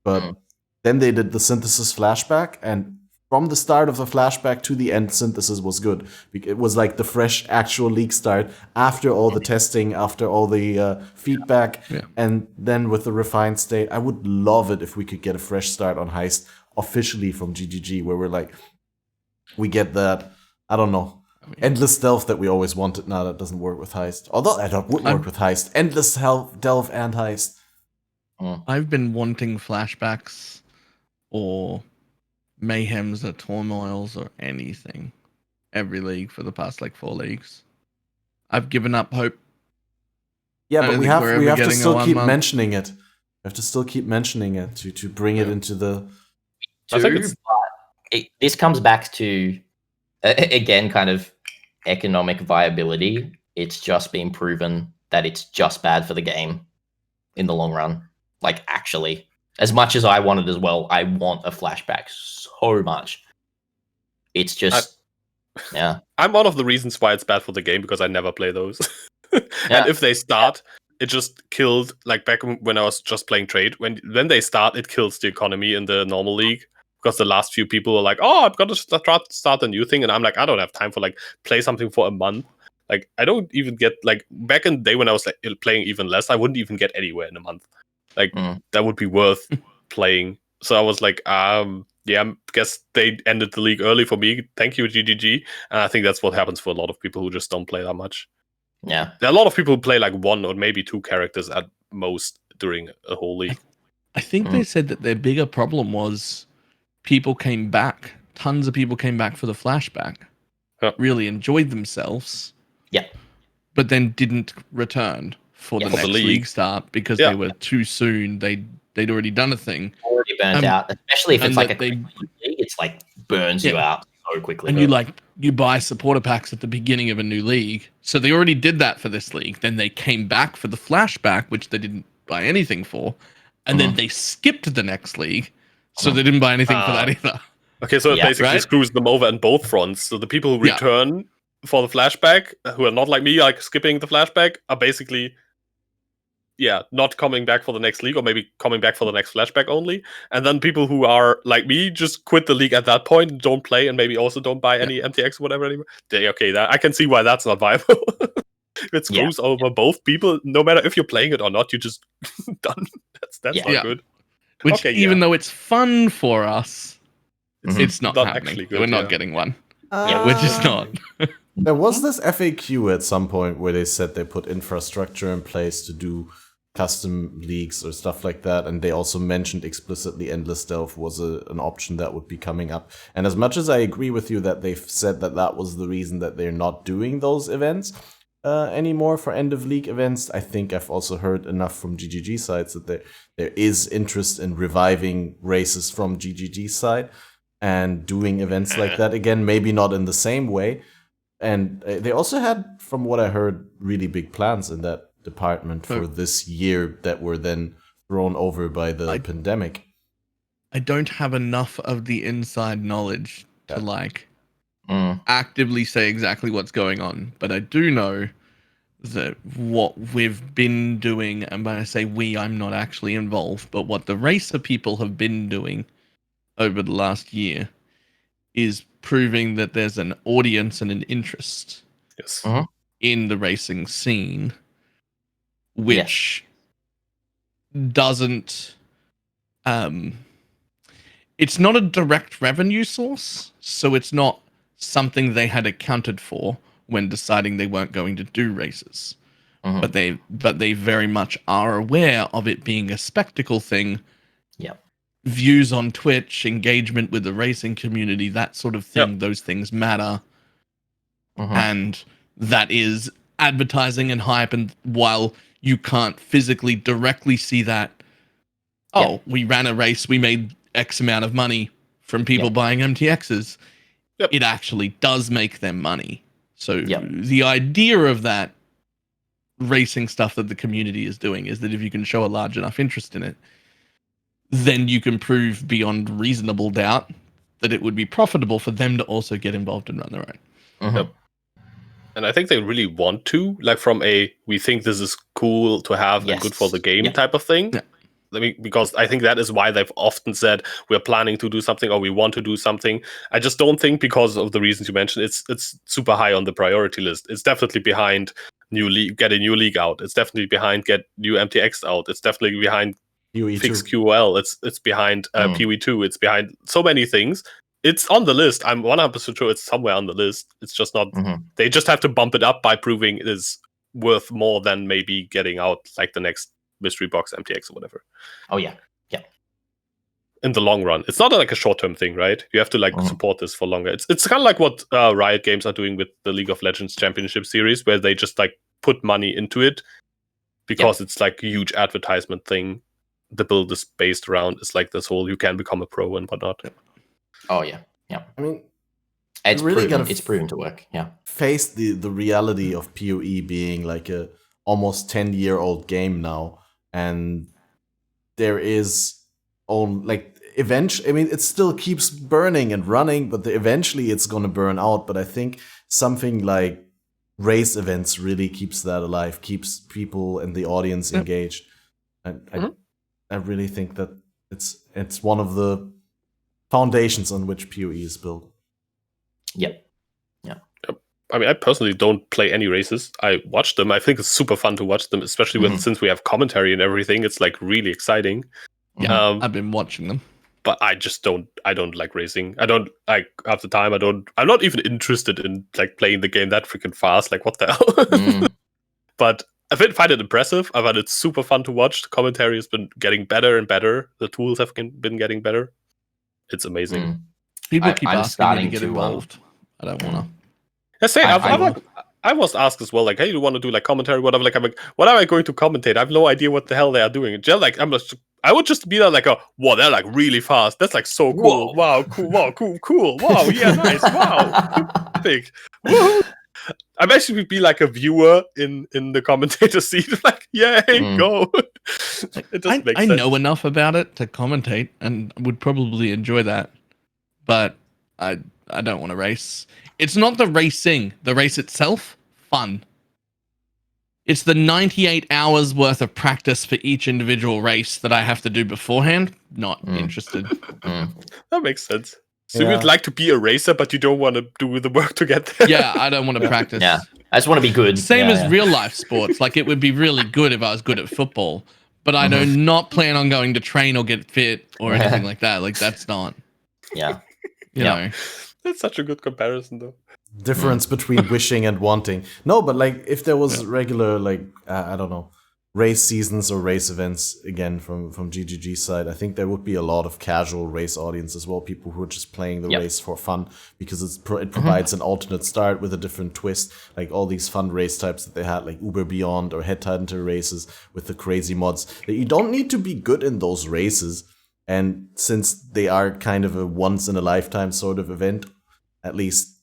But then they did the Synthesis flashback, and from the start of the flashback to the end, Synthesis was good. It was like the fresh actual league start after all the testing, after all the feedback, and then with the refined state. I would love it if we could get a fresh start on Heist officially from GGG, where we're like, we get that, I don't know, endless delve that we always wanted. Now that doesn't work with Heist. Although that wouldn't work with Heist. Endless delve and Heist. I've been wanting flashbacks or mayhems or turmoils or anything every league for the past like 4 leagues. I've given up hope. Yeah, but we have to still keep mentioning it. We have to still keep mentioning it to bring it into the. This comes back to again kind of economic viability. It's just been proven that it's just bad for the game in the long run. Like, actually, as much as I want it as well, I want a flashback so much. It's just, I'm one of the reasons why it's bad for the game, because I never play those. And if they start, it just killed, like back when I was just playing trade, when they start, it kills the economy in the normal league. Because the last few people were like, oh, I've got to start a new thing. And I'm like, I don't have time for like play something for a month. Like, I don't even get, like, back in the day when I was like playing even less, I wouldn't even get anywhere in a month. Like, that would be worth playing. So I was like, I guess they ended the league early for me. Thank you, GGG. And I think that's what happens for a lot of people who just don't play that much. Yeah. There are a lot of people who play like 1 or maybe 2 characters at most during a whole league. I think they said that their bigger problem was people came back. Tons of people came back for the flashback. Really enjoyed themselves. Yeah. But then didn't return for the next league start because they were too soon. They'd already done a thing. Already burnt out. Especially if it's like a league, it's like burns you out so quickly. And you buy supporter packs at the beginning of a new league. So they already did that for this league. Then they came back for the flashback, which they didn't buy anything for. And then they skipped the next league. So they didn't buy anything for that either. Okay, so it basically screws them over on both fronts. So the people who return for the flashback, who are not like me, like skipping the flashback, are basically not coming back for the next league, or maybe coming back for the next flashback only. And then people who are like me just quit the league at that point and don't play, and maybe also don't buy any MTX or whatever anymore. I can see why that's not viable. If it screws over both people, no matter if you're playing it or not, you're just done. That's not good. Which, even though it's fun for us, it's not happening. Actually good, We're not getting one. We're just not. There was this FAQ at some point where they said they put infrastructure in place to do custom leagues or stuff like that, and they also mentioned explicitly endless delve was an option that would be coming up. And as much as I agree with you that they've said that was the reason that they're not doing those events anymore for end of league events, I think I've also heard enough from GGG sides that there is interest in reviving races from GGG side and doing events like that again, maybe not in the same way. And they also had, from what I heard, really big plans in that department for this year that were then thrown over by the pandemic. I don't have enough of the inside knowledge to actively say exactly what's going on, but I do know that what we've been doing, and when I say we, I'm not actually involved, but what the racer people have been doing over the last year is proving that there's an audience and an interest in the racing scene, which doesn't it's not a direct revenue source, so it's not something they had accounted for when deciding they weren't going to do races. But they very much are aware of it being a spectacle thing. Views on Twitch, engagement with the racing community, that sort of thing, those things matter. And that is advertising and hype, and while you can't physically directly see that, we ran a race, we made X amount of money from people buying MTXs, it actually does make them money. So the idea of that racing stuff that the community is doing is that if you can show a large enough interest in it, then you can prove beyond reasonable doubt that it would be profitable for them to also get involved and run their own. And I think they really want to, like, from a we think this is cool to have and good for the game type of thing. Because I think that is why they've often said we're planning to do something or we want to do something. I just don't think, because of the reasons you mentioned, it's super high on the priority list. It's definitely behind get a new league out. It's definitely behind get new MTX out. It's definitely behind fix QOL. It's behind PoE 2. It's behind so many things. It's on the list. I'm 100% sure it's somewhere on the list. It's just not. They just have to bump it up by proving it is worth more than maybe getting out like the next mystery box MTX or whatever. In the long run, it's not like a short-term thing, right? You have to support this for longer. It's kind of like what Riot Games are doing with the League of Legends Championship Series, where they just put money into it because it's like a huge advertisement thing. The build is based around it's like this whole you can become a pro and whatnot. I mean, it's really proven to work. Face the reality of PoE being like a almost 10-year-old game now, and there is eventually, I mean, it still keeps burning and running, but eventually it's going to burn out. But I think something like race events really keeps that alive, keeps people and the audience engaged. And I really think that it's one of the foundations on which PoE is built. I mean, I personally don't play any races. I watch them. I think it's super fun to watch them, especially since we have commentary and everything. It's like really exciting. I've been watching them. But I just don't like racing. I don't like half the time. I'm not even interested in like playing the game that freaking fast. Like, what the hell? But I find it impressive. I find it super fun to watch. The commentary has been getting better and better. The tools have been getting better. It's amazing. People keep asking me to get involved. I don't want to. I was asked as well, like, hey, do you want to do like commentary, whatever? Like, I'm like, what am I going to commentate? I have no idea what the hell they are doing. Like, I would just be there like, wow, they're like really fast. That's like so cool. Wow, cool. Wow, cool. Wow, yeah, nice. Wow, epic. Woo-hoo. I'm actually be like a viewer in the commentator seat, like, yay, go. It doesn't make sense. I know enough about it to commentate, and would probably enjoy that. but I don't want to race. It's not the racing, the race itself, fun. It's the 98 hours worth of practice for each individual race that I have to do beforehand. Not interested. That makes sense. So you'd like to be a racer, but you don't want to do the work to get there. Yeah, I don't want to practice. Yeah, I just want to be good. Same as real life sports. Like, it would be really good if I was good at football, but I do not plan on going to train or get fit or anything like that. Like, that's not. Yeah. You know. That's such a good comparison, though. Difference between wishing and wanting. No, but like if there was regular, like I don't know, race seasons or race events again from GGG side, I think there would be a lot of casual race audience as well. People who are just playing the race for fun because it provides an alternate start with a different twist. Like all these fun race types that they had, like Uber Beyond or Head Titan races with the crazy mods. That you don't need to be good in those races, and since they are kind of a once in a lifetime sort of event, at least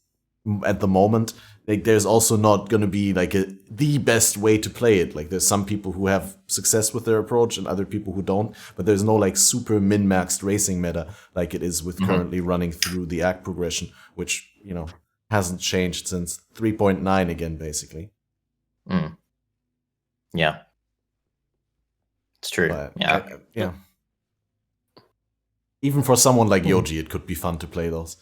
at the moment, like there's also not going to be like the best way to play it. Like there's some people who have success with their approach and other people who don't, but there's no like super min-maxed racing meta like it is with currently running through the act progression, which, you know, hasn't changed since 3.9 again, basically. Yeah. It's true. But, yeah. Even for someone like Yoji, it could be fun to play those.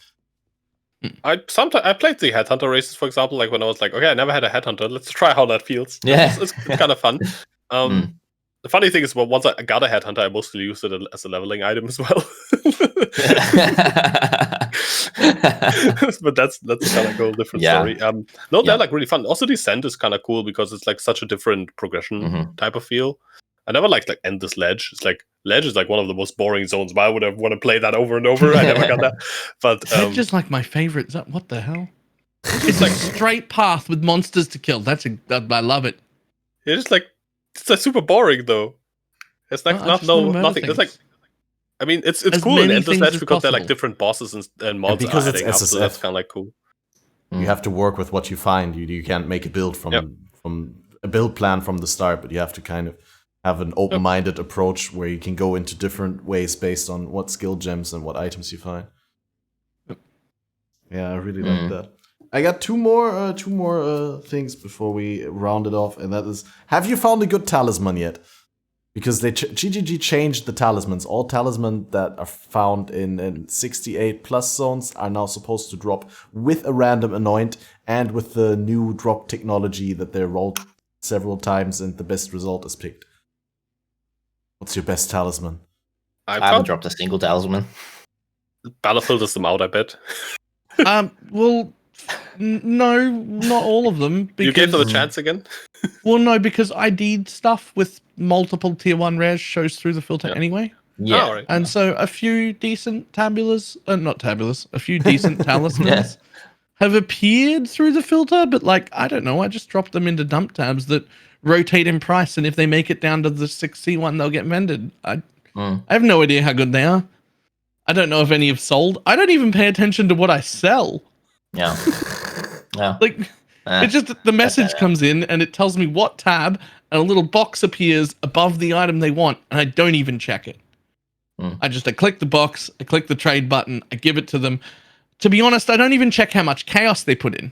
I played the Headhunter races, for example, like when I was like, okay, I never had a Headhunter. Let's try how that feels. Yeah. It's kind of fun. The funny thing is, well, once I got a Headhunter, I mostly used it as a leveling item as well. But that's kind of a whole different story. They're like really fun. Also, Descent is kind of cool because it's like such a different progression type of feel. I never liked like Endless Ledge. It's like Ledge is like one of the most boring zones, but I would have want to play that over and over. I never got that. But Ledge is like my favorite. What the hell? It's like straight path with monsters to kill. I love it. It's like it's like super boring though. It's like nothing. It's like, I mean, it's cool in Endless Ledge because they're like different bosses and mods. And because it's adding up, SSF, so that's kind of like cool. You have to work with what you find. You can't make a build from a build plan from the start, but you have to kind of have an open-minded approach where you can go into different ways based on what skill gems and what items you find. Yeah, I really like that. I got two more things before we round it off, and that is: have you found a good talisman yet? Because GGG changed the talismans. All talismans that are found in 68 plus zones are now supposed to drop with a random anoint and with the new drop technology that they rolled several times, and the best result is picked. What's your best talisman? I haven't dropped a single talisman. Balor filters them out, I bet. Well, no, not all of them. Because, you gave them a chance again? Well, no, because ID stuff with multiple tier 1 rares shows through the filter anyway. Yeah. Oh, right. And so a few decent a few decent talismans have appeared through the filter, but like, I don't know, I just dropped them into dump tabs that rotate in price, and if they make it down to the 6C one, they'll get vended. I have no idea how good they are. I don't know if any have sold. I don't even pay attention to what I sell. Yeah. Like, it's just the message comes in and it tells me what tab, and a little box appears above the item they want, and I don't even check it. I click the box, I click the trade button, I give it to them. To be honest, I don't even check how much chaos they put in.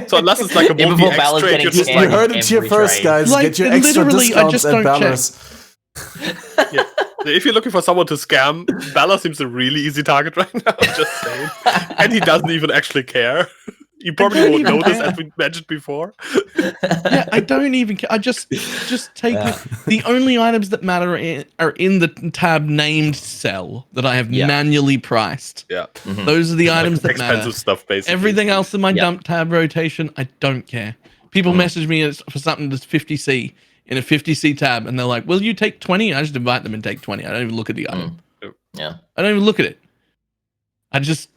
So unless it's like a multi-X trade, you heard it here first, guys. Like, get your extra discounts at Balor's. Yeah. If you're looking for someone to scam, Balor seems a really easy target right now. Just saying, and he doesn't even actually care. You probably won't notice, as we mentioned before. Yeah, I don't even care. I just take it. The only items that matter are in the tab named cell that I have manually priced. Yeah. Those are the items that matter. Expensive stuff, basically. Everything else in my dump tab rotation, I don't care. People message me for something that's 50C in a 50C tab, and they're like, will you take 20? I just invite them and take 20. I don't even look at the item. Yeah. I don't even look at it. I just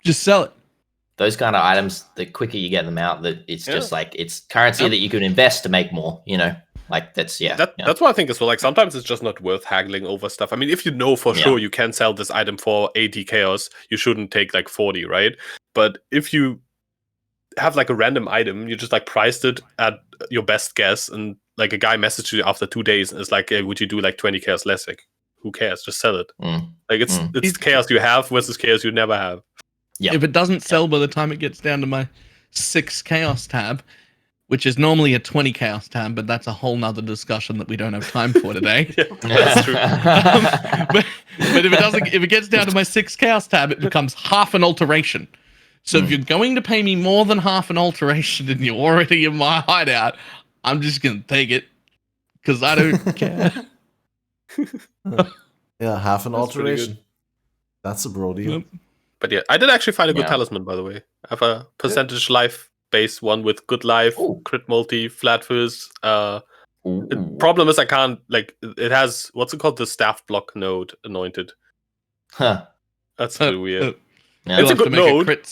sell it. Those kind of items, the quicker you get them out, that it's just like, it's currency that you could invest to make more, you know? Like, that's, That's what I think as well. Like, sometimes it's just not worth haggling over stuff. I mean, if you know for sure you can sell this item for 80 chaos, you shouldn't take like 40, right? But if you have like a random item, you just like priced it at your best guess, and like a guy messaged you after 2 days and is like, hey, would you do like 20 chaos less? Like, who cares? Just sell it. Mm. Like it's chaos you have versus chaos you never have. Yep. If it doesn't sell by the time it gets down to my 6 chaos tab, which is normally a 20 chaos tab, but that's a whole nother discussion that we don't have time for today. Yeah, that's true. But if it gets down to my 6 chaos tab, it becomes half an alteration. So if you're going to pay me more than half an alteration and you're already in my hideout, I'm just gonna take it because I don't care. Yeah, half an alteration. That's a bro deal. Yep. But yeah, I did actually find a good talisman, by the way. I have a percentage life based one with good life, crit multi, flat fizz. The problem is I can't, like, it has, what's it called? The staff block node anointed. Huh. That's really weird. Yeah. It's a good node. Crit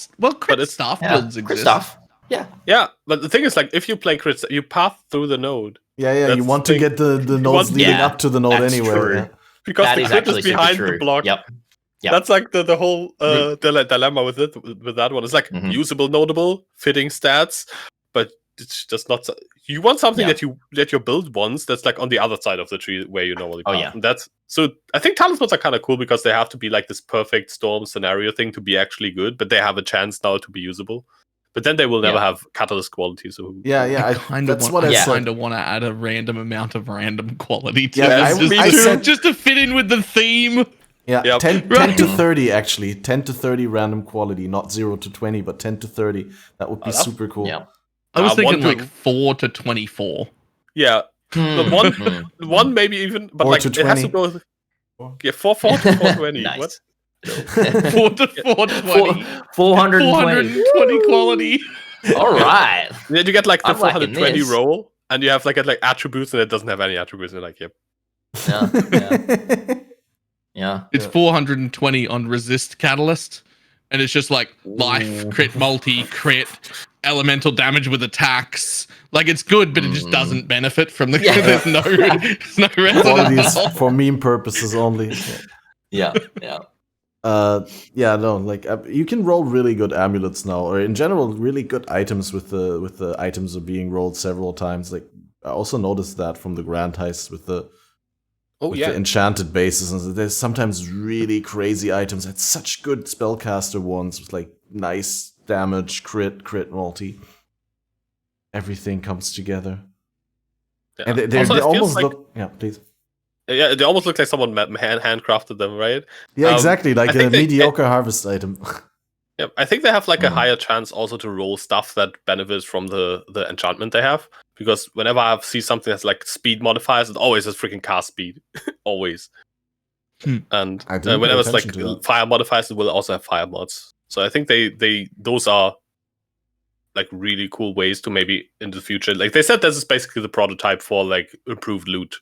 staff builds Crit exist. stuff. Yeah. Yeah, but the thing is, like, if you play crits, you path through the node. Yeah, you want to get the nodes leading up to the node That's anyway. true. Yeah. Because That the is crit actually is behind super the true. block. Yep. That's like the whole dilemma with that one. It's like usable, notable, fitting stats, but it's just not. You want something that your build wants that's like on the other side of the tree where you normally path. yeah. And that's so. I think talismans are kind of cool because they have to be like this perfect storm scenario thing to be actually good, but they have a chance now to be usable. But then they will never have catalyst quality. So I kind of want to add a random amount of random quality to it. Just to fit in with the theme. Yeah, 10 to 30 actually. 10 to 30 random quality, not 0 to 20, but 10 to 30. That would be super cool. Yeah. I was thinking like 4 to 24. Yeah. One maybe even, but like it has to go. Yeah, 4 to 420. Nice. What? 4 to 420. 420 quality. All right. Then you get like the I'm liking 420 this. roll, and you have like attributes, and it doesn't have any attributes. And you're like, yep. Yeah. It's 420 on resist catalyst, and it's just like life, crit multi, crit, elemental damage with attacks. Like it's good, but it just doesn't benefit from the. There's no qualities for meme purposes only. Yeah. You can roll really good amulets now, or in general, really good items with the items are being rolled several times. Like I also noticed that from the Grand Heist with the enchanted bases, and there's sometimes really crazy items at such good spellcaster ones with like nice damage, crit multi. Everything comes together, and they almost like, look. Yeah, please. Yeah, they almost look like someone handcrafted them, right? Yeah, exactly, like a mediocre harvest item. Yeah, I think they have like a higher chance also to roll stuff that benefits from the enchantment they have. Because whenever I see something that's like speed modifiers, it always has freaking cast speed. Always. And whenever it's like fire modifiers, it will also have fire mods. So I think those are like really cool ways to maybe in the future. Like they said, this is basically the prototype for like improved loot,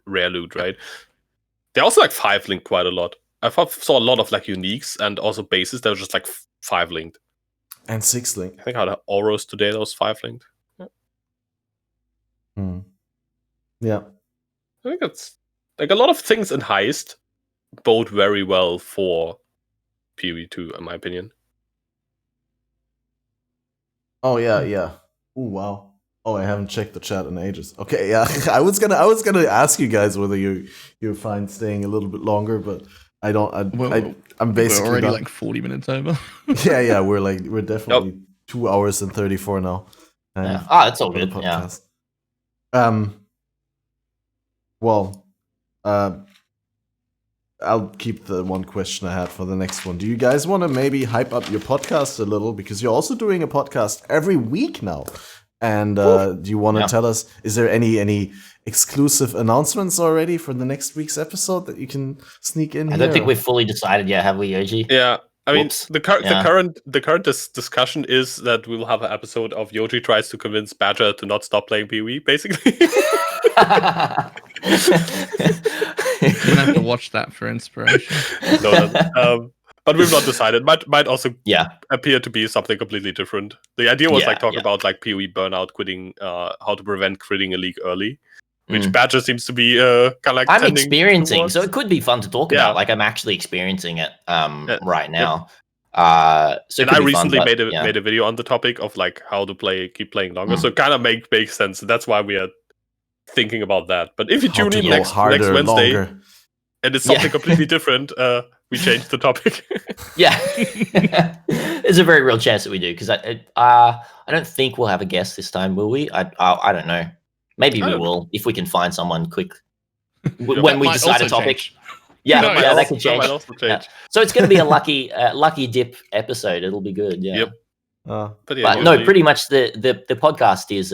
rare loot, right? They also like 5-link quite a lot. I saw a lot of like uniques and also bases that were just like 5-linked. And 6-link. I think how the Auros today that was 5-linked. Yeah. I think it's like a lot of things in Heist bode very well for PoE 2, in my opinion. Oh yeah. Oh wow. Oh, I haven't checked the chat in ages. Okay, yeah. I was gonna ask you guys whether you're fine staying a little bit longer, but I don't. I'm basically we're already like 40 minutes over. yeah. We're definitely 2 hours and 34 now. That's all good. Yeah. Well, I'll keep the one question I had for the next one. Do you guys want to maybe hype up your podcast a little, because you're also doing a podcast every week now? And do you want to tell us, is there any exclusive announcements already for the next week's episode that you can sneak in? I don't think we've fully decided yet, have we, Yoji? Yeah. I mean, the current discussion is that we will have an episode of Yoji tries to convince Badger to not stop playing PoE, basically. You're gonna have to watch that for inspiration. But we've not decided. Might also appear to be something completely different. The idea was talk about like PoE burnout, quitting, how to prevent quitting a league early, which Badger seems to be kind of like. I'm experiencing, towards. So it could be fun to talk about. Like I'm actually experiencing it right now. So I recently made a video on the topic of like how to keep playing longer. So it kind of makes sense. That's why we are thinking about that. But if you tune in next Wednesday, and it's something completely different, we change the topic. Yeah, there's a very real chance that we do, because I don't think we'll have a guest this time, will we? I don't know. Maybe we will if we can find someone quick when we decide a topic. Change. Yeah, that could change. That might also change. Yeah. So it's going to be a lucky dip episode. It'll be good. Yeah. Yep. But no, pretty much the podcast is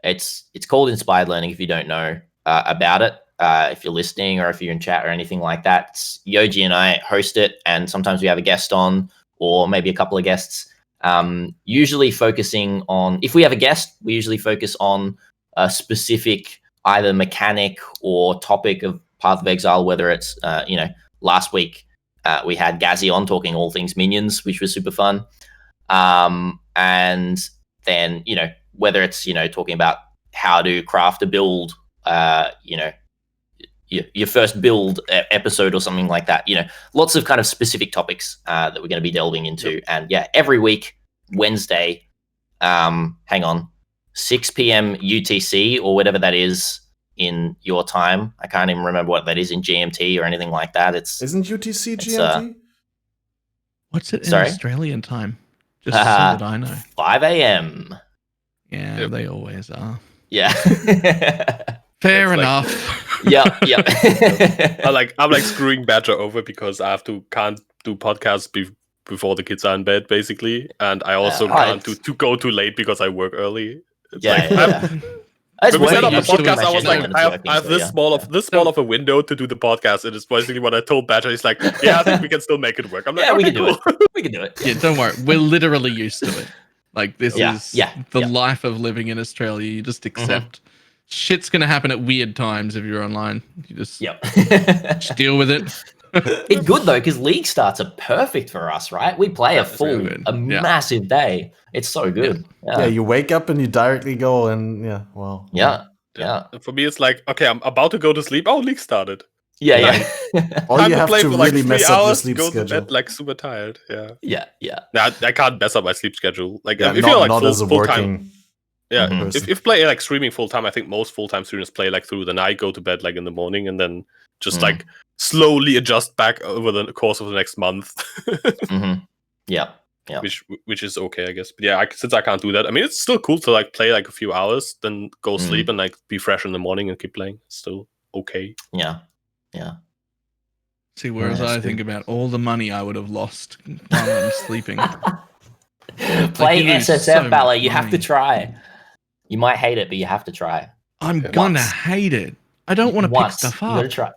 it's called Inspired Learning. If you don't know about it, if you're listening or if you're in chat or anything like that, it's Yoji and I host it, and sometimes we have a guest on, or maybe a couple of guests. Usually focusing on, if we have a guest, we usually focus on a specific either mechanic or topic of Path of Exile, whether it's last week we had Gazzy on talking all things minions, which was super fun. And then, whether it's, talking about how to craft a build, your first build episode or something like that, lots of kind of specific topics that we're going to be delving into. Yep. And yeah, every week, Wednesday, 6 p.m. UTC or whatever that is in your time. I can't even remember what that is in GMT or anything like that. Isn't UTC GMT? What's it in Australian time? Just so that I know. 5 a.m. Yeah, they always are. Yeah. Fair enough. Yeah. I'm like screwing Badger over because I can't do podcasts before the kids are in bed, basically, and I also can't to go too late because I work early. When we set up the podcast, I was like, I have this small of a window to do the podcast, and it's basically what I told Badger. He's like, yeah, I think we can still make it work. I'm like, we can do it. We can do it. Yeah, don't worry. We're literally used to it. Like, this is the life of living in Australia. You just accept shit's going to happen at weird times if you're online. You just deal with it. It's good, though, because league starts are perfect for us, right? We play massive day. It's so good. Yeah, you wake up and you directly go and Yeah. For me, it's like, okay, I'm about to go to sleep. Oh, league started. Yeah. Or you have to really mess up the sleep go schedule. To bed, like, super tired. Yeah. Nah, I can't mess up my sleep schedule. Like, if not, you're like not as a full working time. Yeah, if you play like streaming full time, I think most full time streamers play like through the night, go to bed like in the morning, and then just like slowly adjust back over the course of the next month. Yeah. Which is okay, I guess. But yeah, since I can't do that, I mean, it's still cool to like play like a few hours, then go sleep and like be fresh in the morning and keep playing. It's still okay. Yeah. See, whereas I think about all the money I would have lost while I'm sleeping. Play SSF, Balor. You have to try. You might hate it, but you have to try. I'm gonna hate it. I don't want to pick stuff up. You gotta try.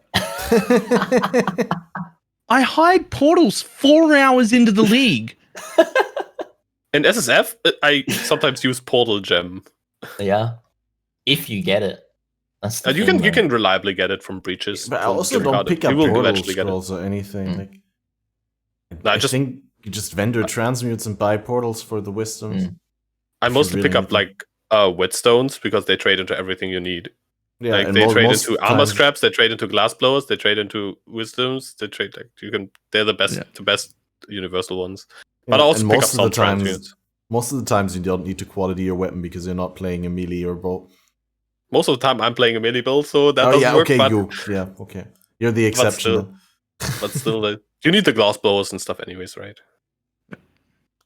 I hide portals 4 hours into the league. In SSF, I sometimes use Portal Gem. Yeah, if you get it. That's the you can reliably get it from breaches. But I also don't pick up portal scrolls or anything. I think you just vendor transmutes and buy portals for the wisdoms. I mostly pick up like whetstones because they trade into everything you need. Yeah, like they trade into armor scraps, they trade into glass blowers, they trade into wisdoms, they trade they're the best universal ones. But I also pick up some transmutes. Most of the times you don't need to quality your weapon because you're not playing a melee or bolt. Most of the time I'm playing a melee build, so that doesn't work. Okay, you're the exception. But still, you need the glass blowers and stuff anyways, right?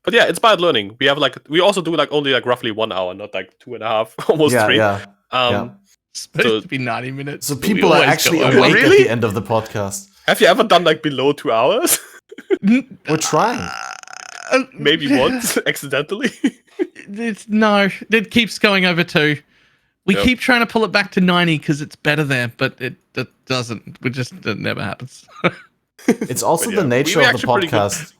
But yeah, inspired learning. We also do like only like roughly 1 hour, not like 2.5, almost 3. It's supposed to be 90 minutes. So people are actually awake at the end of the podcast. Have you ever done like below 2 hours? We're trying. Maybe once, accidentally. It keeps going over 2. We keep trying to pull it back to 90 because it's better there, but it doesn't. It never happens. It's also the nature of the podcast.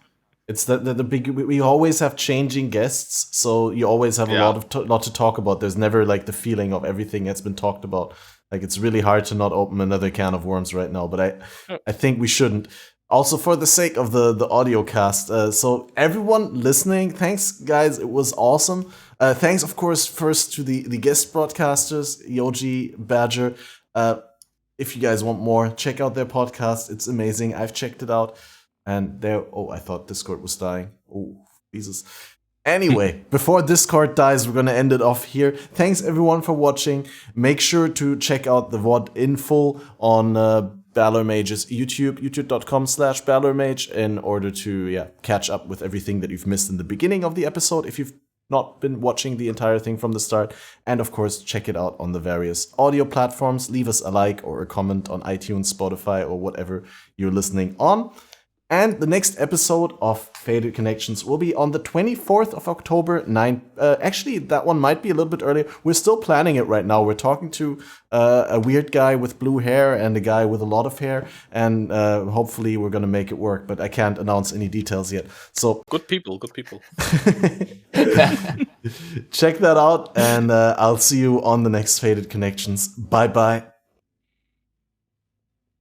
It's the big. We always have changing guests, so you always have a lot to talk about. There's never like the feeling of everything that's been talked about. Like, it's really hard to not open another can of worms right now, but I think we shouldn't. Also, for the sake of the audio cast, so everyone listening, thanks guys, it was awesome. Thanks, of course, first to the guest broadcasters, Yoji, Badger. If you guys want more, check out their podcast. It's amazing. I've checked it out. And I thought Discord was dying. Oh, Jesus. Anyway, before Discord dies, we're going to end it off here. Thanks, everyone, for watching. Make sure to check out the VOD in full on BalorMage's YouTube, youtube.com/BalorMage, in order to catch up with everything that you've missed in the beginning of the episode if you've not been watching the entire thing from the start. And of course, check it out on the various audio platforms. Leave us a like or a comment on iTunes, Spotify, or whatever you're listening on. And the next episode of Faded Connections will be on the 24th of October. Actually, that one might be a little bit earlier. We're still planning it right now. We're talking to a weird guy with blue hair and a guy with a lot of hair. And hopefully we're going to make it work. But I can't announce any details yet. So good people. Check that out. And I'll see you on the next Faded Connections. Bye-bye.